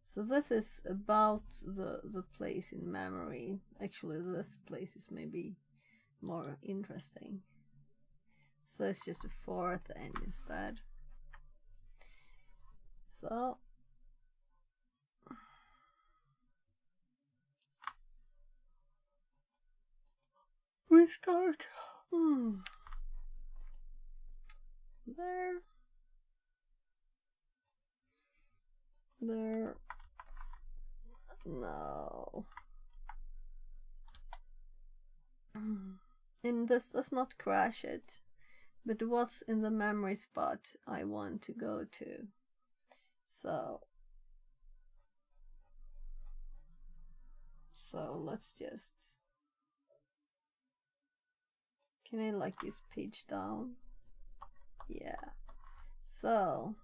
So this is about the place in memory. Actually, this place is maybe more interesting. So it's just a fourth end instead. So we start there, no, and this does not crash it, but what's in the memory spot I want to go to. So let's just, can I like use page down? Yeah. So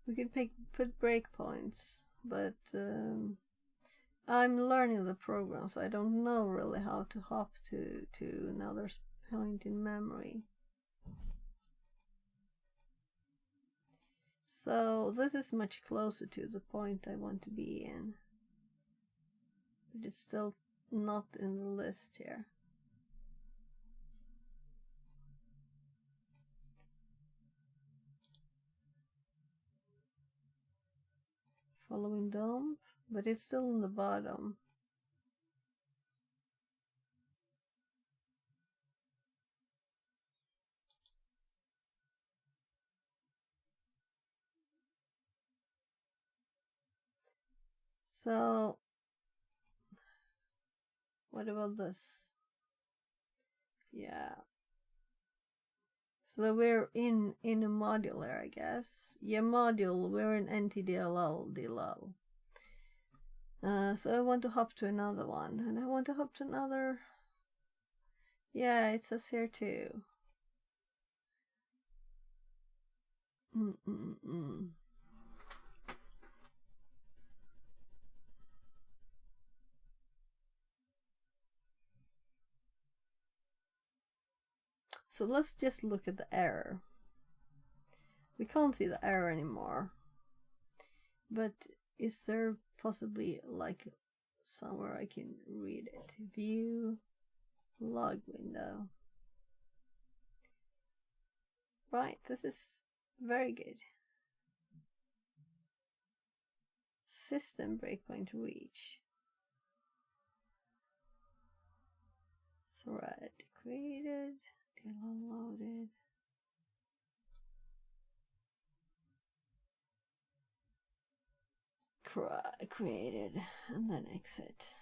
we can put breakpoints, but I'm learning the program, so I don't know really how to hop to another point in memory. So this is much closer to the point I want to be in, but it's still not in the list here. Following dump, but it's still in the bottom. So what about this? Yeah. So we're in a module here, I guess. Yeah, module, we're in NTDLL DLL. So I want to hop to another one, and I want to hop to another. Yeah, it says here too. So let's just look at the error. We can't see the error anymore, but is there possibly like somewhere I can read it? View log window. Right, this is very good. System breakpoint reach. Thread created, downloaded. Created, and then exit.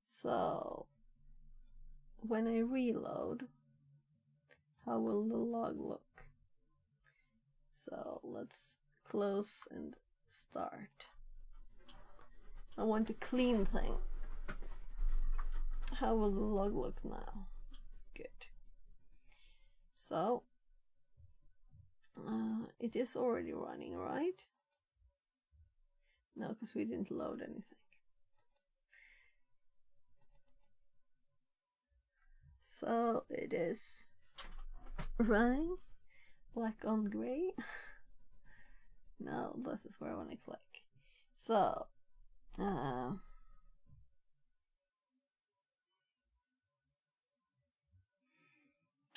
So when I reload, how will the log look? So let's close and start. I want a clean thing. How will the log look now? Good. So it is already running, right? No, because we didn't load anything. So it is running? Black on gray? No, this is where I want to click. So,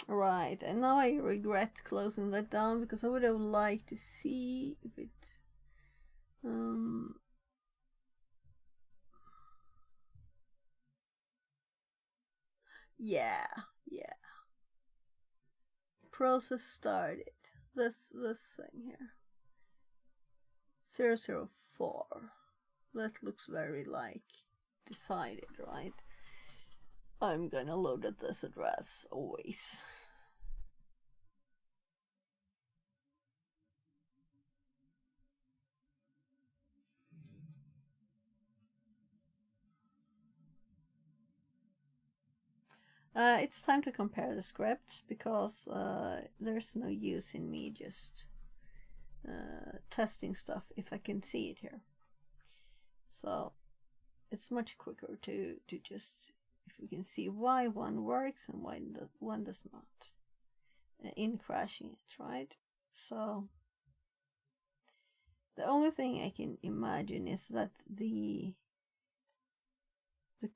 right, and now I regret closing that down because I would have liked to see if it yeah. Process started. This thing here. 004. That looks very like decided, right? I'm gonna load at this address always. It's time to compare the scripts because there's no use in me just testing stuff if I can see it here. So it's much quicker to just, if we can see why one works and why one does not in crashing it, right? So the only thing I can imagine is that the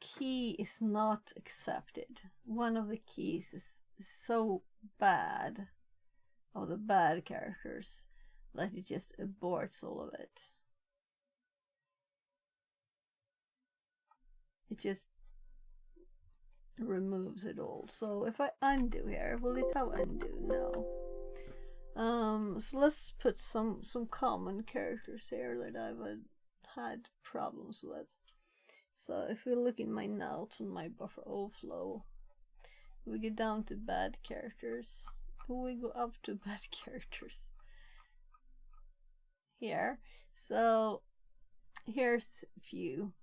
key is not accepted. One of the keys is so bad, of the bad characters, that it just aborts all of it. It just removes it all. So if I undo here, will it have undo? No. So let's put some common characters here that I've had problems with. So if we look in my notes on my buffer overflow, we get down to bad characters. We go up to bad characters here. So here's a few.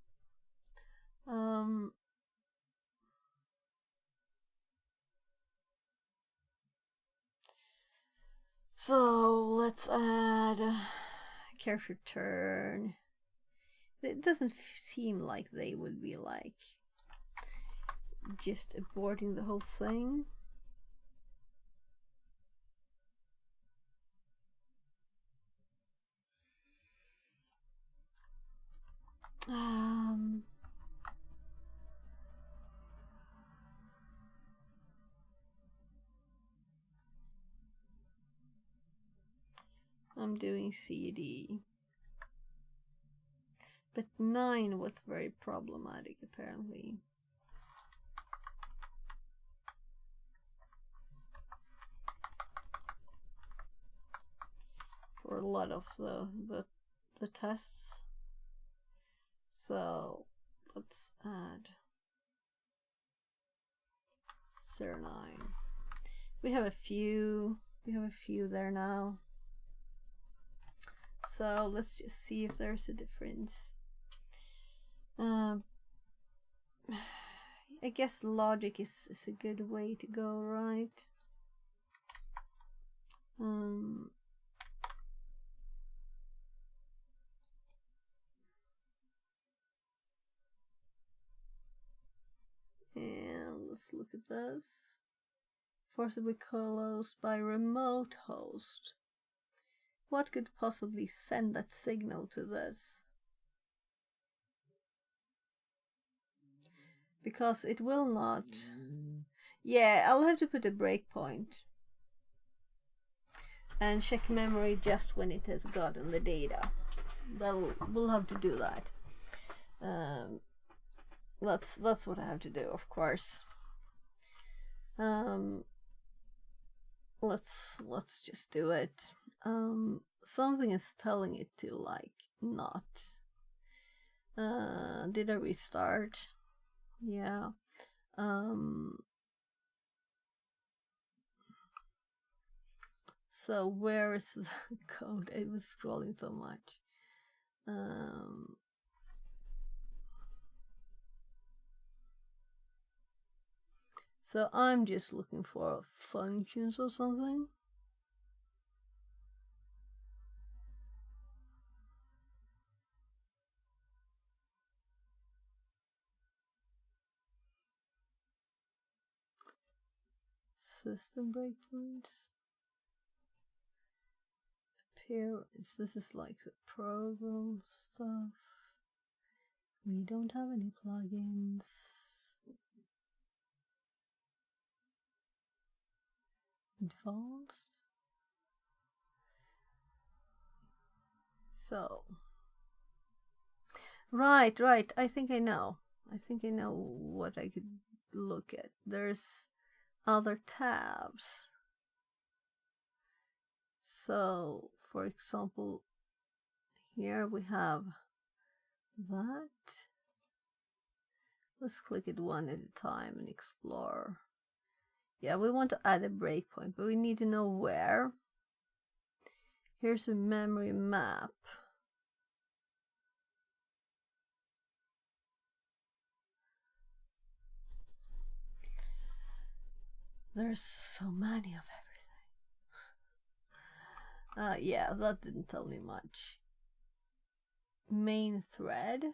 So let's add character turn. It doesn't seem like they would be like just aborting the whole thing. I'm doing CD. But 9 was very problematic, apparently. For a lot of the tests. So let's add 09. We have a few there now. So let's just see if there's a difference. I guess logic is a good way to go, right? And let's look at this. Forcibly closed by remote host. What could possibly send that signal to this? Because it will not. Yeah, I'll have to put a breakpoint and check memory just when it has gotten the data. We'll have to do that. That's what I have to do, of course. Let's just do it. Something is telling it to like not. Did I restart? Yeah. So where is the code? I was scrolling so much. So I'm just looking for functions or something. System breakpoints. Appearance. This is like the program stuff. We don't have any plugins. Advanced. So. Right. I think I know. What I could look at. There's other tabs. So, for example, here we have that. Let's click it one at a time and explore. Yeah, we want to add a breakpoint, but we need to know where. Here's a memory map. There's so many of everything. Yeah, that didn't tell me much. Main thread.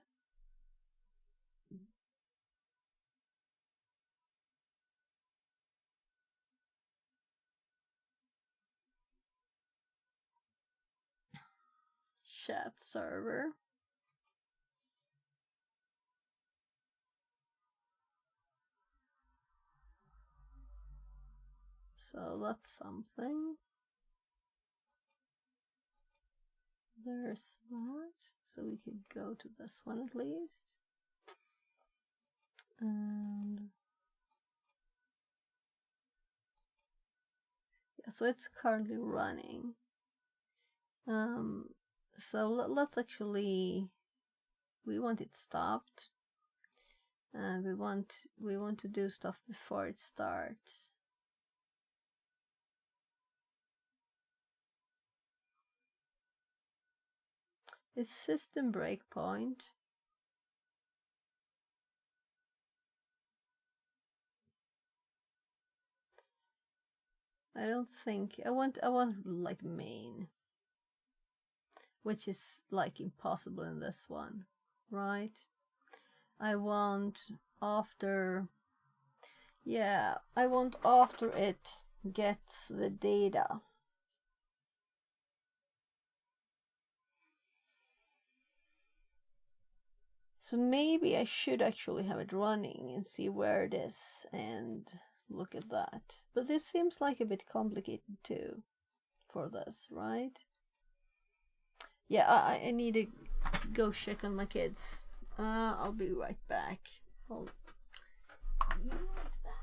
Chat server. So that's something. There's that. So we could go to this one at least. And yeah, so it's currently running. So let's actually, we want it stopped. And we want to do stuff before it starts. It's system breakpoint. I don't think I want like main, which is like impossible in this one, right? I want after, yeah, I want after it gets the data. So maybe I should actually have it running and see where it is and look at that. But this seems like a bit complicated too for this, right? Yeah, I need to go check on my kids. I'll be right back. I'll be right back.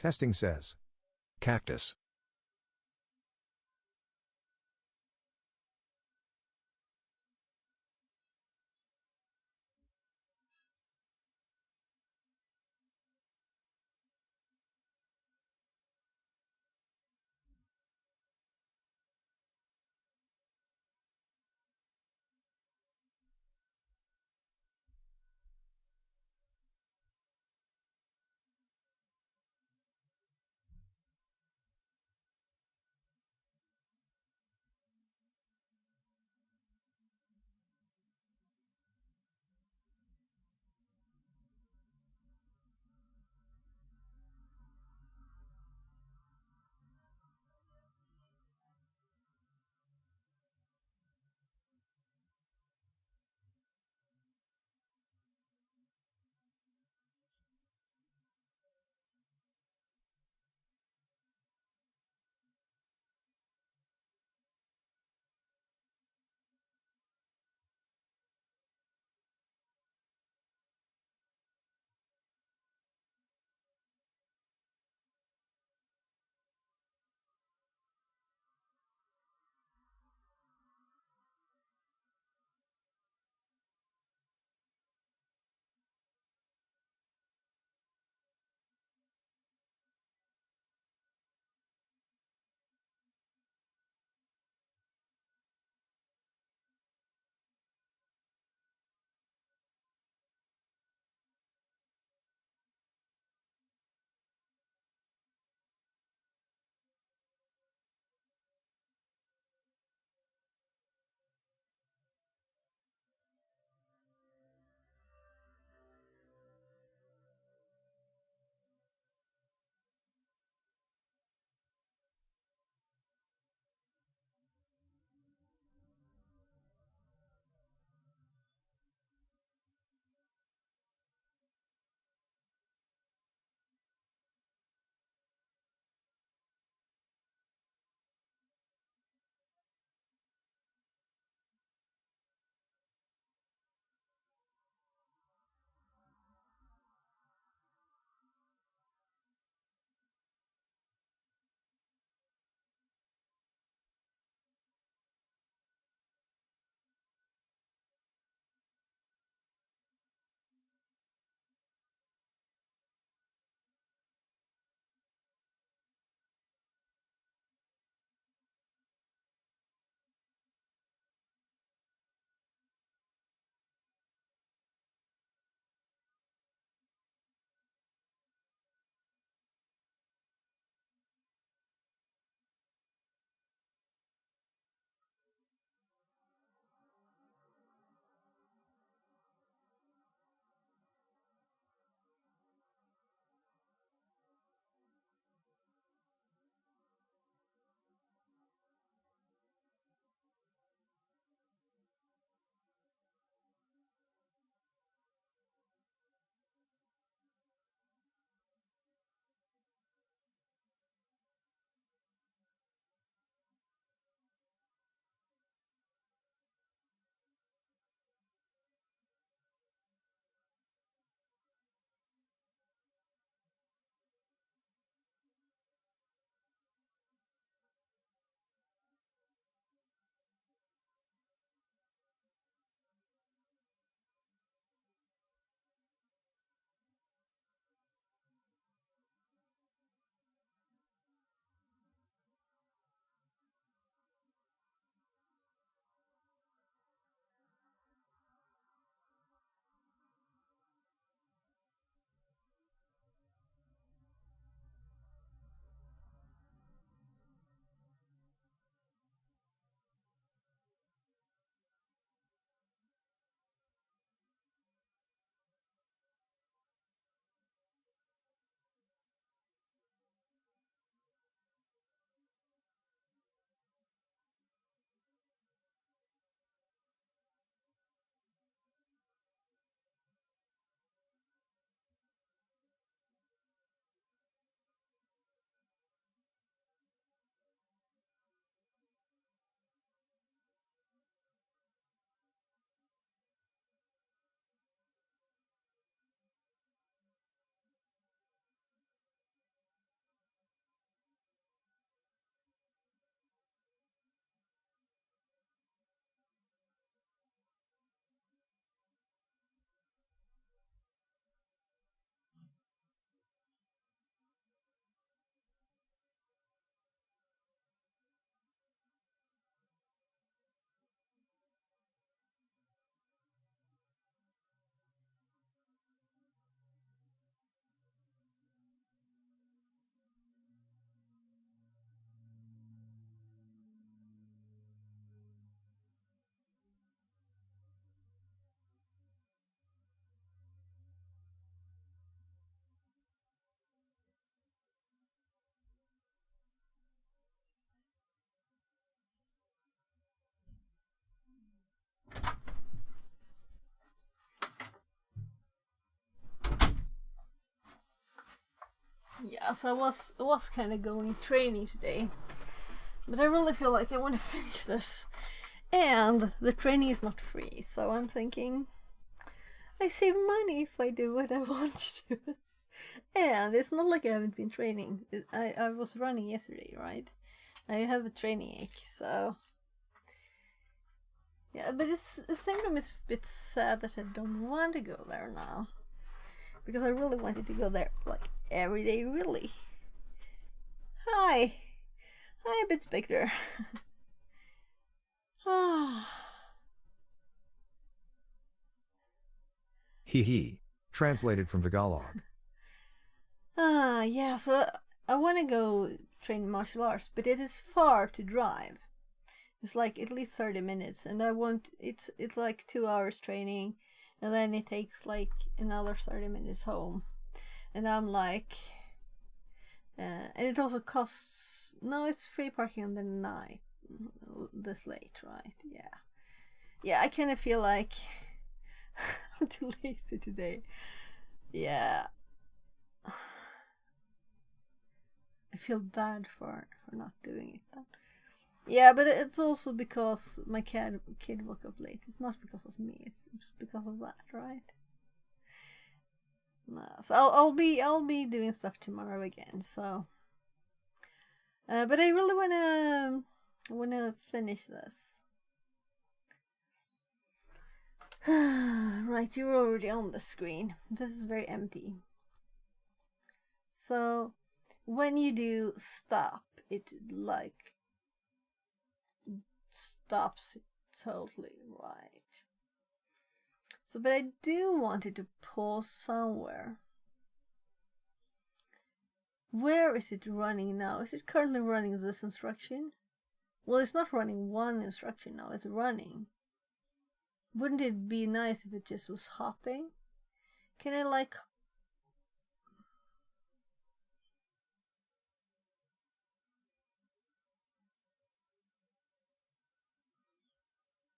Testing says. Cactus. Yeah, so I was kind of going training today, but I really feel like I want to finish this, and the training is not free, so I'm thinking I save money if I do what I want to do. And it's not like I haven't been training. I was running yesterday, right? I have a training ache, so yeah. But it's the same time. It's a bit sad that I don't want to go there now, because I really wanted to go there like every day, really. Hi, Bit Spectre. Ah. Hee hee. Translated from Tagalog. Yeah, so I want to go train martial arts, but it is far to drive. It's like at least 30 minutes, and it's like 2 hours training, and then it takes like another 30 minutes home. And I'm like, and it also costs, no, it's free parking on the night, this late, right? Yeah, I kind of feel like I'm too lazy today. Yeah. I feel bad for not doing it then. Yeah, but it's also because my kid woke up late. It's not because of me. It's because of that, right? No, so I'll be doing stuff tomorrow again. So, but I really wanna finish this. Right, you're already on the screen. This is very empty. So when you do stop, it like stops it totally, right? So, but I do want it to pause somewhere. Where is it running now? Is it currently running this instruction? Well, it's not running one instruction now, it's running. Wouldn't it be nice if it just was hopping? Can I like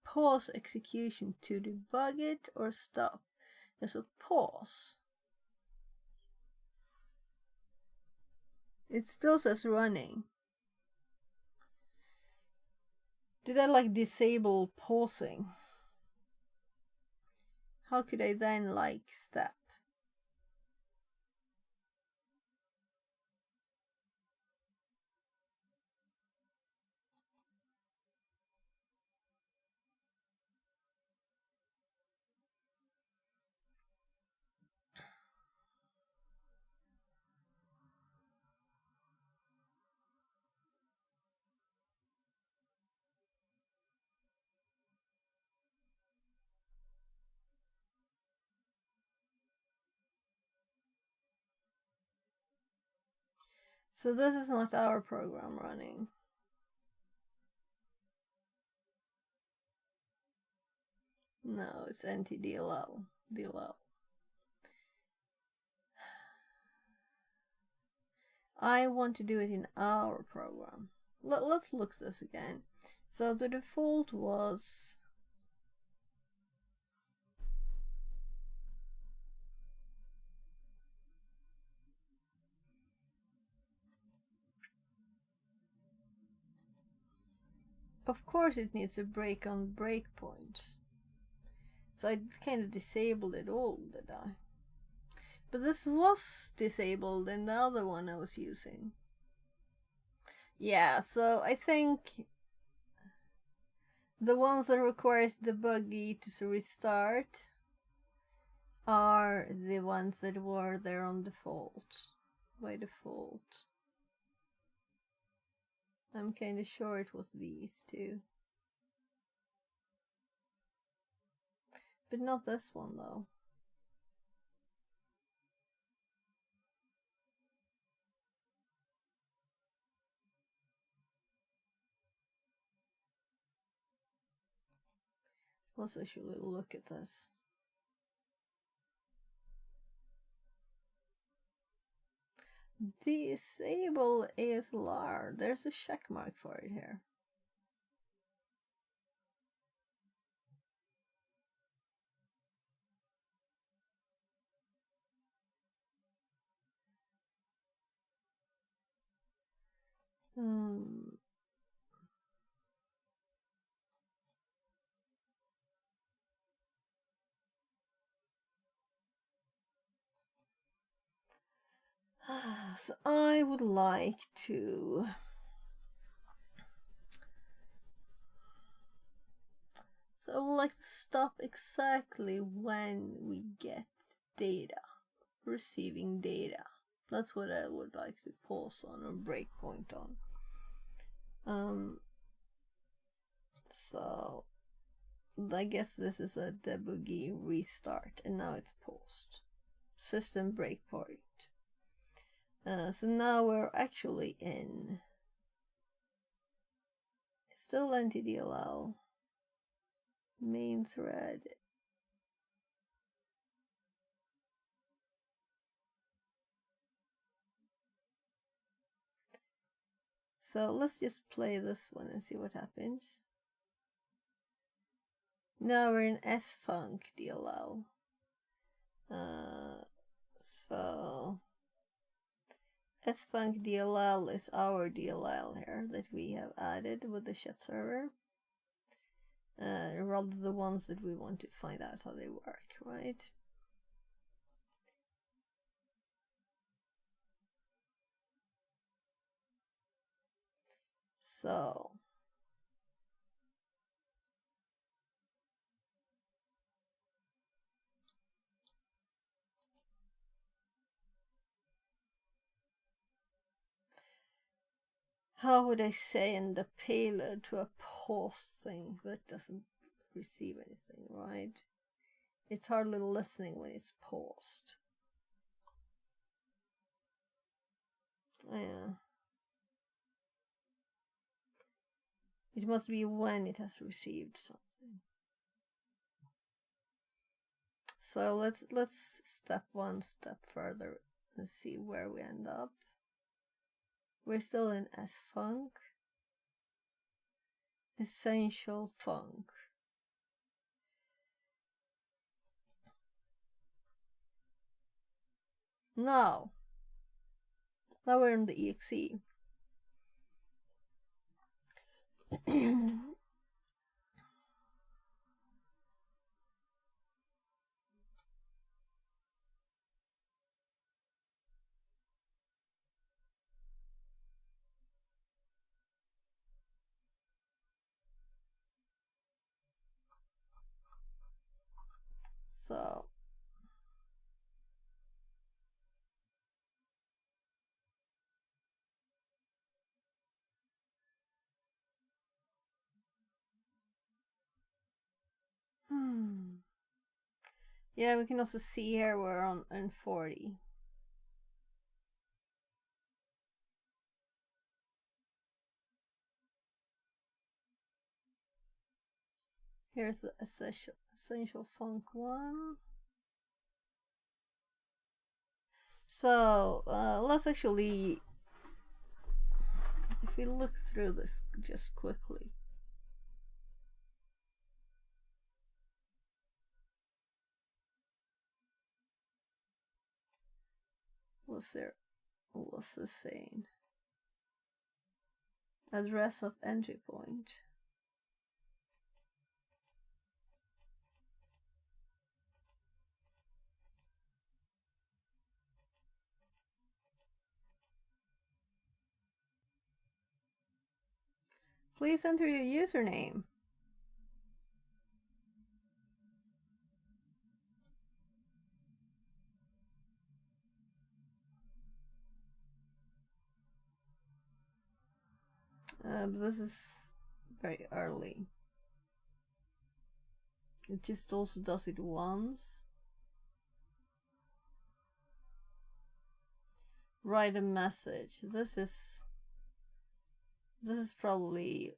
pause execution to debug it or stop? There's a pause. It still says running. Did I like disable pausing? How could I then like step? So this is not our program running. No, it's NTDLL. DLL. I want to do it in our program. Let's look this again. So the default was of course it needs a break on breakpoints. So I kind of disabled it all, did I? But this was disabled in the other one I was using. Yeah, so I think the ones that requires debuggy to restart are the ones that were there on default, by default. I'm kind of sure it was these two. But not this one though. Let's actually look at this. Disable ASLR. There's a check mark for it here. So I would like to stop exactly when we get data, receiving data. That's what I would like to pause on or breakpoint on. So I guess this is a debuggy restart, and now it's paused. System breakpoint. So now we're actually in still ntdll main thread. So let's just play this one and see what happens. Now we're in sfunc DLL. So sfunc DLL is our DLL here that we have added with the chat server. Rather the ones that we want to find out how they work, right? So how would I say in the payload to a pause thing that doesn't receive anything, right? It's hardly listening when it's paused. Yeah. It must be when it has received something. So let's step one step further and see where we end up. We're still in sfunc. Essential func. Now we're in the exe. So yeah, we can also see here we're on 40. Here's the essential func one. So let's actually, if we look through this just quickly. What's this saying? Address of entry point. Please enter your username. But this is very early. It just also does it once. Write a message. This is probably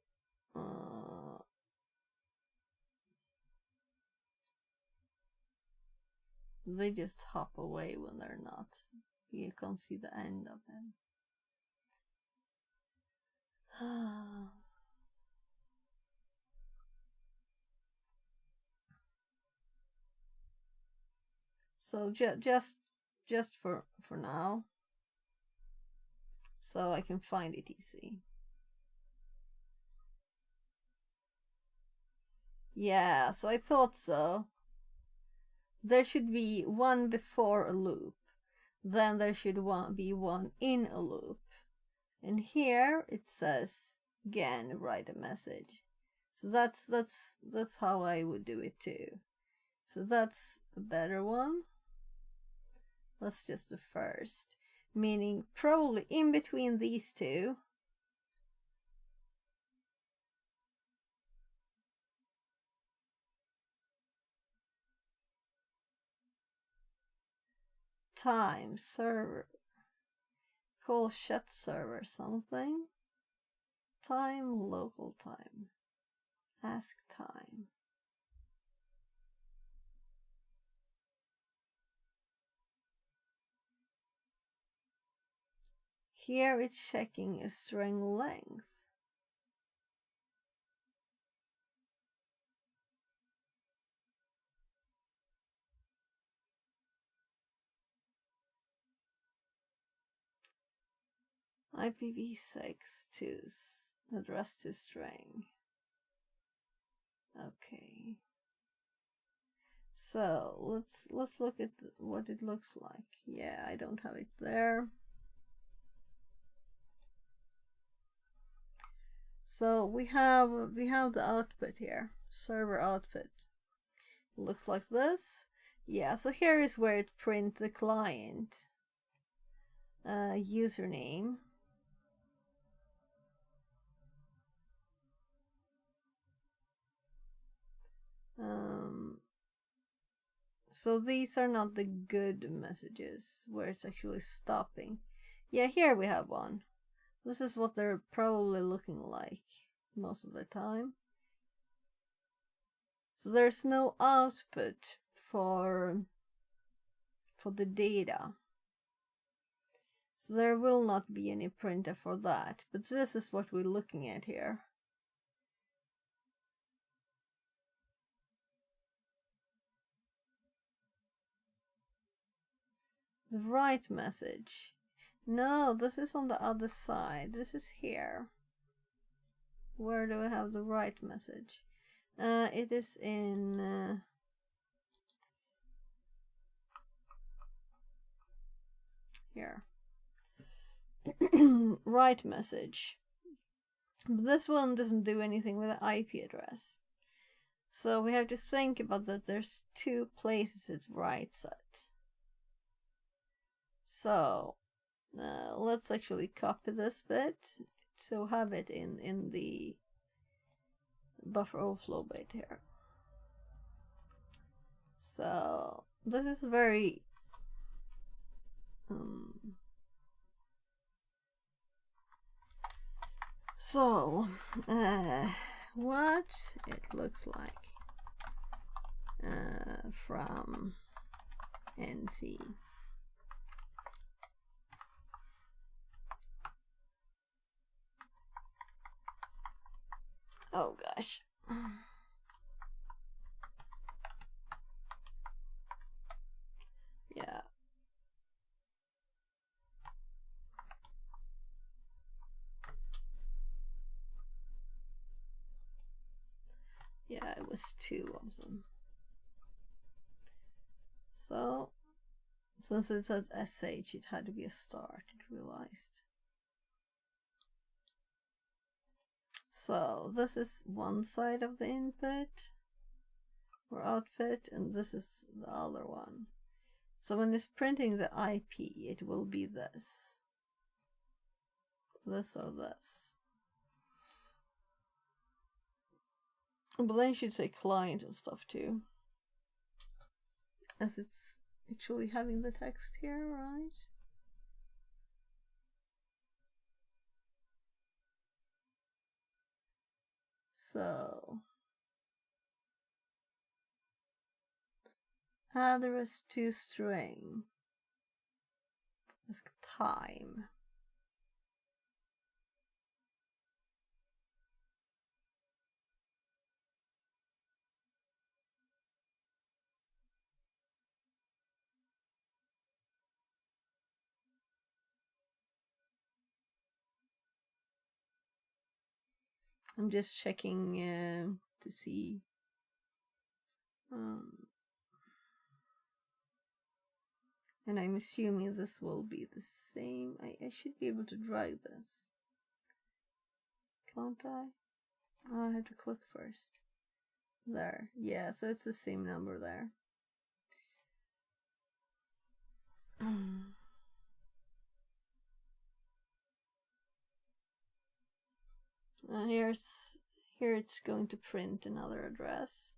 they just hop away when they're not. You can't see the end of them. So just for now. so I can find it easy. Yeah, so I thought so. There should be one before a loop, then there should be one in a loop. And here it says again, write a message. So that's how I would do it too. So that's a better one. That's just the first, meaning probably in between these two. Time server, call chat server something. Time, local time, ask time. Here it's checking a string length. IPv6 to address to string. Okay. So let's look at what it looks like. Yeah, I don't have it there. So we have the output here, server output. It looks like this. Yeah, so here is where it prints the client username. So these are not the good messages where it's actually stopping. Yeah, here we have one. This is what they're probably looking like most of the time. So there's no output for the data. So there will not be any printer for that, but this is what we're looking at here. The write message. No, this is on the other side. This is here. Where do I have the write message? It is in here. Write message. But this one doesn't do anything with the IP address. So we have to think about that there's two places it writes at. So let's actually copy this bit, so have it in the buffer overflow bit here. So this is very what it looks like from NC. Oh gosh. Yeah. Yeah, it was two of them. So, since it says SH, it had to be a start, it realized. So, this is one side of the input or output, and this is the other one. So when it's printing the IP, it will be this. This or this. But then you should say client and stuff too, as it's actually having the text here, right? So address to string is time. I'm just checking to see. And I'm assuming this will be the same. I should be able to drag this. Can't I? Oh, I have to click first. There. Yeah, so it's the same number there. Here it's going to print another address.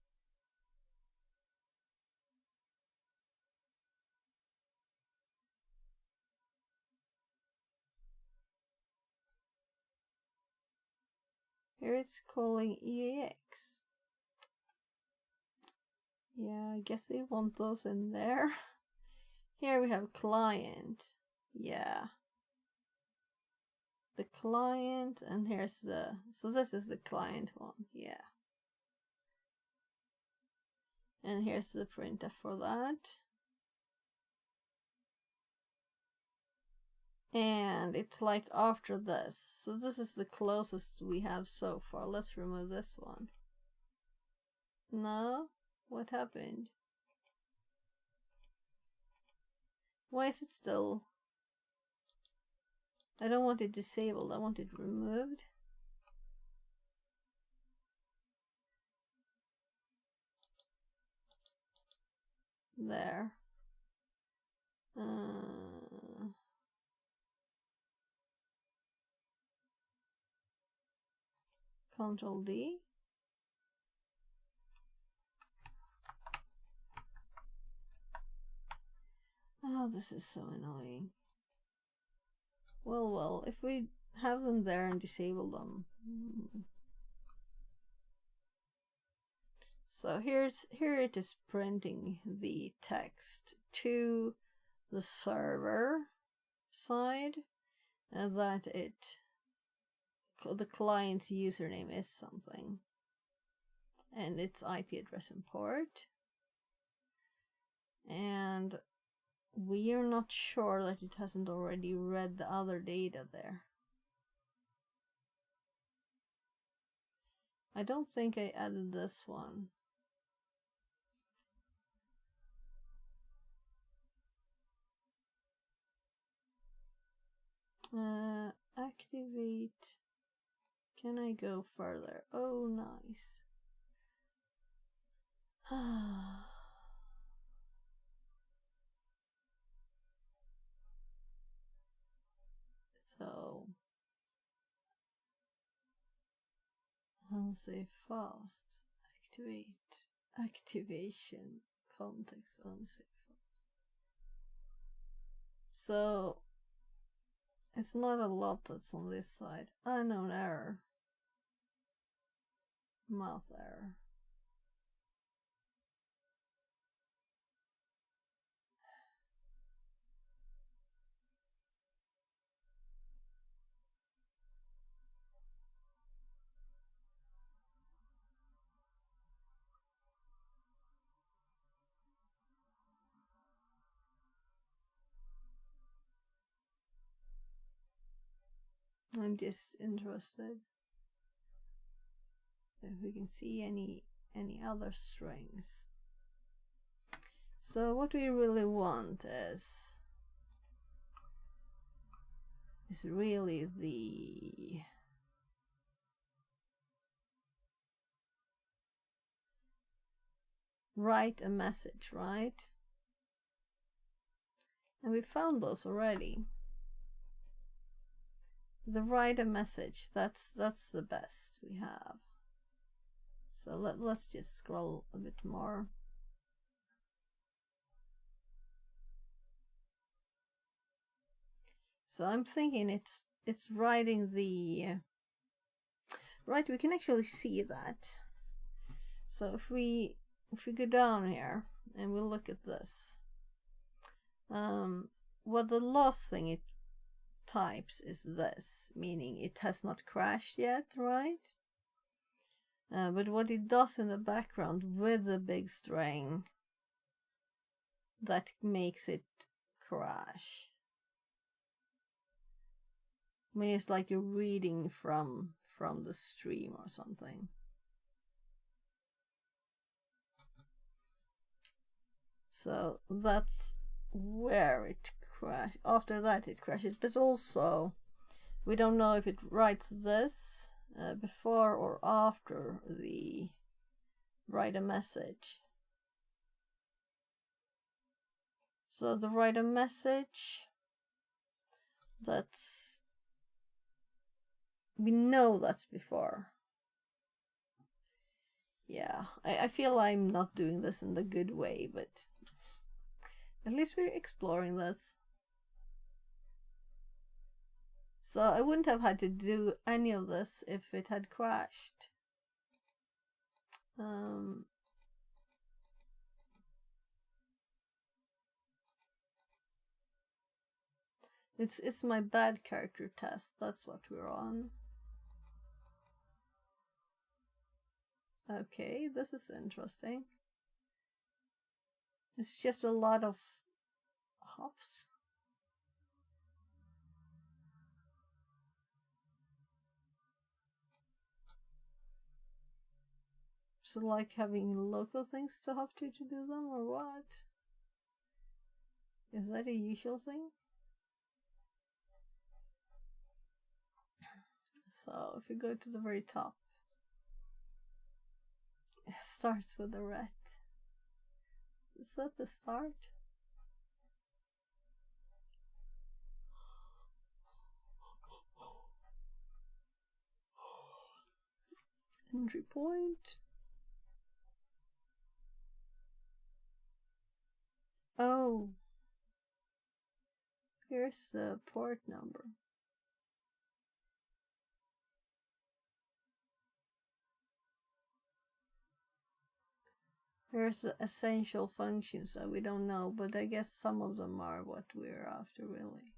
Here it's calling EAX. Yeah, I guess they want those in there. Here we have client. Yeah. The client, and here's the, so this is the client one, yeah. And here's the printf for that. And it's like after this. So this is the closest we have so far. Let's remove this one. No? What happened? Why is it still? I don't want it disabled, I want it removed. There. Control D. Oh, this is so annoying. Well, if we have them there and disable them. So here it is printing the text to the server side, and that the client's username is something, and its IP address and port. And we are not sure that it hasn't already read the other data there. I don't think I added this one. Activate. Can I go further? Oh, nice. So, unsafe fast. Activate. Activation. Context unsafe fast. So, it's not a lot that's on this side. Unknown error. Mouth error. I'm just interested if we can see any other strings. So what we really want is really the write a message, right? And we found those already. The write a message, that's the best we have. So let's just scroll a bit more. So I'm thinking it's writing the right, we can actually see that. So if we go down here and we'll look at this, well, the last thing it types is this, meaning it has not crashed yet, right? But what it does in the background with the big string, that makes it crash. I mean, it's like you're reading from from the stream or something. So that's where it crashed. After that it crashes, but also we don't know if it writes this before or after the write a message. So the write a message, that's, we know that's before. Yeah, I feel I'm not doing this in the good way, but at least we're exploring this. So I wouldn't have had to do any of this if it had crashed. It's my bad character test, that's what we're on. Okay, this is interesting. It's just a lot of hops. So like having local things to hop to do them, or what? Is that a usual thing? So if you go to the very top, it starts with a rat. Is that the start? Entry point. Oh, here's the port number. Here's the essential functions that we don't know, but I guess some of them are what we're after, really.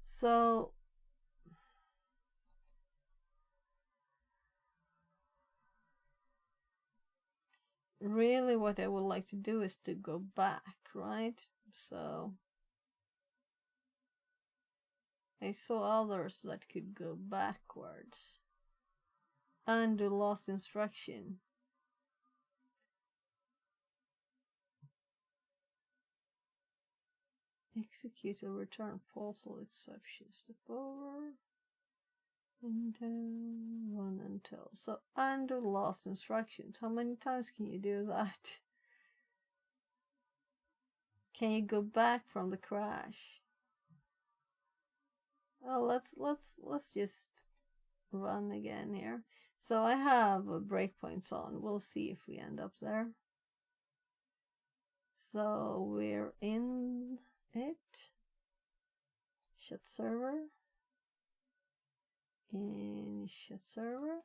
So really what I would like to do is to go back, right? So I saw others that could go backwards. Undo lost instruction. Execute or return postal exception. Step over. And run until. So undo lost instructions. How many times can you do that? Can you go back from the crash? Oh, let's just run again here. So I have breakpoints on. We'll see if we end up there. So we're in it. Shut server. In shut server.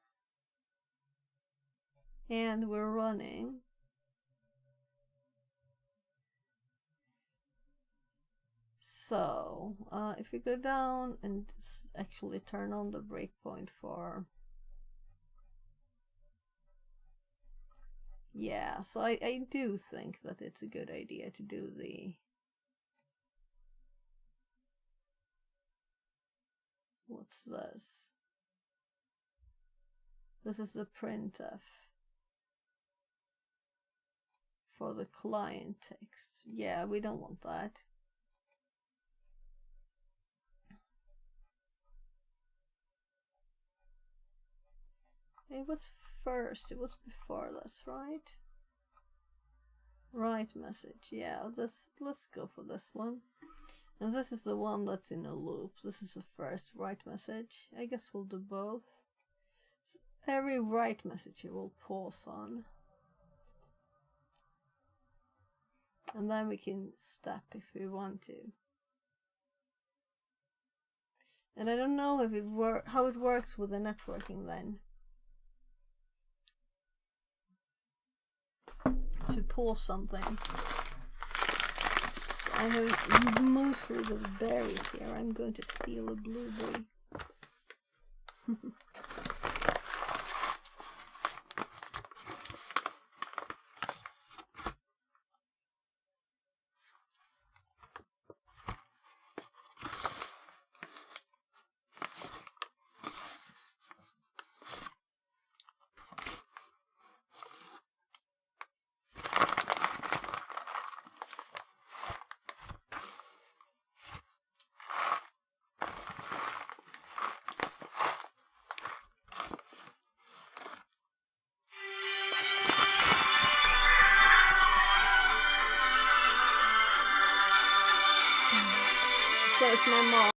And we're running. So if we go down and actually turn on the breakpoint for, yeah, so I do think that it's a good idea to do the, what's this? This is the printf for the client text. Yeah, we don't want that. It was first, it was before this, right? Write message, yeah, let's go for this one. And this is the one that's in a loop. This is the first write message. I guess we'll do both. So every write message it will pause on. And then we can step if we want to. And I don't know if how it works with the networking then. To pause something. So I have mostly the berries here. I'm going to steal a blueberry. Says my mom.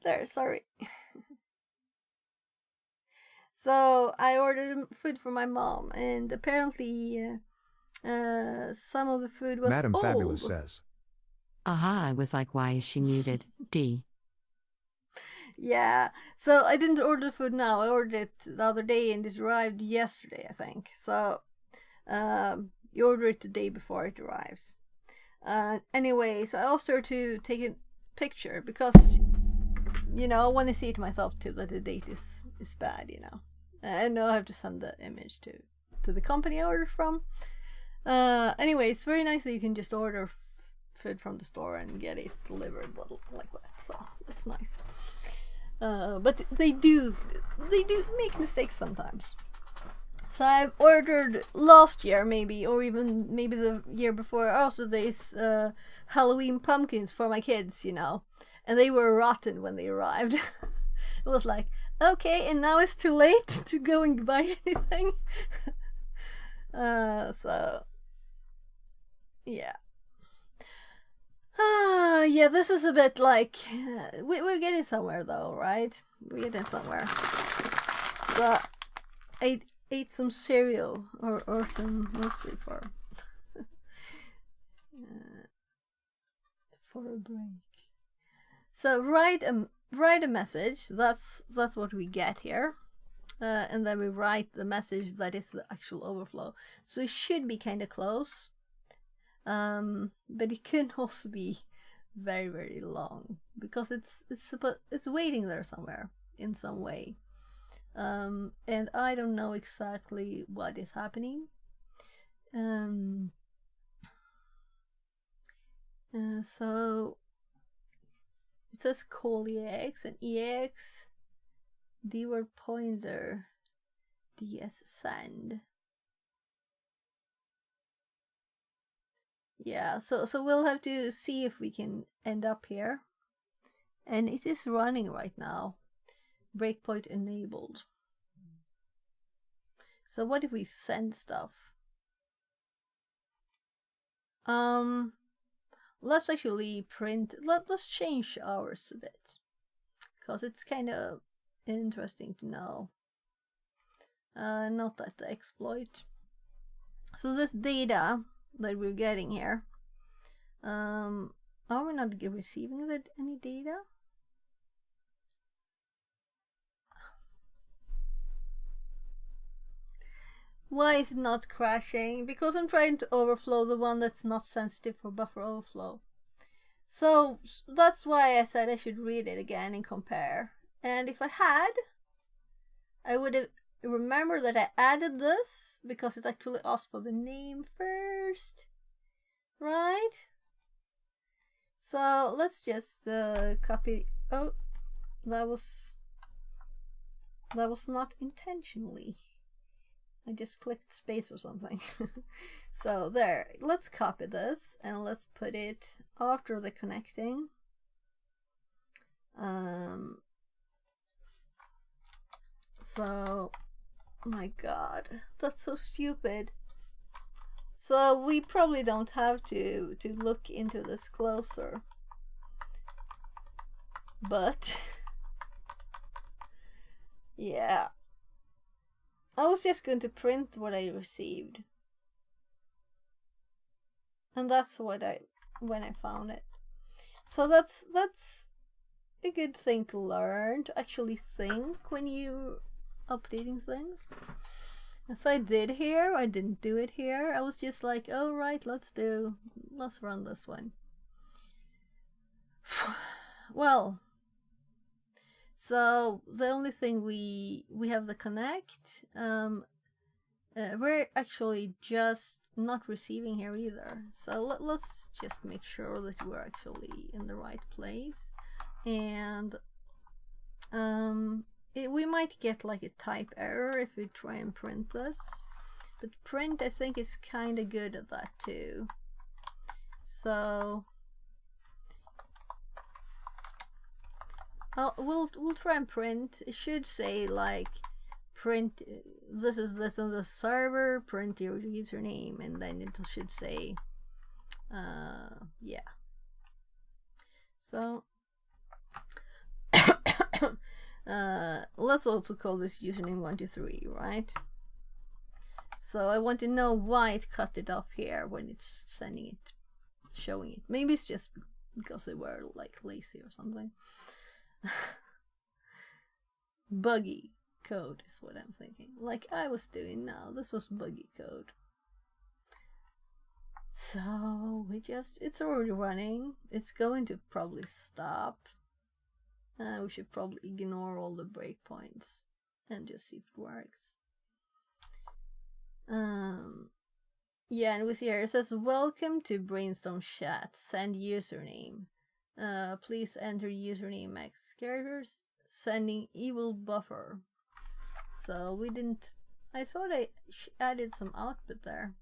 There, sorry. So I ordered food for my mom, and apparently some of the food was Madam old. Fabulous says. Aha, I was like, why is she muted? D. Yeah, so I didn't order the food now. I ordered it the other day, and it arrived yesterday, I think. So you order it the day before it arrives. Anyway, so I asked her to take a picture because, you know, I want to see it myself too, that the date is bad, you know. I know I have to send the image to the company I ordered from. Anyway, it's very nice that you can just order food from the store and get it delivered like that. So that's nice. But they do make mistakes sometimes. So I ordered last year, maybe, or even maybe the year before, also these Halloween pumpkins for my kids, you know, and they were rotten when they arrived. It was like, okay, and now it's too late to go and buy anything. So yeah. Yeah, this is a bit like we're getting somewhere though, right? We're getting somewhere. So I ate some cereal or some mostly for for a break. So write a message. That's what we get here. And then we write the message that is the actual overflow. So it should be kind of close. But it can also be very, very long because it's waiting there somewhere in some way. And I don't know exactly what is happening. So it says call EAX, and EAX dword pointer ds send. Yeah, so we'll have to see if we can end up here. And it is running right now. Breakpoint enabled. So what if we send stuff? Let's actually print. Let's change ours a bit, because it's kind of interesting to know. Not that the exploit. So this data that we're getting here, are we not receiving any data? Why is it not crashing? Because I'm trying to overflow the one that's not sensitive for buffer overflow. So that's why I said I should read it again and compare. And if I had, I would have remembered that I added this because it actually asked for the name first, right? So let's just copy. Oh, that was not intentionally. I just clicked space or something. So there, let's copy this and let's put it after the connecting. So, my god, that's so stupid. So we probably don't have to look into this closer. But yeah. I was just going to print what I received. And that's when I found it. So that's a good thing to learn, to actually think when you're updating things. That's what I did here. I didn't do it here. I was just like, oh right, let's run this one. Well, so the only thing we have the connect. We're actually just not receiving here either. So let's just make sure that we're actually in the right place. And we might get like a type error if we try and print this. But print, I think, is kind of good at that too. So we'll try and print. It should say like print this is on the server, print your username, and then it should say yeah. So Let's also call this username 123, right? So I want to know why it cut it off here when it's sending it, showing it. Maybe it's just because they were like lazy or something. Buggy code is what I'm thinking. Like I was doing now. This was buggy code. So it's already running. It's going to probably stop. We should probably ignore all the breakpoints and just see if it works. Yeah, and we see here it says welcome to Brainstorm chat. Send username. Please enter username max characters. Sending evil buffer. So we didn't. I thought I added some output there.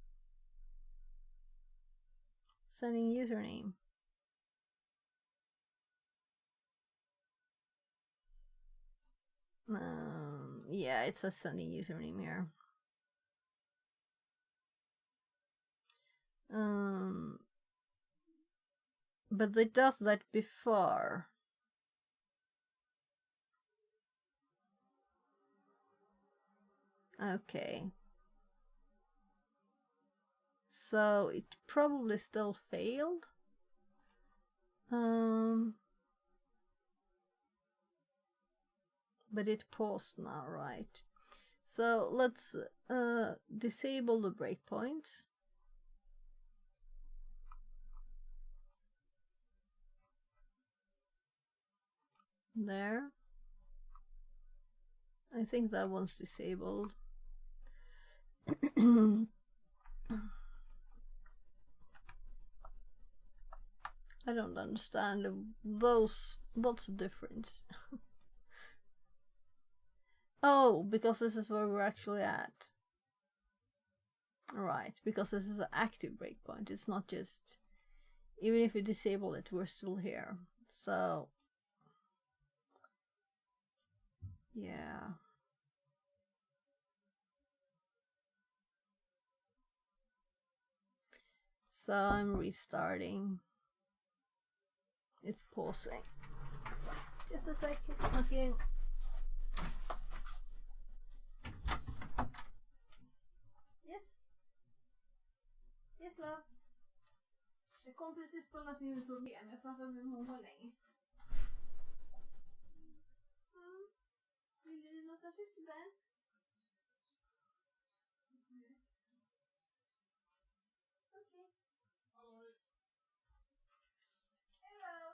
Sending username. Yeah, it says sending username here. But it does that before. Okay. So it probably still failed. But it paused now, right? So let's disable the breakpoints. There. I think that one's disabled. I don't understand those. What's the difference? Oh, because this is where we're actually at. Right, because this is an active breakpoint. It's not just... Even if we disable it, we're still here. So... Yeah. So I'm restarting. It's pausing. Just a second. Okay. Yes. Yes, love. Jag kom precis på något som problem. Jag pratade med mamma länge. Vill du något särskilt, Ben? Okay. Hello.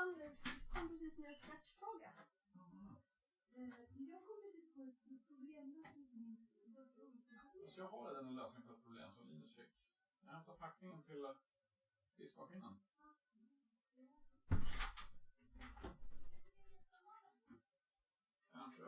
Han kom precis med en scratchfråga. Jag kom precis på ett problem Så jag har en lösning på ett problem som Linus fick. Jag hämtar packningen till diskmaskinen. Kanske.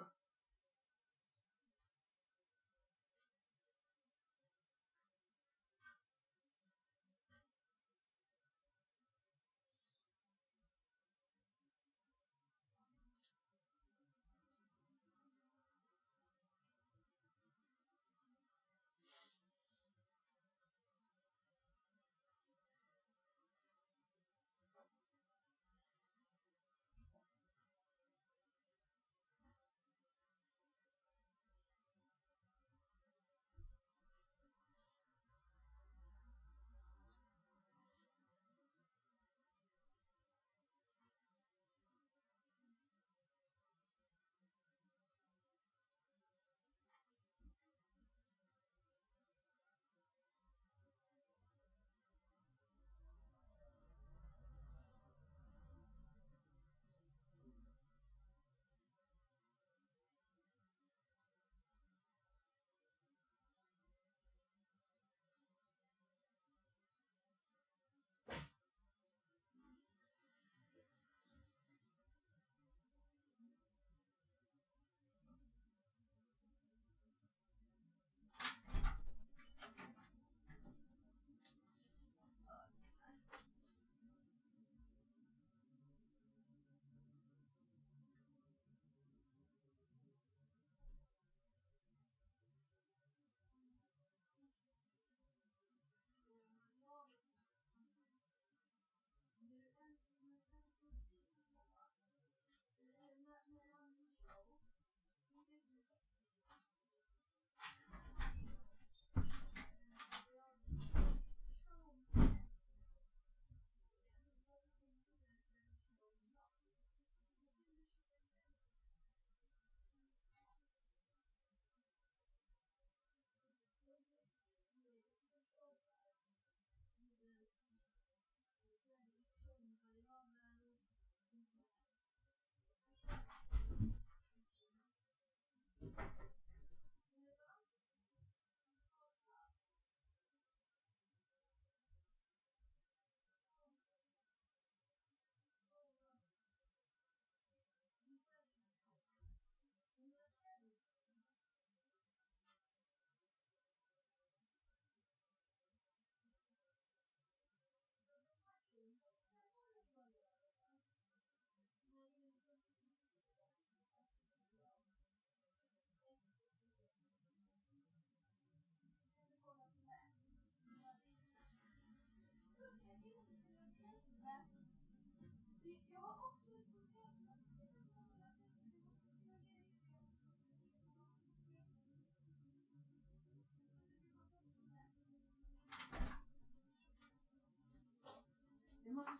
Jag måste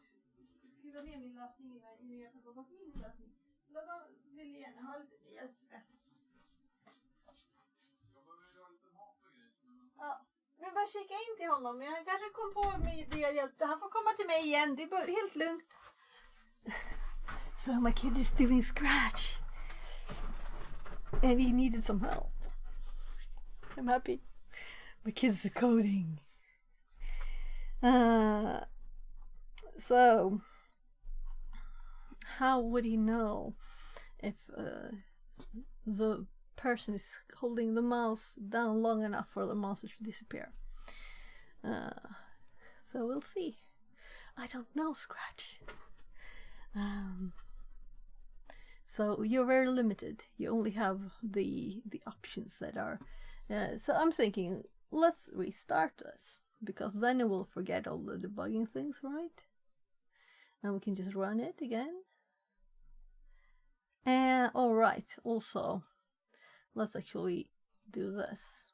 skriva ner min lösning innan jag tar bort min lösning. Jag vill gärna ha lite mer hjälp med. Jag behöver ha lite mat och grejer. Ja, men bara kika in till honom. Jag kanske kom på mig det jag hjälpte. Han får komma till mig igen. Det är helt lugnt. So my kid is doing scratch. And he needed some help. I'm happy. My kids are coding. So, how would he know if the person is holding the mouse down long enough for the monster to disappear? So we'll see. I don't know, Scratch. So you're very limited. You only have the options that are. So I'm thinking, let's restart this, because then it will forget all the debugging things, right? And we can just run it again. And alright, also, let's actually do this,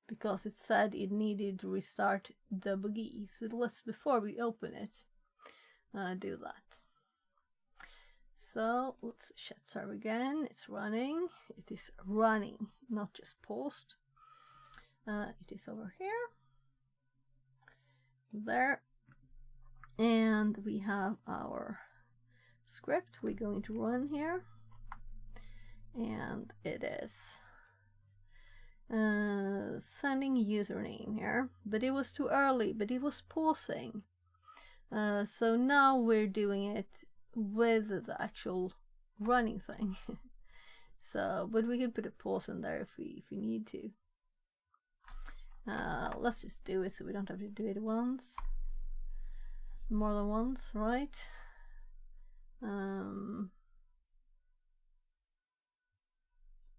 because it said it needed to restart debuggy. So let's, before we open it, do that. So let's chat server again. It's running. It is running, not just paused. It is over here. There. And we have our script we're going to run here, and it is sending username here, but it was too early, but it was pausing. So now we're doing it with the actual running thing. So, but we can put a pause in there if we need to. Let's just do it so we don't have to do it once, more than once, right?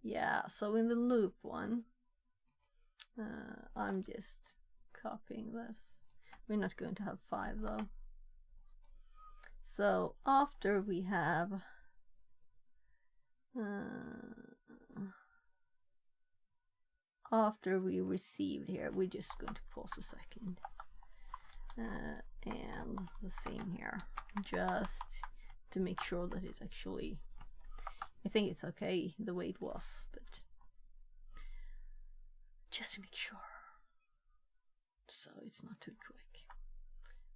Yeah, so in the loop one, I'm just copying this. We're not going to have 5 though. So after we have after we received here, we're just going to pause a second, and the same here, just to make sure that it's actually, I think it's okay the way it was, but just to make sure, so it's not too quick.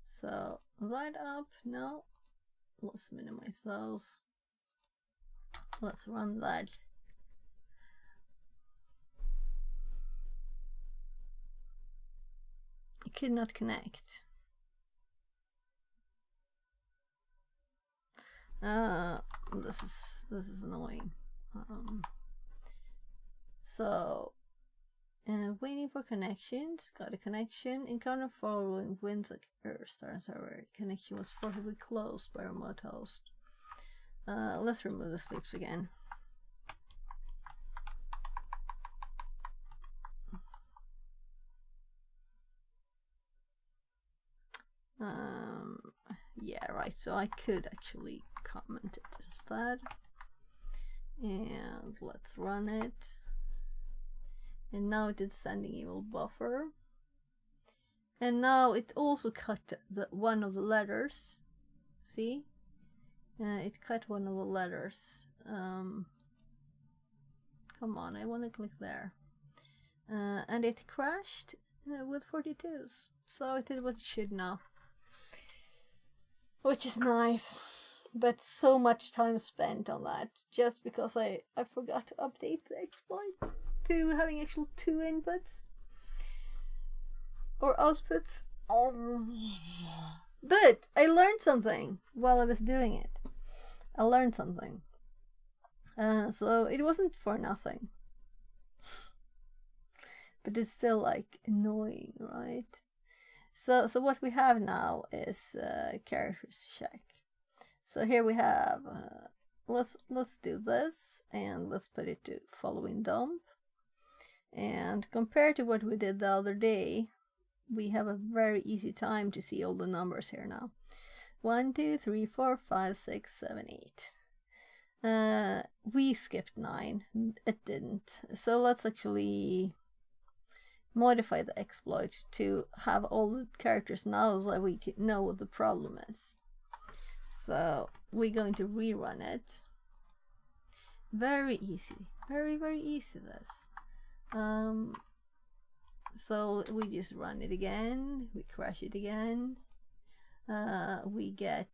So light up, no, let's minimize those, let's run that. It could not connect. This is annoying. So waiting for connections, got a connection, encounter following wins like error star server. Connection was forcibly closed by remote host. Let's remove the sleeps again. Yeah, right, so I could actually comment it instead, and let's run it, and now it is sending evil buffer, and now it also cut one of the letters, see, it cut one of the letters. Come on, I want to click there, and it crashed with 42s, so it did what it should now. Which is nice, but so much time spent on that just because I forgot to update the exploit to having actual 2 inputs or outputs. But I learned something while I was doing it. I learned something. So it wasn't for nothing. But it's still like annoying, right? So what we have now is characters check. So here we have, let's do this, and let's put it to following dump. And compared to what we did the other day, we have a very easy time to see all the numbers here now. 1, 2, 3, 4, 5, 6, 7, 8. We skipped 9, it didn't. So let's actually modify the exploit to have all the characters now so that we can know what the problem is. So we're going to rerun it. Very easy, very easy this. So we just run it again, we crash it again, we get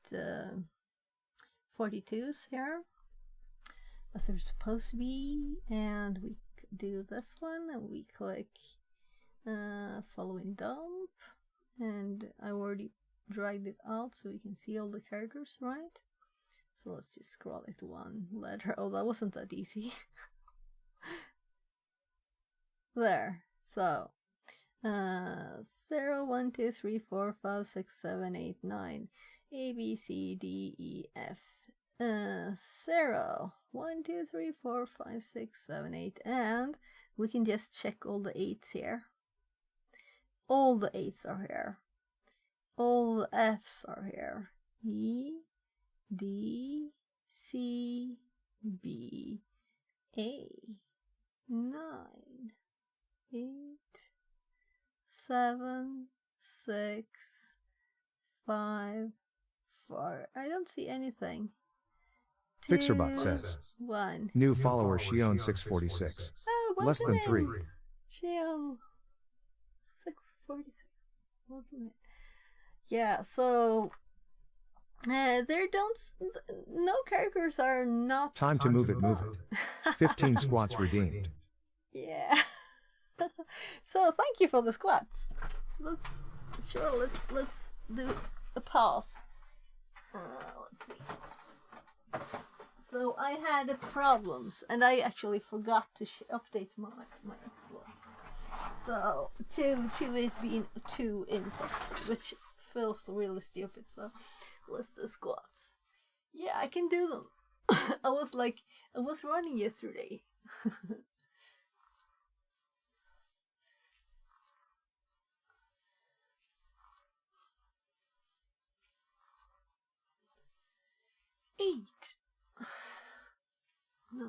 42s here as they're supposed to be, and we do this one and we click following dump, and I already dragged it out so we can see all the characters, right? So let's just scroll it one letter. Oh, that wasn't that easy. There. So 0, 1, 2, 3, 4, 5, 6, 7, 8, 9, A, B, C, D, E, F. 0, 1, 2, 3, 4, 5, 6, 7, 8, and we can just check all the 8s here. All the 8s are here. All the F's are here. E, D, C, B, A. 9, 8, 7, 6, 5, 4. I don't see anything. Fixerbot says. 1. New follower Shion 646. Oh, Less than 3. Shion 646. Welcome in. Yeah, so No characters are not. Time to move it, move it. 15 squats redeemed. Yeah. So thank you for the squats. Let's do a pause. Let's see. So I had problems, and I actually forgot to update my exploit. So two is being 2 inputs, which feels really stupid. So let's do squats. Yeah, I can do them. I was running yesterday. Eight, 9,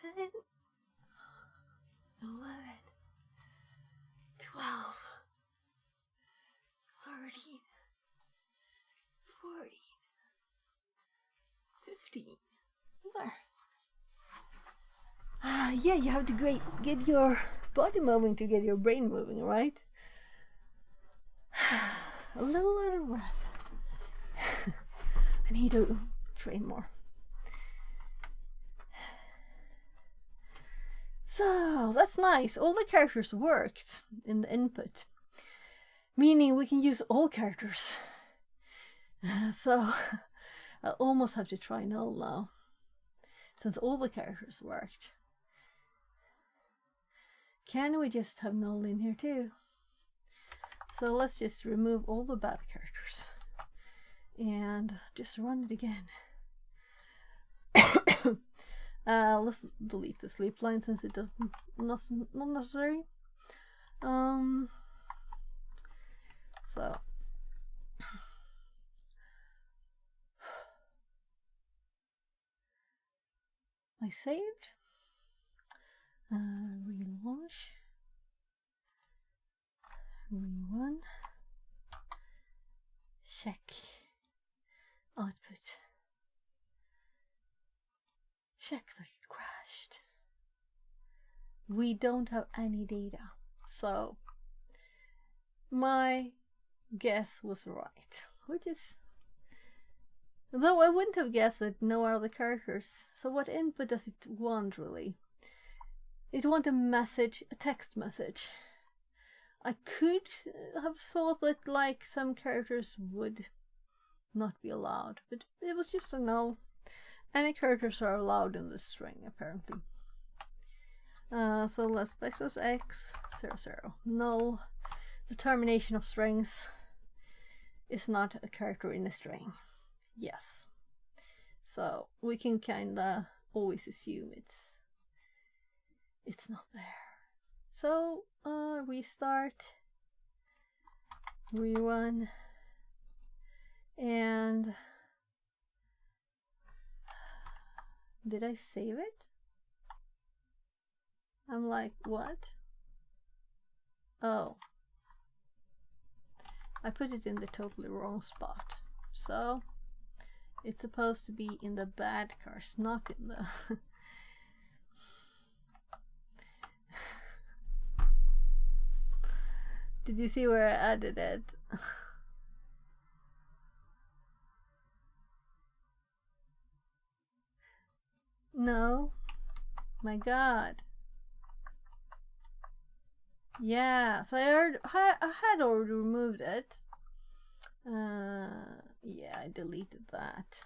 10, 11, 12, 13, 14, 15. There. Yeah, you have to get your body moving to get your brain moving, right? A little out of breath. I need to train more. So that's nice. All the characters worked in the input, meaning we can use all characters. So I almost have to try null now, since all the characters worked. Can we just have null in here too? So let's just remove all the bad characters and just run it again. Let's delete the sleep line since it doesn't not necessary. So I saved. Relaunch. Rerun. Check. Output. Check that it crashed. We don't have any data, so my guess was right, which is, though I wouldn't have guessed that no other characters. So what input does it want really? It wants a message, a text message. I could have thought that like some characters would not be allowed, but it was just a null. Any characters are allowed in this string apparently. So let's backslash x 00 null. The termination of strings is not a character in a string. Yes. So we can kinda always assume it's not there. So restart, rerun, and did I save it? I'm like, what? Oh, I put it in the totally wrong spot. So it's supposed to be in the bad cars, not in the Did you see where I added it? No. My god. Yeah, so I had already removed it. Yeah, I deleted that.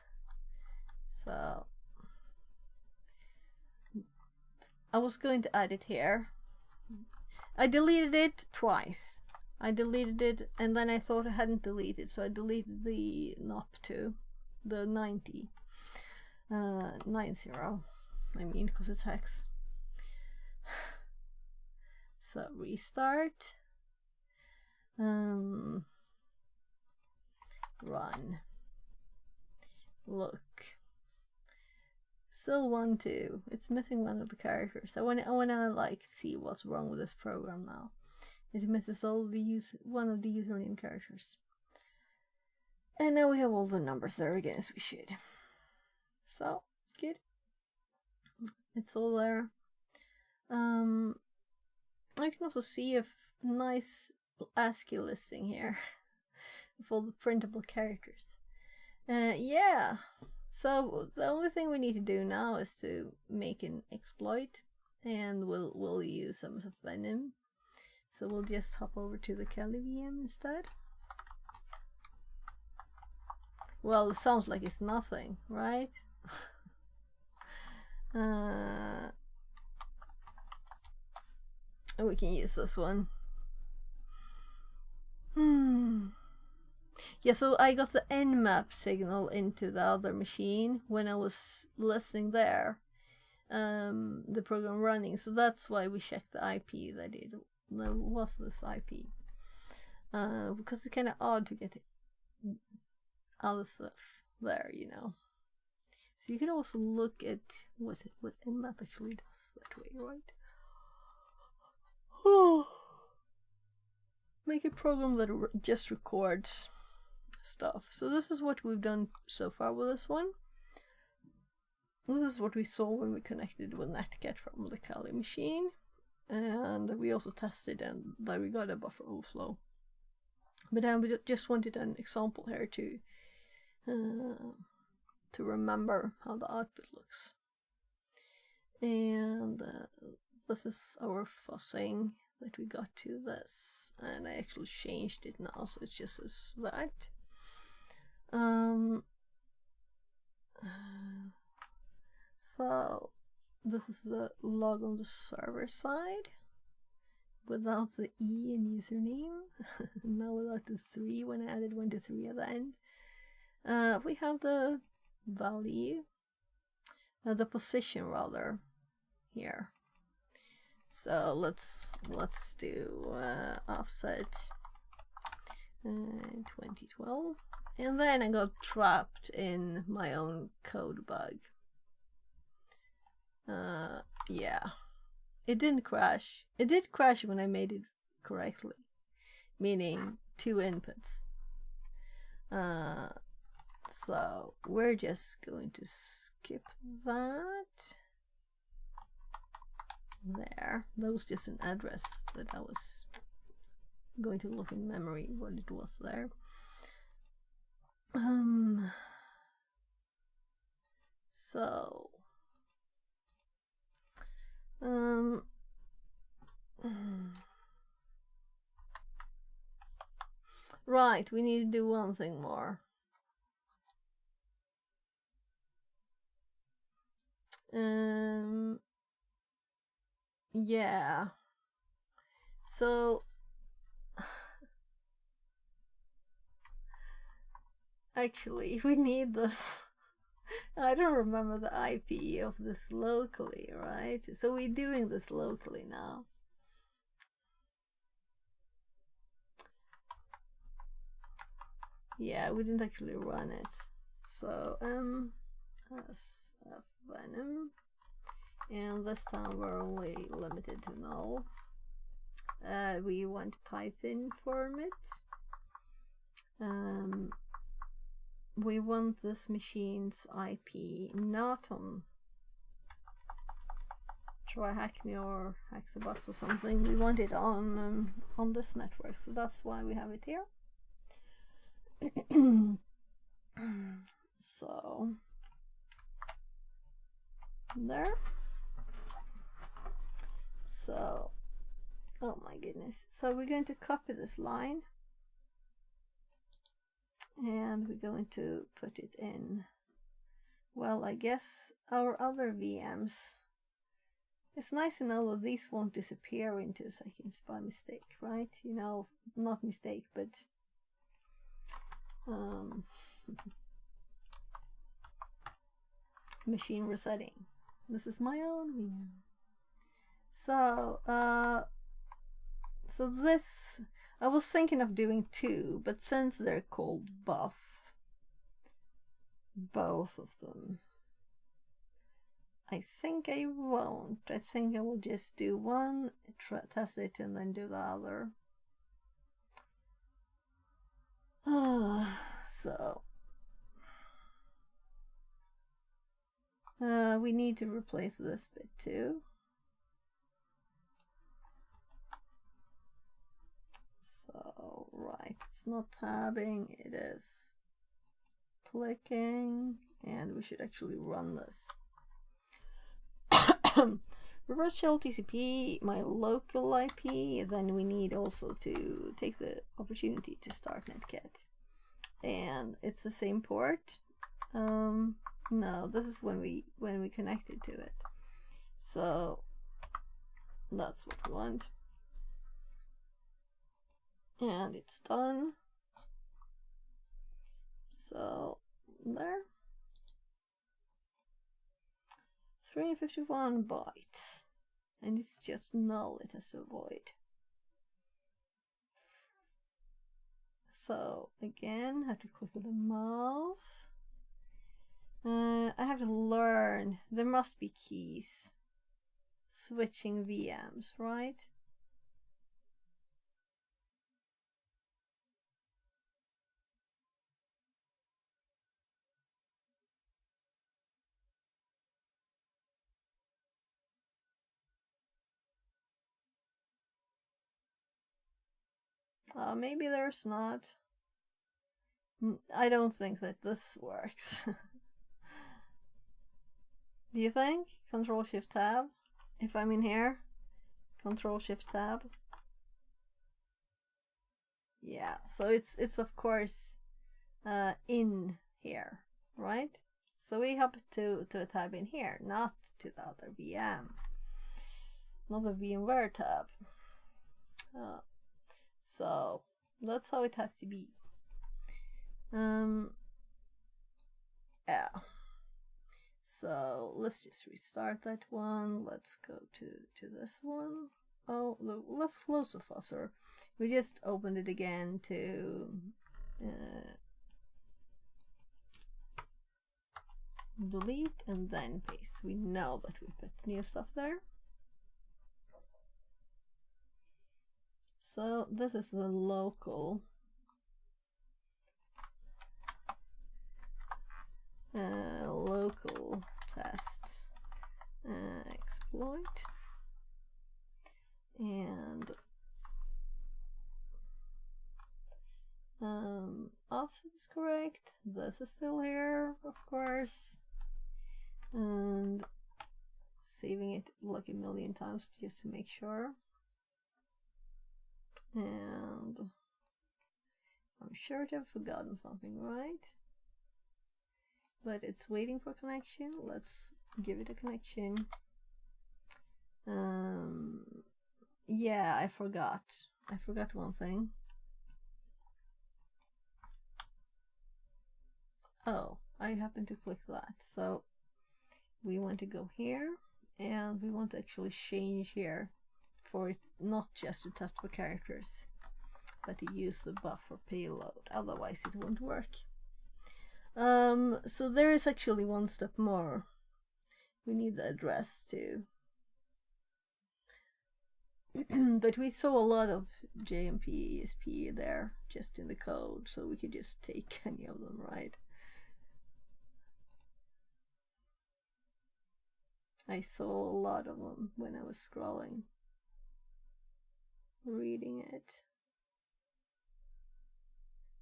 So I was going to add it here. I deleted it twice. I deleted it and then I thought I hadn't deleted, so I deleted the NOP too. The 90. 90. I mean, because it's hex. So restart. Run. Look. Still 1, 2. It's missing one of the characters. I wanna like see what's wrong with this program now. It misses one of the username characters. And now we have all the numbers there again as we should. So good. It's all there. I can also see a nice ASCII listing here. all the printable characters. Yeah. So the only thing we need to do now is to make an exploit, and we'll use some of Venom. So we'll just hop over to the Kali VM instead. Well, it sounds like it's nothing, right? We can use this one. Yeah, so I got the Nmap signal into the other machine when I was listening there, the program running. So that's why we checked the IP that there was this IP. Because it's kind of odd to get other stuff there, you know. So you can also look at what Nmap actually does that way, right? Make a program that just records stuff. So this is what we've done so far with this one. This is what we saw when we connected with Netcat from the Kali machine, and we also tested and that we got a buffer overflow. But then we just wanted an example here to remember how the output looks. And this is our fuzzing that we got to this, and I actually changed it now, so it's just as that. So this is the log on the server side without the E in username. Now without the 3 when I added 1 to 3 at the end. We have the value, the position rather, here. So let's do offset 2012, and then I got trapped in my own code bug. Yeah, it didn't crash. It did crash when I made it correctly, meaning 2 inputs. So we're just going to skip that. There, that was just an address that I was going to look in memory what it was there. So right, we need to do one thing more. Yeah, so actually we need this. I don't remember the IP of this locally, right? So we're doing this locally now. Yeah, we didn't actually run it. So sf venom, and this time we're only limited to null. We want Python format. We want this machine's IP not on TryHackMe or Hacksabox or something. We want it on this network, so that's why we have it here. So there. So, oh my goodness. So we're going to copy this line, and we're going to put it in, well, I guess our other VMs. It's nice to know that these won't disappear in 2 seconds by mistake, right? You know, not mistake, but machine resetting. This is my own VM. So, so this, I was thinking of doing 2, but since they're called buff, both of them, I think I won't. I think I will just do one, test it, and then do the other. So we need to replace this bit too. So, right, it's not tabbing, it is clicking, and we should actually run this. Reverse shell TCP, my local IP, then we need also to take the opportunity to start netcat. And it's the same port. No, this is when we connected to it. So that's what we want. And it's done. So there. 351 bytes. And it's just null it has to avoid. So again, I have to click with the mouse. I have to learn. There must be keys. Switching VMs, right? Maybe there's not. I don't think that this works. Do you think? Control Shift Tab. If I'm in here, Control Shift Tab. Yeah, so it's of course in here, right? So we hop to a tab in here, not to the other VM, not the VMware tab. So that's how it has to be. Yeah. So let's just restart that one. Let's go to this one. Oh, let's close the fuzzer. We just opened it again to delete and then paste. We know that we put new stuff there. So this is the local local test exploit, and offset is correct. This is still here, of course, and saving it like a million times just to make sure. And I'm sure to have forgotten something, right? But it's waiting for connection. Let's give it a connection. Yeah, I forgot one thing. Oh, I happened to click that. So we want to go here, and we want to actually change here for it not just to test for characters, but to use the buffer payload. Otherwise it won't work. So there is actually one step more. We need the address too. But we saw a lot of JMP, ESP there just in the code, so we could just take any of them, right? I saw a lot of them when I was scrolling, reading it.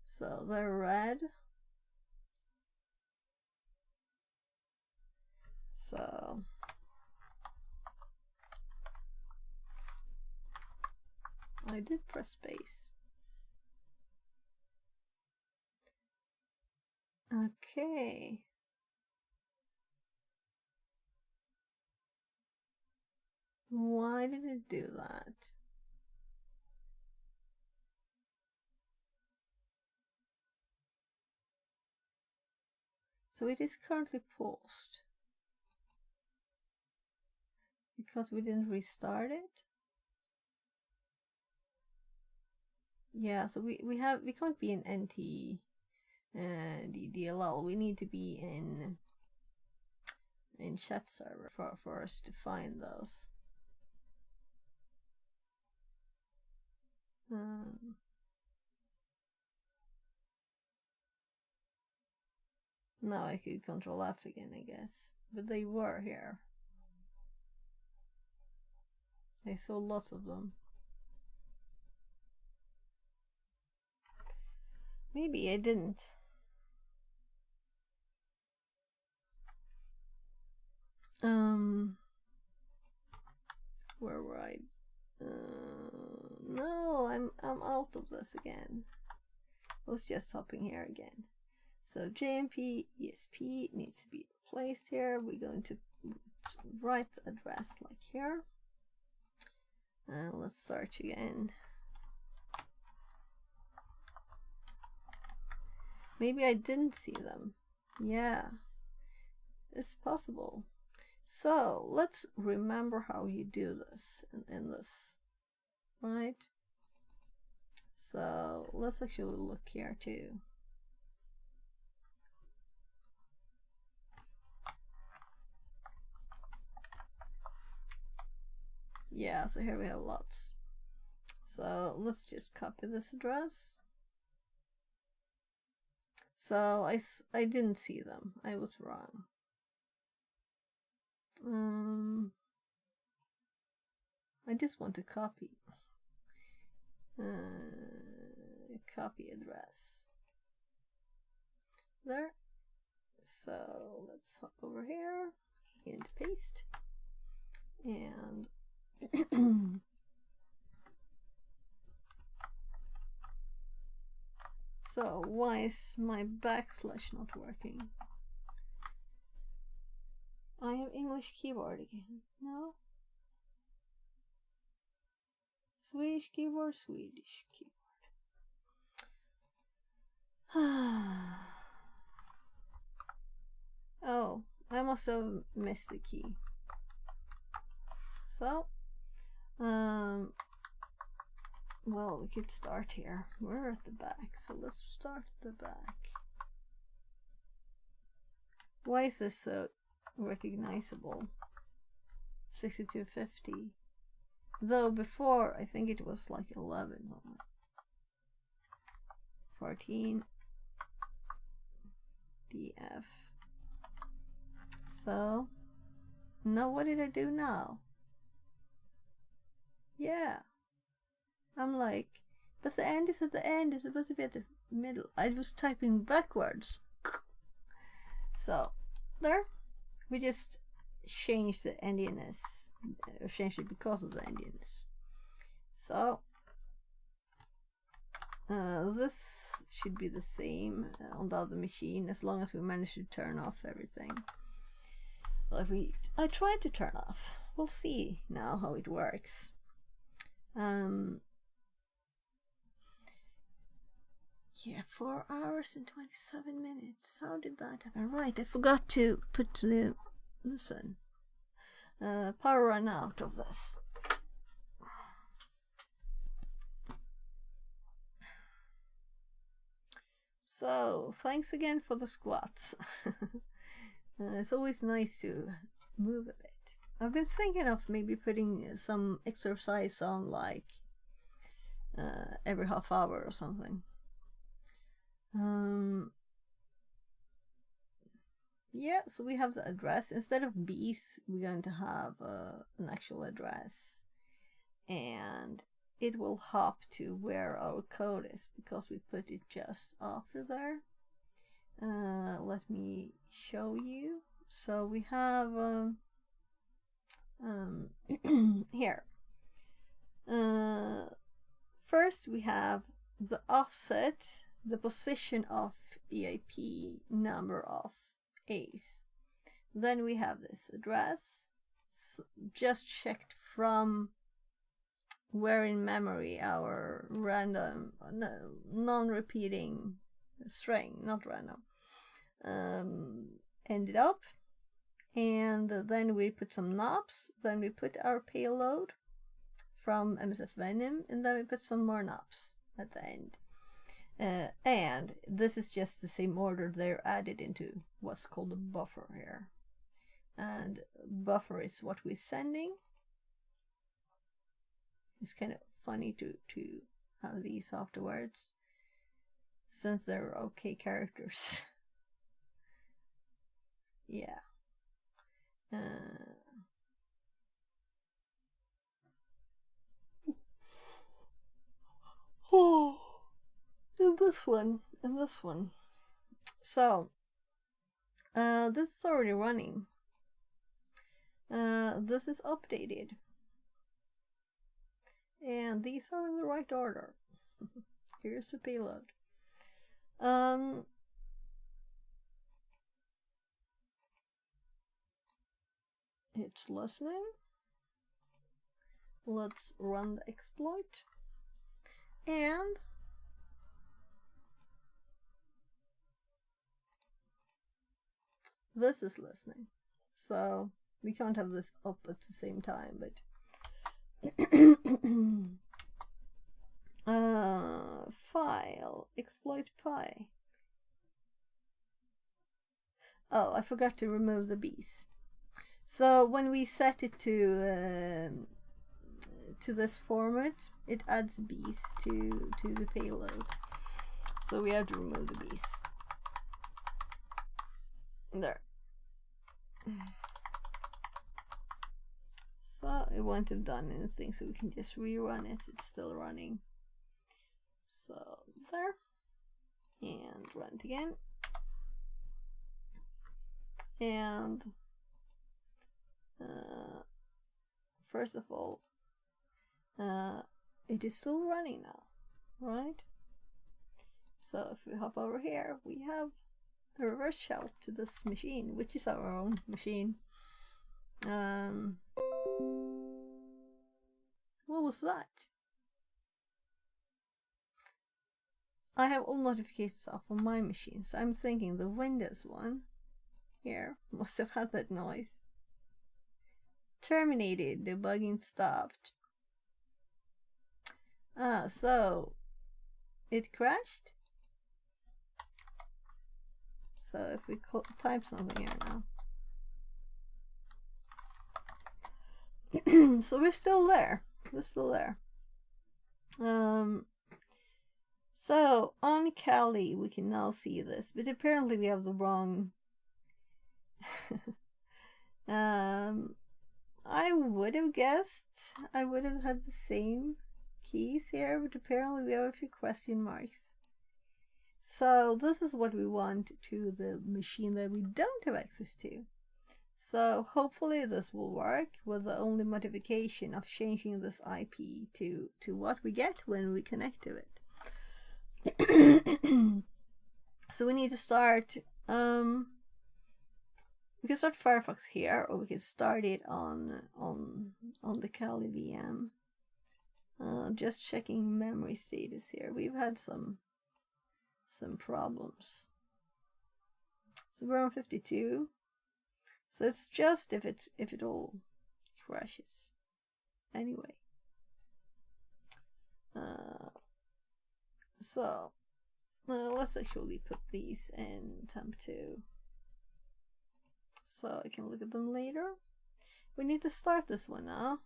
So they're red. So I did press space. Okay. Why did it do that? So it is currently paused because we didn't restart it. Yeah, so we can't be in NT DLL. We need to be in chat server for us to find those. Now I could Control F again, I guess, but they were here. I saw lots of them. Maybe I didn't. Where were I? No, I'm out of this again. I was just hopping here again. So JMP ESP needs to be placed here. We're going to write the address like here. And let's search again. Maybe I didn't see them. Yeah, it's possible. So let's remember how you do this in this, right? So let's actually look here too. Yeah, so here we have lots. So let's just copy this address. So I didn't see them. I was wrong. I just want to copy. Copy address. There. So let's hop over here and paste. And so why is my backslash not working? I have English keyboard again. No? Swedish keyboard, Swedish keyboard. Oh, I must have missed the key. So, well, we could start here. We're at the back, so let's start at the back. Why is this so recognizable? 6250. Though before, I think it was like 11. 14. DF. So, now what did I do now? Yeah. I'm like, but the end is at the end. It's supposed to be at the middle. I was typing backwards. So, there. We just changed the endiness. Changed it because of the endiness. So, this should be the same on the other machine as long as we manage to turn off everything. Well, I tried to turn off. We'll see now how it works. Yeah, 4 hours and 27 minutes. How did that happen? Right, I forgot to put the listen. Power run out of this. So, thanks again for the squats. It's always nice to move a bit. I've been thinking of maybe putting some exercise on, like every half hour or something. Yeah, so we have the address. Instead of B's, we're going to have an actual address, and it will hop to where our code is because we put it just after there. Let me show you. So we have here. First we have the offset, the position of EIP, number of A's. Then we have this address, just checked from where in memory our random, non-repeating string, not random, ended up. And then we put some knobs, then we put our payload from MSF Venom, and then we put some more knobs at the end. And this is just the same order they're added into what's called a buffer here. And buffer is what we're sending. It's kind of funny to have these afterwards, since they're okay characters. Yeah. Oh, and this one, in this one. So this is already running. This is updated, and these are in the right order. Here's the payload. It's listening. Let's run the exploit, and this is listening. So we can't have this up at the same time, but file exploit py. Oh, I forgot to remove the bees. So when we set it to this format, it adds bees to the payload. So we have to remove the bees. There. So it won't have done anything, so we can just rerun it. It's still running. So there. And run it again. And first of all, it is still running now, right? So if we hop over here, we have a reverse shell to this machine, which is our own machine. What was that? I have all notifications off on my machine, so I'm thinking the Windows one here must have had that noise. Terminated, debugging stopped. So it crashed. So if we type something here now. So we're still there. We're still there. So on Kali we can now see this, but apparently we have the wrong I would have guessed I would have had the same keys here, but apparently we have a few question marks. So this is what we want to the machine that we don't have access to. So hopefully this will work with the only modification of changing this IP to what we get when we connect to it. So we need to start, we can start Firefox here, or we can start it on the Kali VM. Just checking memory status here. We've had some problems. So we're on 52. So it's just if it all crashes. Anyway. So let's actually put these in temp2 so I can look at them later. We need to start this one now,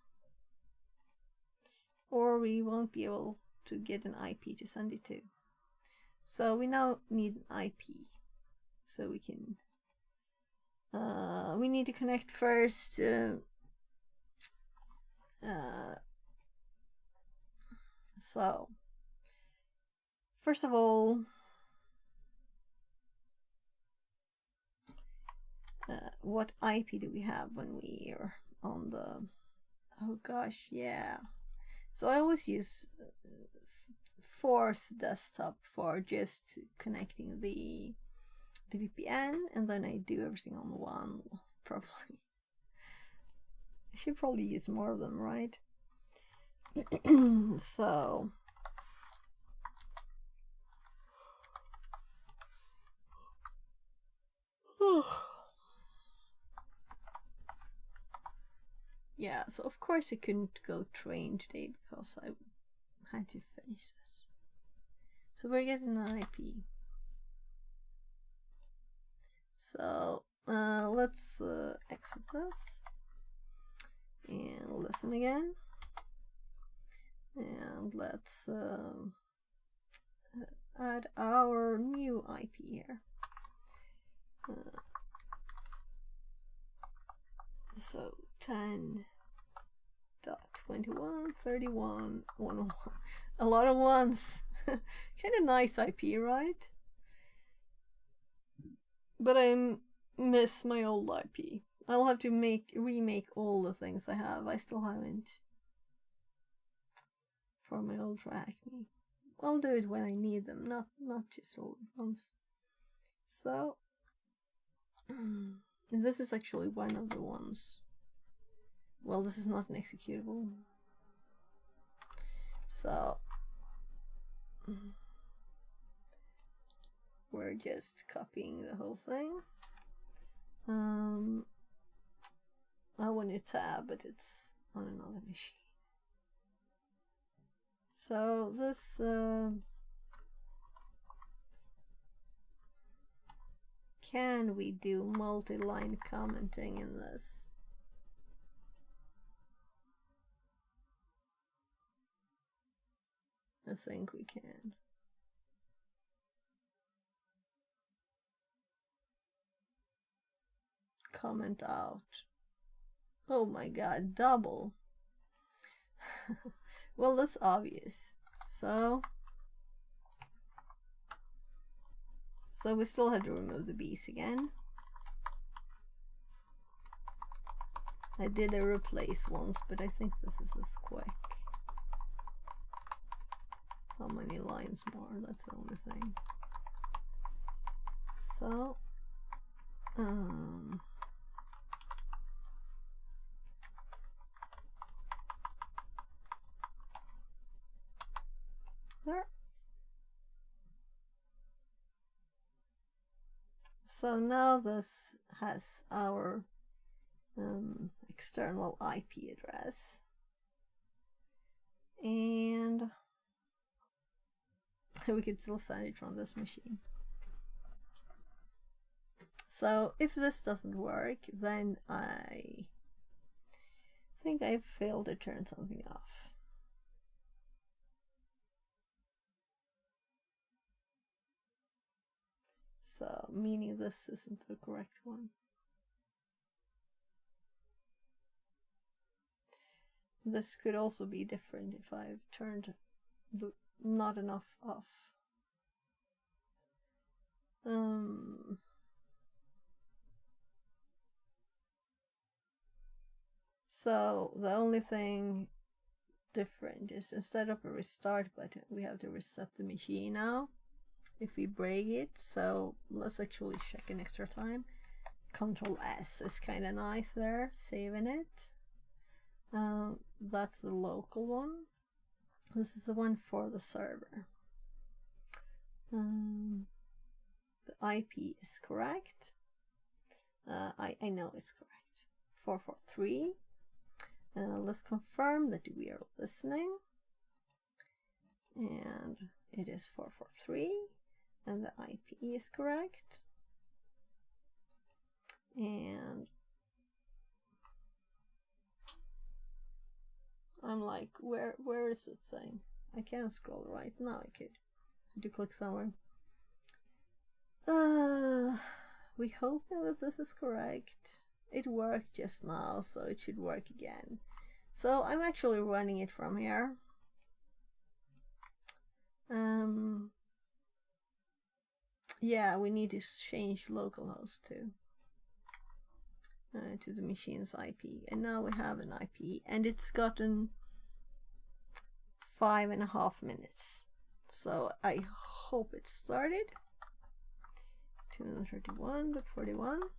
or we won't be able to get an IP to send it to. So we now need an IP, so we can we need to connect first. So first of all, what IP do we have when we are on the, oh gosh, yeah. So I always use fourth desktop for just connecting the VPN, and then I do everything on one, probably. I should probably use more of them, right? So yeah, so of course I couldn't go train today because I had to finish this. So we're getting an IP. So let's exit this and listen again, and let's add our new IP here. So 10.21.31.101. A lot of ones. Kind of nice IP, right? But I miss my old IP. I'll have to remake all the things I have. I still haven't for my old TryHackMe. I'll do it when I need them, not just all at once. So and this is actually one of the ones. Well, this is not an executable. So we're just copying the whole thing. I want a tab, but it's on another machine. So this can we do multi-line commenting in this? I think we can. Comment out. Oh my god, double. Well, that's obvious. So we still have to remove the bees again. I did a replace once, but I think this is as quick. How many lines more? That's the only thing. So there. So now this has our external IP address, and we could still send it from this machine. So if this doesn't work, then I think I failed to turn something off. So meaning this isn't the correct one. This could also be different if I've turned not enough off. So the only thing different is instead of a restart button, we have to reset the machine now if we break it. So let's actually check an extra time. Control S is kind of nice there, saving it. That's the local one. This is the one for the server. The IP is correct. I know it's correct. 443. Let's confirm that we are listening. And it is 443. And the IP is correct. And I'm like, where is this thing? I can't scroll right now. I could. I had to click somewhere. We hope that this is correct. It worked just now, so it should work again. So I'm actually running it from here. Yeah, we need to change localhost to the machine's IP, and now we have an IP, and it's gotten 5.5 minutes. So I hope it started. 231.41.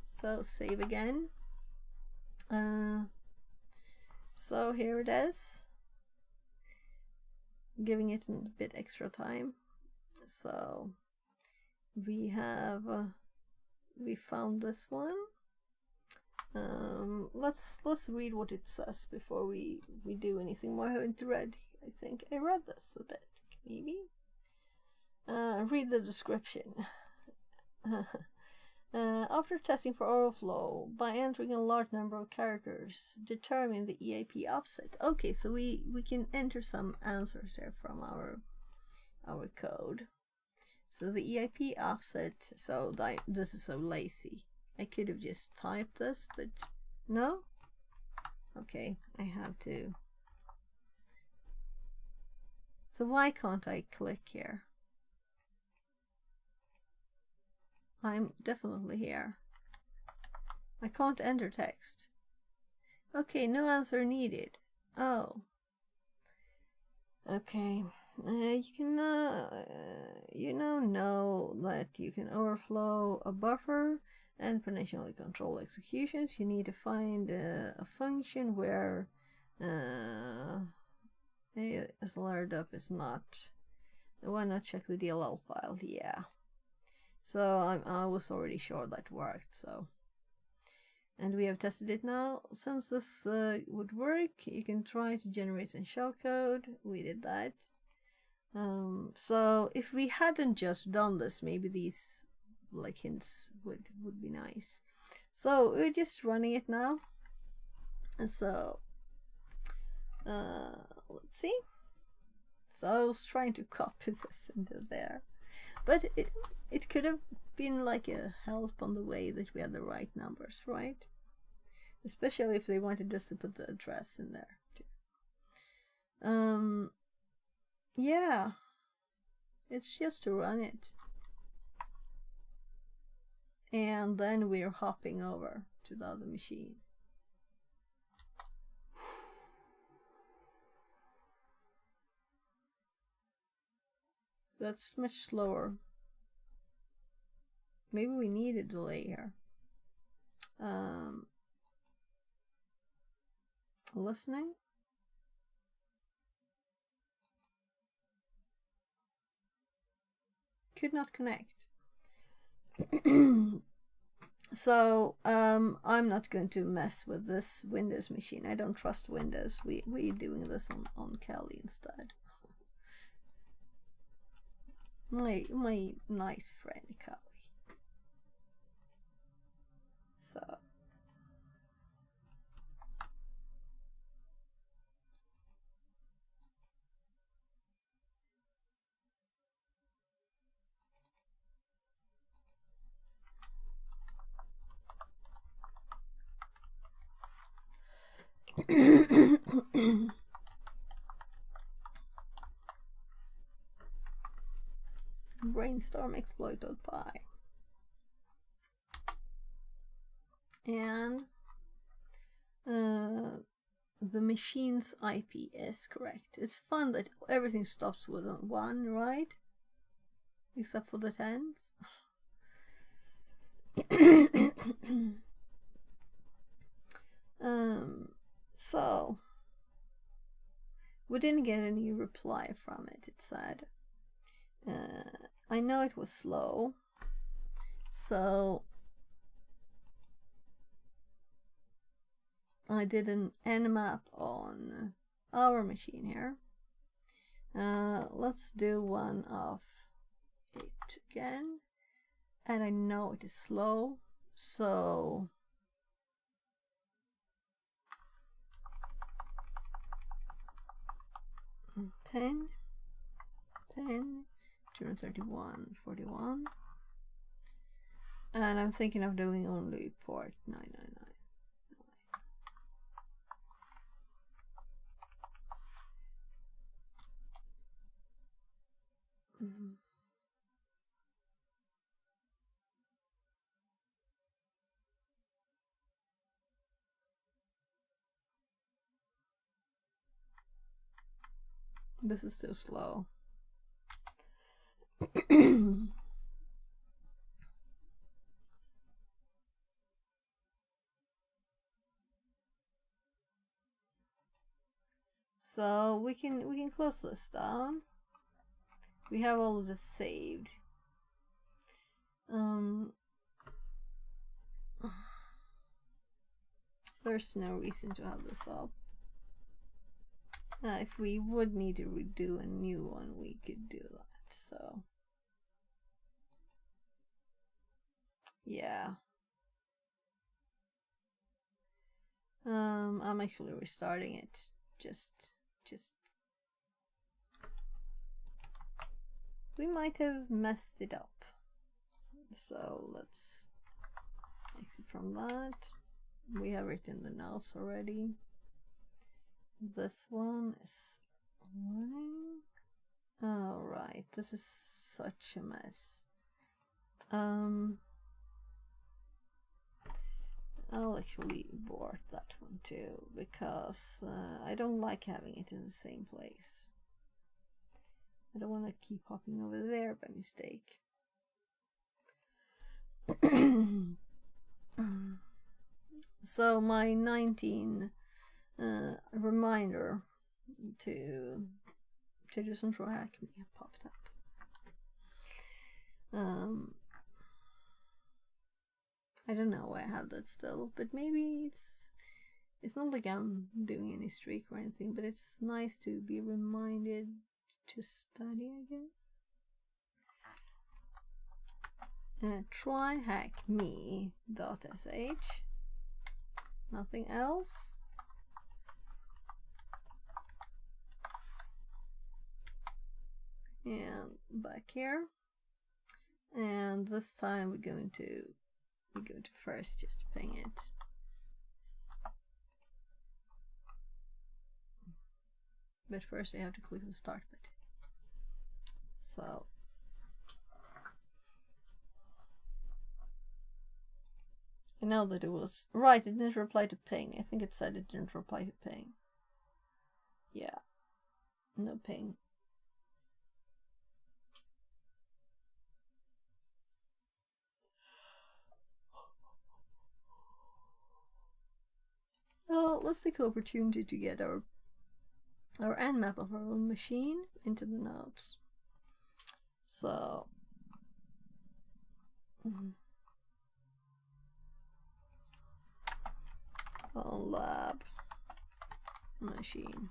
So save again. So here it is. Giving it a bit extra time. So we have we found this one. Let's read what it says before we do anything more. I haven't read. I think I read this a bit. Maybe. Read the description. After testing for overflow by entering a large number of characters, determine the EIP offset. Okay, so we can enter some answers here from our code. So the EIP offset. So this is so lazy. I could have just typed this, but no. Okay, I have to. So why can't I click here? I'm definitely here. I can't enter text. Okay, no answer needed. Oh. Okay. You can know that you can overflow a buffer and potentially control executions. You need to find a function where slrdup is not. Why not check the DLL file? Yeah. So I was already sure that worked. So, and we have tested it now. Since this would work, you can try to generate some shellcode. We did that. So if we hadn't just done this, maybe these like hints would be nice. So we're just running it now. And so let's see. So I was trying to copy this into there, but it could have been like a help on the way that we had the right numbers, right? Especially if they wanted us to put the address in there too. Yeah, it's just to run it, and then we're hopping over to the other machine. That's much slower. Maybe we need a delay here. Listening. Could not connect. So I'm not going to mess with this Windows machine. I don't trust Windows. We're doing this on Kali instead. My nice friend Kali. So Brainstorm exploit.py, and the machine's IP is correct. It's fun that everything stops with 1, right? Except for the tens. So we didn't get any reply from it. It said, I know it was slow, so I did an nmap on our machine here. Let's do one of it again, and I know it is slow, so ten, 231, 41, and I'm thinking of doing only port 999. This is too slow. So we can close this down. We have all of this saved. There's no reason to have this up. If we would need to redo a new one, we could do that. So yeah, I'm actually restarting it. Just we might have messed it up. So let's exit from that. We have it in the notes already. This one is running. Oh right, this is such a mess. I'll actually abort that one too, because I don't like having it in the same place. I don't want to keep hopping over there by mistake. So my 19 reminder to do some TryHackMe popped up. I don't know why I have that still, but maybe it's not like I'm doing any streak or anything, but it's nice to be reminded to study, I guess. TryHackMe.sh. Nothing else. And back here. And this time we're going to first just ping it. But first I have to click the start button. So I know that it was right, it didn't reply to ping. I think it said it didn't reply to ping. Yeah. No ping. Well, let's take the opportunity to get our nmap of our own machine into the notes. So on lab machine.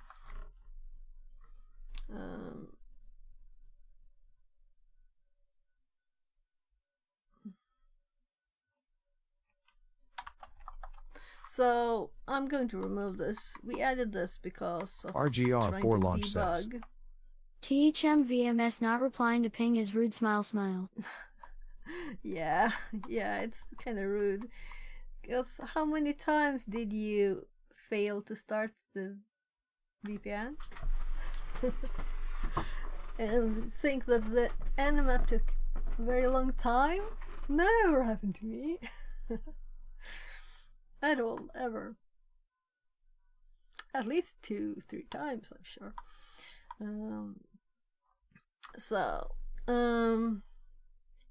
So I'm going to remove this. We added this because of RGR 4 launch says. THMVMS not replying to ping is rude smile smile. Yeah, it's kind of rude. Because how many times did you fail to start the VPN? And think that the nmap took a very long time? Never happened to me. At all, ever. At least 2-3 times, I'm sure.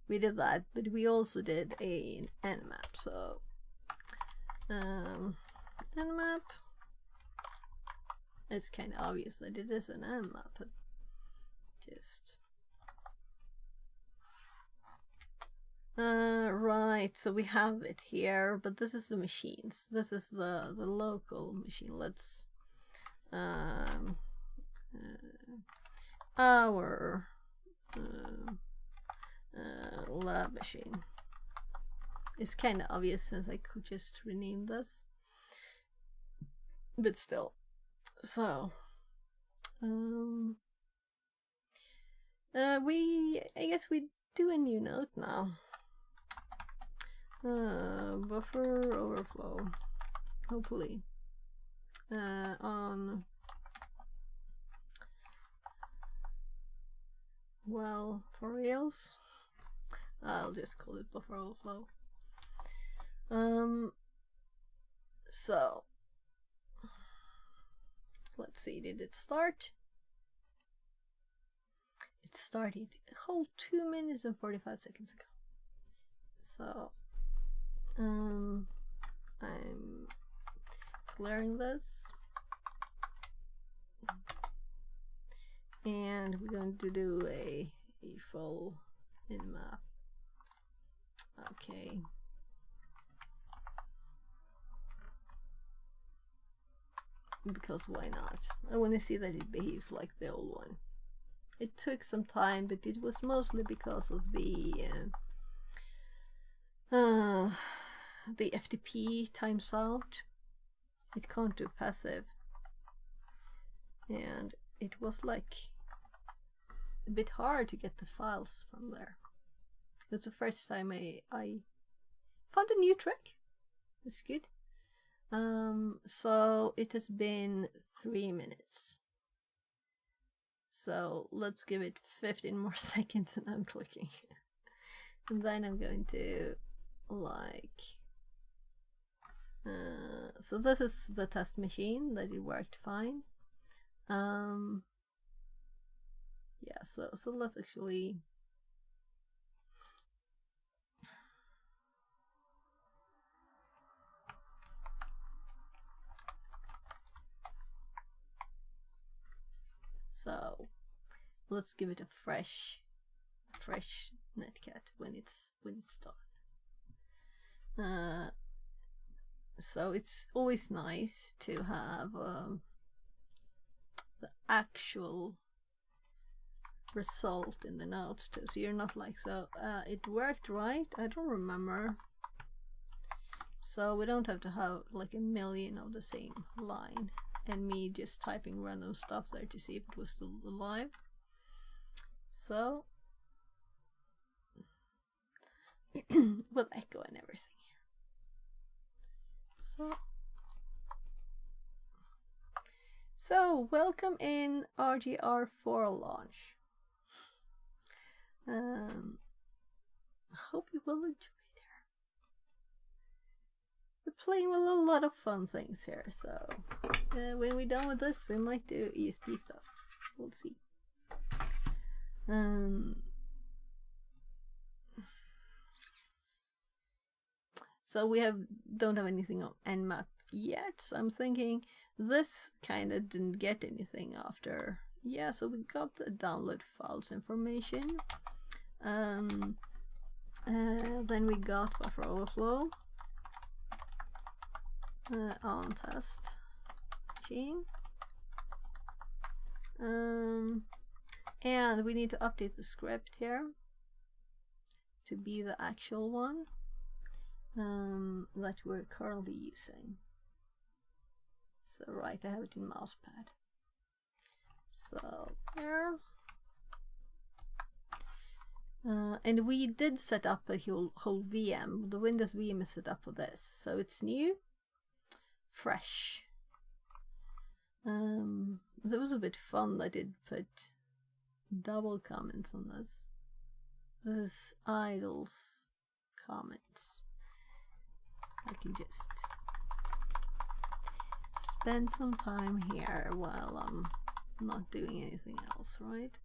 We did that, but we also did an nmap. So nmap. It's kind of obvious that it is an nmap, but just right. So we have it here, but this is the machines. This is the local machine. Let's our lab machine. It's kind of obvious since I could just rename this, but still. So I guess we do a new note now. Buffer overflow, hopefully on, well, for reals, I'll just call it buffer overflow. So let's see, did it start? It started a whole 2 minutes and 45 seconds ago. So I'm clearing this, and we're going to do a full nmap. Okay. Because why not? I want to see that it behaves like the old one. It took some time, but it was mostly because of the FTP times out. It can't do passive, and it was like a bit hard to get the files from there. It was the first time I found a new trick. It's good. So it has been 3 minutes. So let's give it 15 more seconds and I'm clicking. And then I'm going to like So this is the test machine that it worked fine. Yeah, so let's actually so let's give it a fresh netcat when it's done. So it's always nice to have the actual result in the notes too, so you're not like, so it worked right, I don't remember, so we don't have to have like a million of the same line and me just typing random stuff there to see if it was still alive. So with echo and everything. So welcome in RGR4 launch. I hope you will enjoy it. We're playing with a lot of fun things here, so when we're done with this, we might do ESP stuff. We'll see. So we don't have anything on Nmap yet, so I'm thinking this kind of didn't get anything after. Yeah, so we got the download files information. Then we got buffer overflow on test machine. And we need to update the script here to be the actual one that we're currently using. So right, I have it in mousepad. So there. And we did set up a whole VM. The Windows VM is set up for this, so it's new, fresh. It was a bit fun that I did put double comments on this. This is idles comments. I can just spend some time here while I'm not doing anything else, right?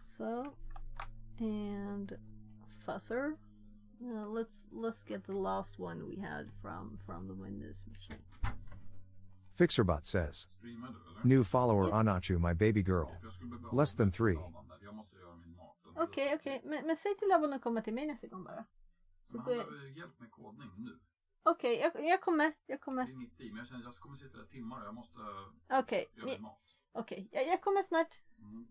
So, and fuzzer. Let's get the last one we had from the Windows machine. Fixerbot says, Streamar du eller? new follower Yes. Anachu, my baby girl. För jag skulle behöva Less than 3. Jag måste göra min mat. Okej. Men säg till Abon att komma till mig nästa gång bara. Så Men går han jag... behöver hjälp med kodning nu. Okej, jag kommer. Det är mitt i, men jag känner att jag kommer sitta där timmar och jag måste Okej, göra min mat. jag kommer snart. Mm.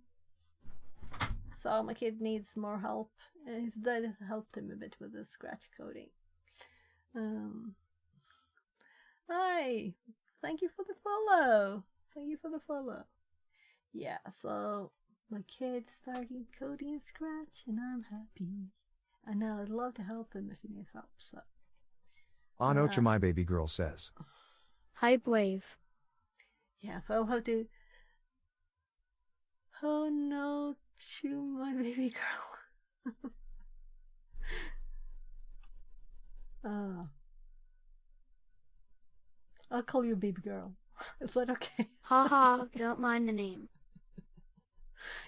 So my kid needs more help. His dad helped him a bit with the scratch coding. Hi, thank you for the follow. Yeah, so my kid's starting coding in Scratch, and I'm happy. And now I'd love to help him if he needs help. So Anachu, my baby girl says, Hype wave. yeah, so I'll have to. Oh no, chew my baby girl. I'll call you baby girl. Is that okay? Haha, don't mind the name.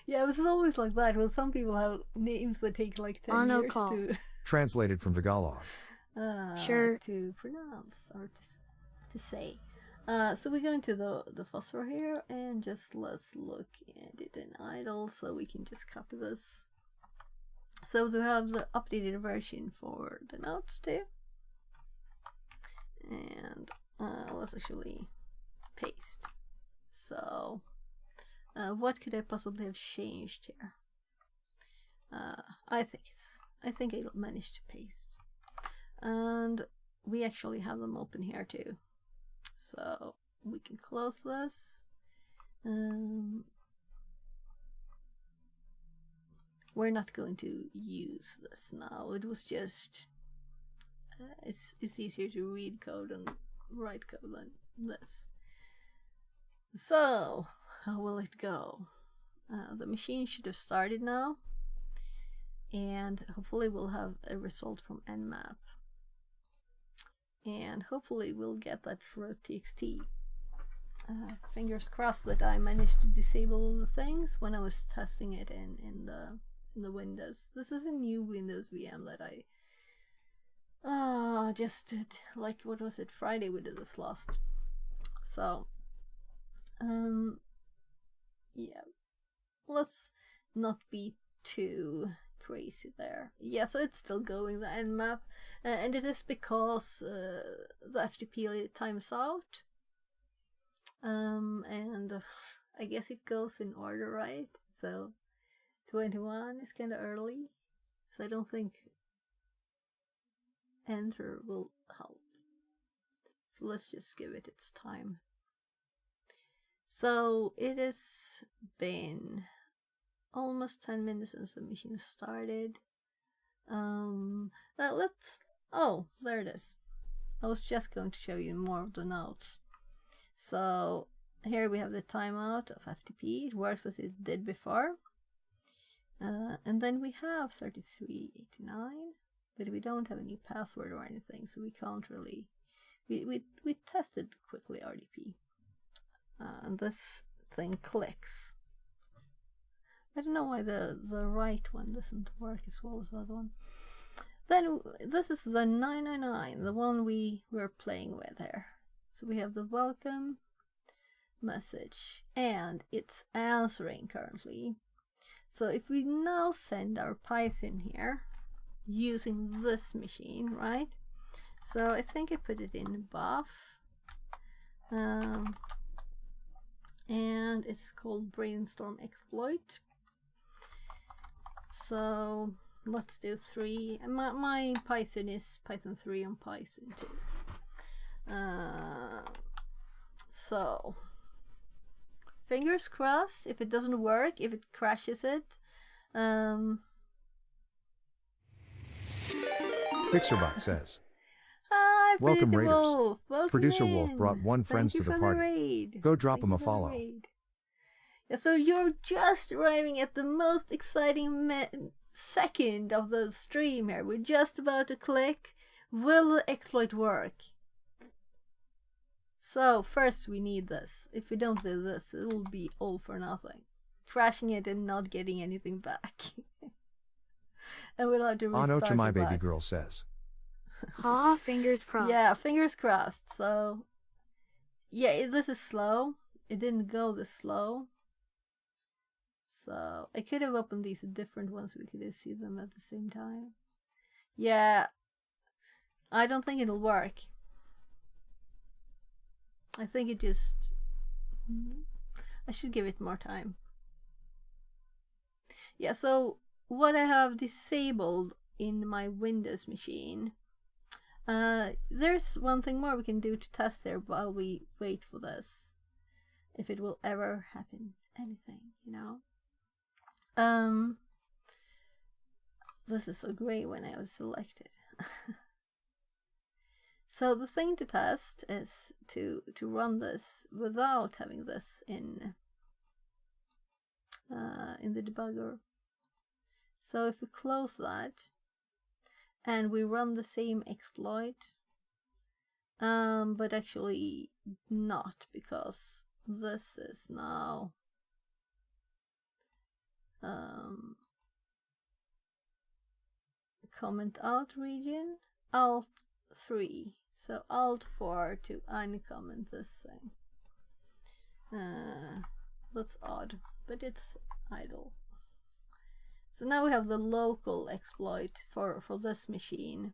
Yeah, it was always like that. Well, some people have names that take like 10 no years call. to translated from Tagalog. Sure. to pronounce or to say. So we're going to the fuzzer here and just let's look at it in idle so we can just copy this. So to have the updated version for the notes too. And let's actually paste. So what could I possibly have changed here? I think I managed to paste. And we actually have them open here too. So we can close this. We're not going to use this now. It was just it's easier to read code and write code than this. So how will it go? The machine should have started now, and hopefully we'll have a result from Nmap. and hopefully we'll get that root.txt. Fingers crossed that I managed to disable the things when I was testing it in the Windows. This is a new Windows VM that I just did, like, what was it, Friday we did this last. So yeah, let's not be too crazy there. Yeah, so it's still going, the nmap, and it is because the FTP times out, and I guess it goes in order, right? So 21 is kind of early, so I don't think enter will help. So let's just give it its time. So it has been almost 10 minutes since the machine started. Oh, there it is. I was just going to show you more of the notes. So here we have the timeout of FTP. It works as it did before. And then we have 3389, but we don't have any password or anything, so we can't really. We tested quickly RDP. And this thing clicks. I don't know why the right one doesn't work as well as the other one. Then this is the 999, the one we were playing with here. So we have the welcome message, and it's answering currently. So if we now send our Python here using this machine, right? So I think I put it in buff. And it's called Brainstorm exploit. So let's do 3. My Python is Python 3 and Python 2. So fingers crossed. If it doesn't work, if it crashes it, Fixerbot says, hi, welcome Producer Raiders. Wolf. Welcome Producer in. Wolf brought one friends Thank to you the for party. raid. Go drop Thank him you a for the follow. raid. Yeah, so you're just arriving at the most exciting second of the stream here. We're just about to click. Will the exploit work? So first we need this. If we don't do this, it will be all for nothing. Crashing it and not getting anything back. And we'll have to restart Anocha, my the baby box. girl says, Ha, fingers crossed. Yeah, fingers crossed. So yeah, this is slow. It didn't go this slow. So I could have opened these different ones so we could see them at the same time. Yeah, I don't think it'll work. I think it just... I should give it more time. Yeah, so what I have disabled in my Windows machine, there's one thing more we can do to test there while we wait for this. If it will ever happen, anything, you know. This is so great when I was selected. So the thing to test is to run this without having this in the debugger. So if we close that and we run the same exploit, but actually not, because this is now comment out region, Alt 3. So Alt 4 to uncomment this thing. That's odd, but it's idle. So now we have the local exploit for this machine.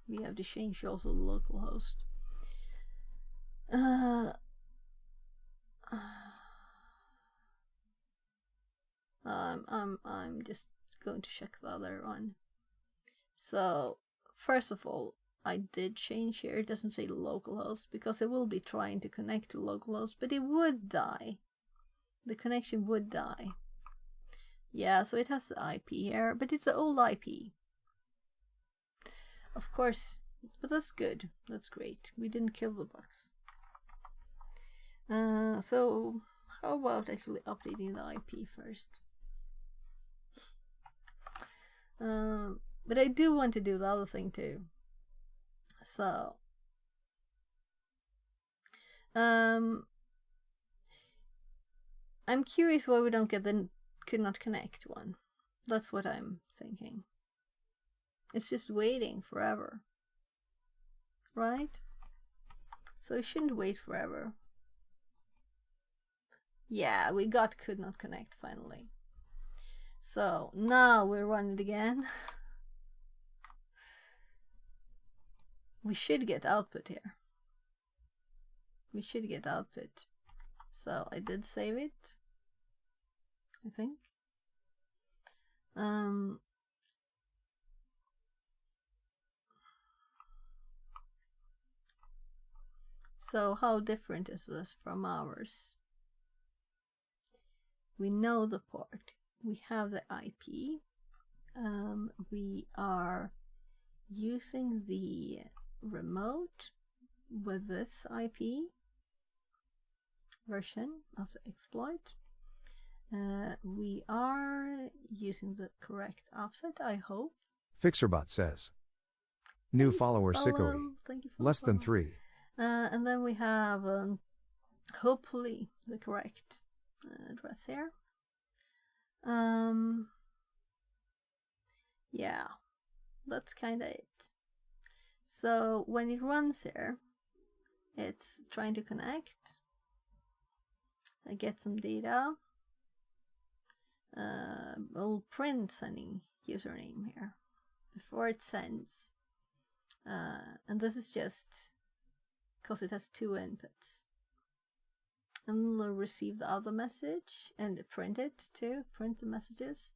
We have to change also the local host. I'm just going to check the other one. So first of all, I did change here. It doesn't say localhost because it will be trying to connect to localhost, but it would die. The connection would die. Yeah, so it has the IP here, but it's the old IP. Of course, but that's good. That's great. We didn't kill the bugs. So how about actually updating the IP first? But I do want to do the other thing too. So I'm curious why we don't get the could not connect one. That's what I'm thinking. It's just waiting forever, right? So it shouldn't wait forever. Yeah, we got could not connect finally. So now we run it again. We should get output here. We should get output. So I did save it, I think. So how different is this from ours? We know the port. We have the IP. We are using the remote with this IP version of the exploit. We are using the correct offset, I hope. Fixerbot says. New follower Sikoi. Thank you for Less than follow. 3. And then we have hopefully the correct address here. Yeah, that's kind of it. So when it runs here, it's trying to connect. I get some data. We'll print sending username here before it sends. And this is just because it has 2 inputs. And we'll receive the other message and print it too, print the messages.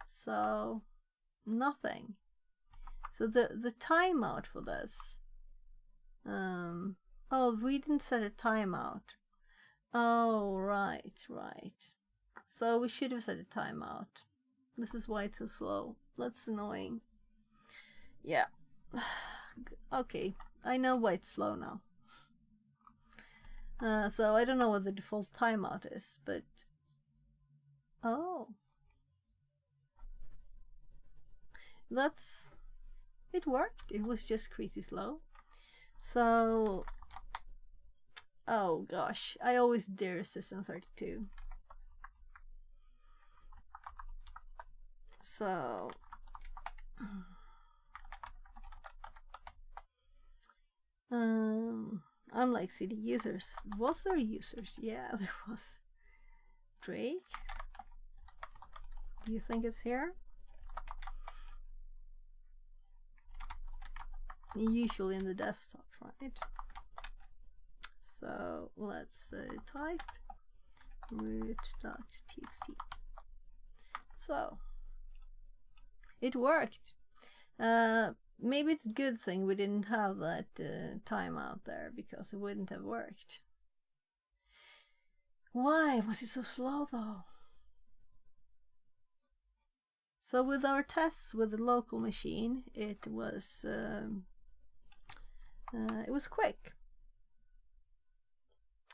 So nothing. So the timeout for this. Oh, we didn't set a timeout. Oh, right. So we should have set a timeout. This is why it's so slow. That's annoying. Yeah. Okay, I know why it's slow now. So I don't know what the default timeout is, but... Oh. It worked. It was just crazy slow. So... Oh gosh, I always dare System32. So... unlike CD users. Was there users? Yeah, there was. Drake? Do you think it's here? Usually in the desktop, right? So let's type root.txt. So it worked. Maybe it's a good thing we didn't have that timeout there, because it wouldn't have worked. Why was it so slow though? So with our tests with the local machine, it was quick.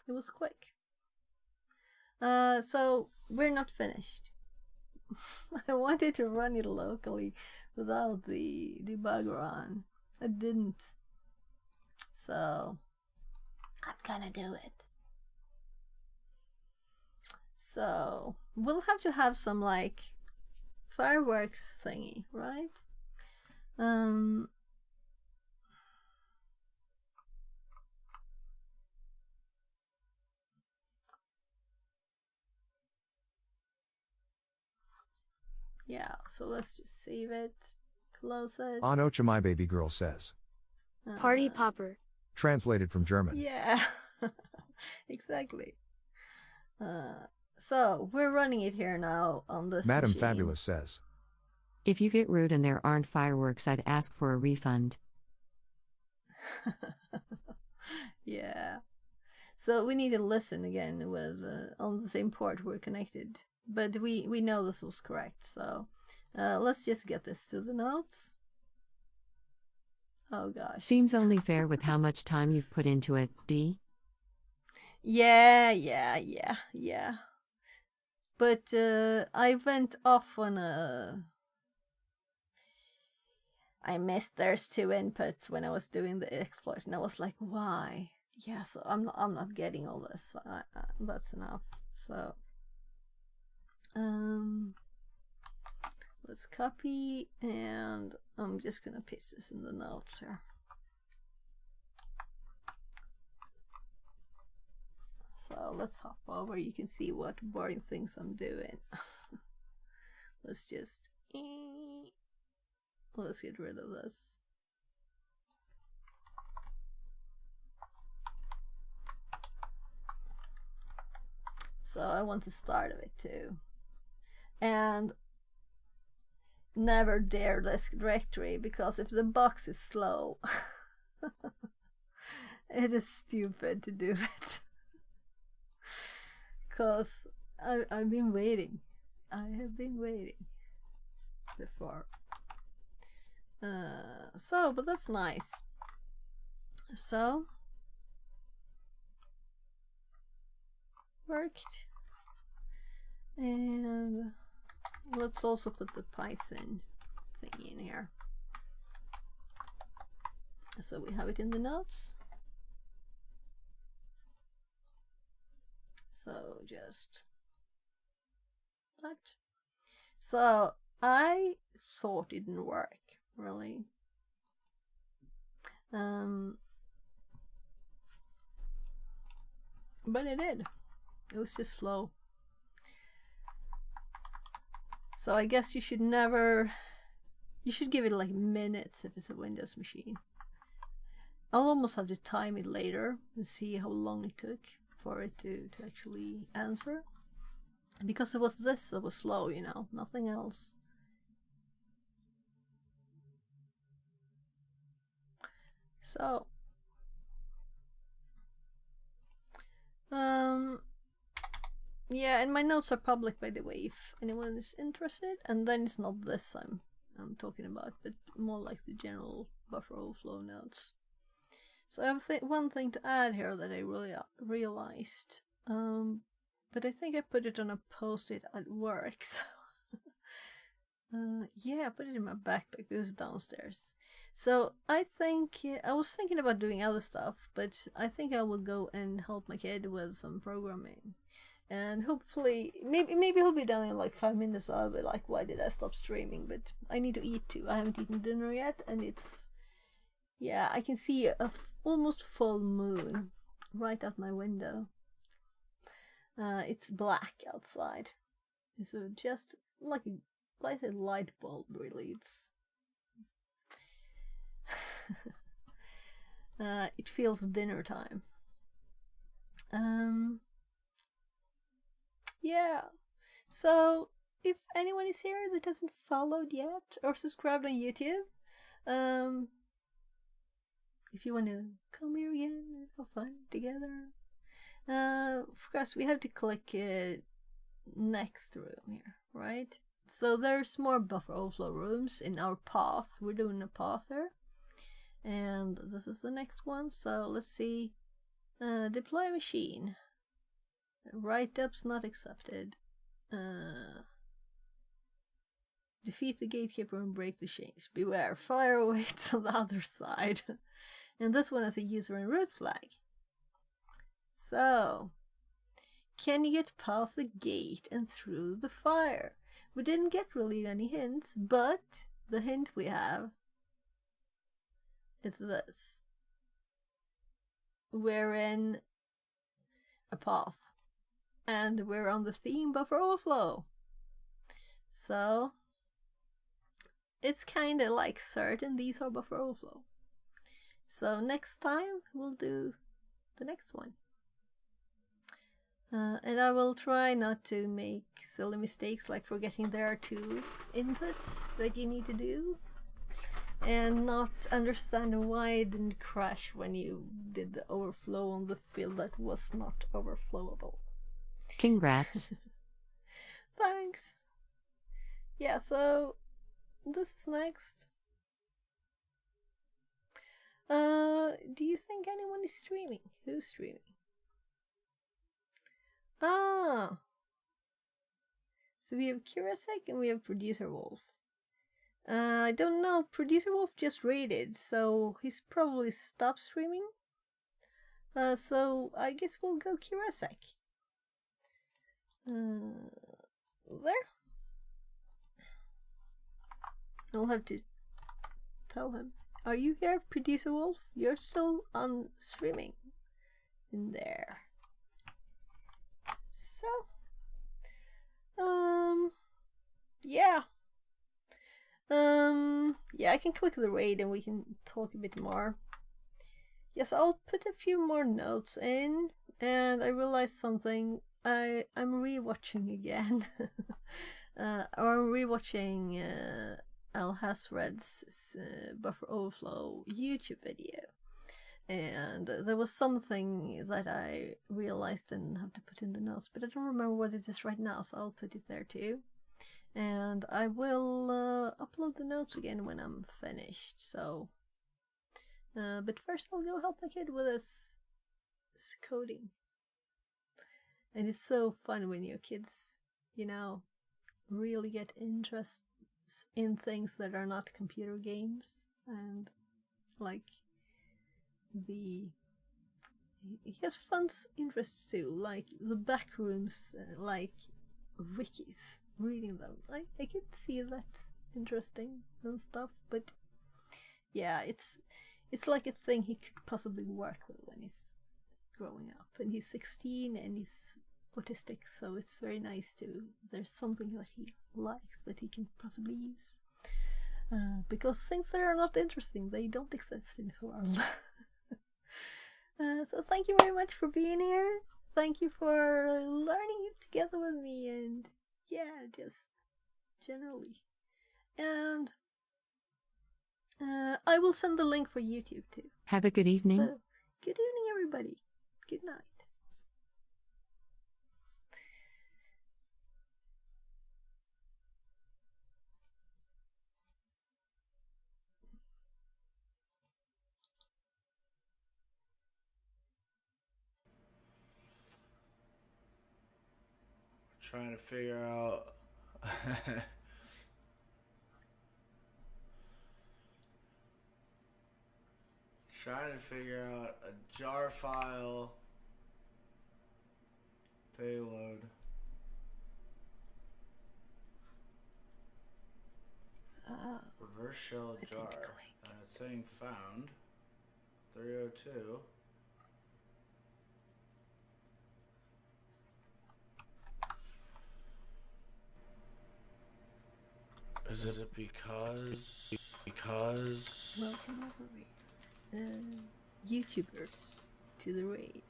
It was quick. So we're not finished. I wanted to run it locally without the debugger on. I didn't. So I'm gonna do it. So we'll have to have some like fireworks thingy, right? Yeah, so let's just save it, close it. Anocha my baby girl says. Party popper. Translated from German. Yeah, exactly. So we're running it here now on this Madam machine. Fabulous says. If you get rude and there aren't fireworks, I'd ask for a refund. Yeah. So we need to listen again with on the same port we're connected. But we know this was correct, so let's just get this to the notes. Oh gosh. Seems only fair with how much time you've put into it, D? Yeah. But I went off on I missed there's 2 inputs when I was doing the exploit, and I was like, why? Yeah, so I'm not getting all this. That's enough. So let's copy, and I'm just gonna paste this in the notes here. So let's hop over. You can see what boring things I'm doing. Let's just let's get rid of this. So I want to start of it too. And never dare this directory, because if the box is slow, it is stupid to do it. Because I've been waiting. I have been waiting before. But that's nice. So worked. And let's also put the Python thing in here. So we have it in the notes. So just that. So I thought it didn't work, really. But it did. It was just slow. So I guess you should never... You should give it like minutes if it's a Windows machine. I'll almost have to time it later and see how long it took for it to actually answer. Because it was this that was slow, you know, nothing else. So... yeah, and my notes are public, by the way, if anyone is interested. And then it's not this I'm talking about, but more like the general buffer overflow notes. So I have one thing to add here that I really realized, but I think I put it on a post-it at work. So yeah, I put it in my backpack. This is downstairs. So I think I was thinking about doing other stuff, but I think I will go and help my kid with some programming. And hopefully, maybe he'll be done in like 5 minutes. I'll be like, why did I stop streaming? But I need to eat too. I haven't eaten dinner yet, and it's... Yeah, I can see a almost full moon right out my window. It's black outside. So just like a light bulb, really. It's... it feels dinner time. Yeah, so if anyone is here that hasn't followed yet or subscribed on YouTube, if you want to come here again and have fun together, of course we have to click next room here, right? So there's more buffer overflow rooms in our path. We're doing a path here, and this is the next one. So let's see, deploy machine. Write-ups not accepted. Defeat the gatekeeper and break the chains. Beware, fire awaits on the other side. And this one has a user and root flag. So, can you get past the gate and through the fire? We didn't get really any hints, but the hint we have is this. We're in a path. And we're on the theme buffer overflow. So it's kind of like certain these are buffer overflow. So next time we'll do the next one. And I will try not to make silly mistakes like forgetting there are 2 inputs that you need to do. And not understand why it didn't crash when you did the overflow on the field that was not overflowable. Congrats. Thanks. Yeah, so this is next. Do you think anyone is streaming? Who's streaming? Ah. So we have Curasek and we have Producer Wolf. I don't know. Producer Wolf just raided, so he's probably stopped streaming. So I guess we'll go Kirasek. There. I'll have to tell him. Are you here, Producer Wolf? You're still on streaming. In there. So, yeah. Yeah, I can click the raid and we can talk a bit more. Yes, I'll put a few more notes in, and I realized something. I'm rewatching again. Or I'm rewatching Al Hasred's Buffer Overflow YouTube video. And there was something that I realized and have to put in the notes, but I don't remember what it is right now, so I'll put it there too. And I will upload the notes again when I'm finished, so... but first I'll go help my kid with his coding. And it's so fun when your kids, you know, really get interest in things that are not computer games. And, like, he has fun interests too, like the back rooms, like wikis, reading them. I can see that's interesting and stuff, but yeah, it's like a thing he could possibly work with when he's growing up. And he's 16 and he's autistic, so it's very nice to, there's something that he likes that he can possibly use. Because things that are not interesting, they don't exist in this world. So thank you very much for being here. Thank you for learning it together with me, and yeah, just generally. And I will send the link for YouTube too. Have a good evening. So, good evening, everybody. Good night. Trying to figure out a jar file payload. So, Reverse shell jar. It's saying found 302. Is it because welcome everybody, YouTubers, to the raid.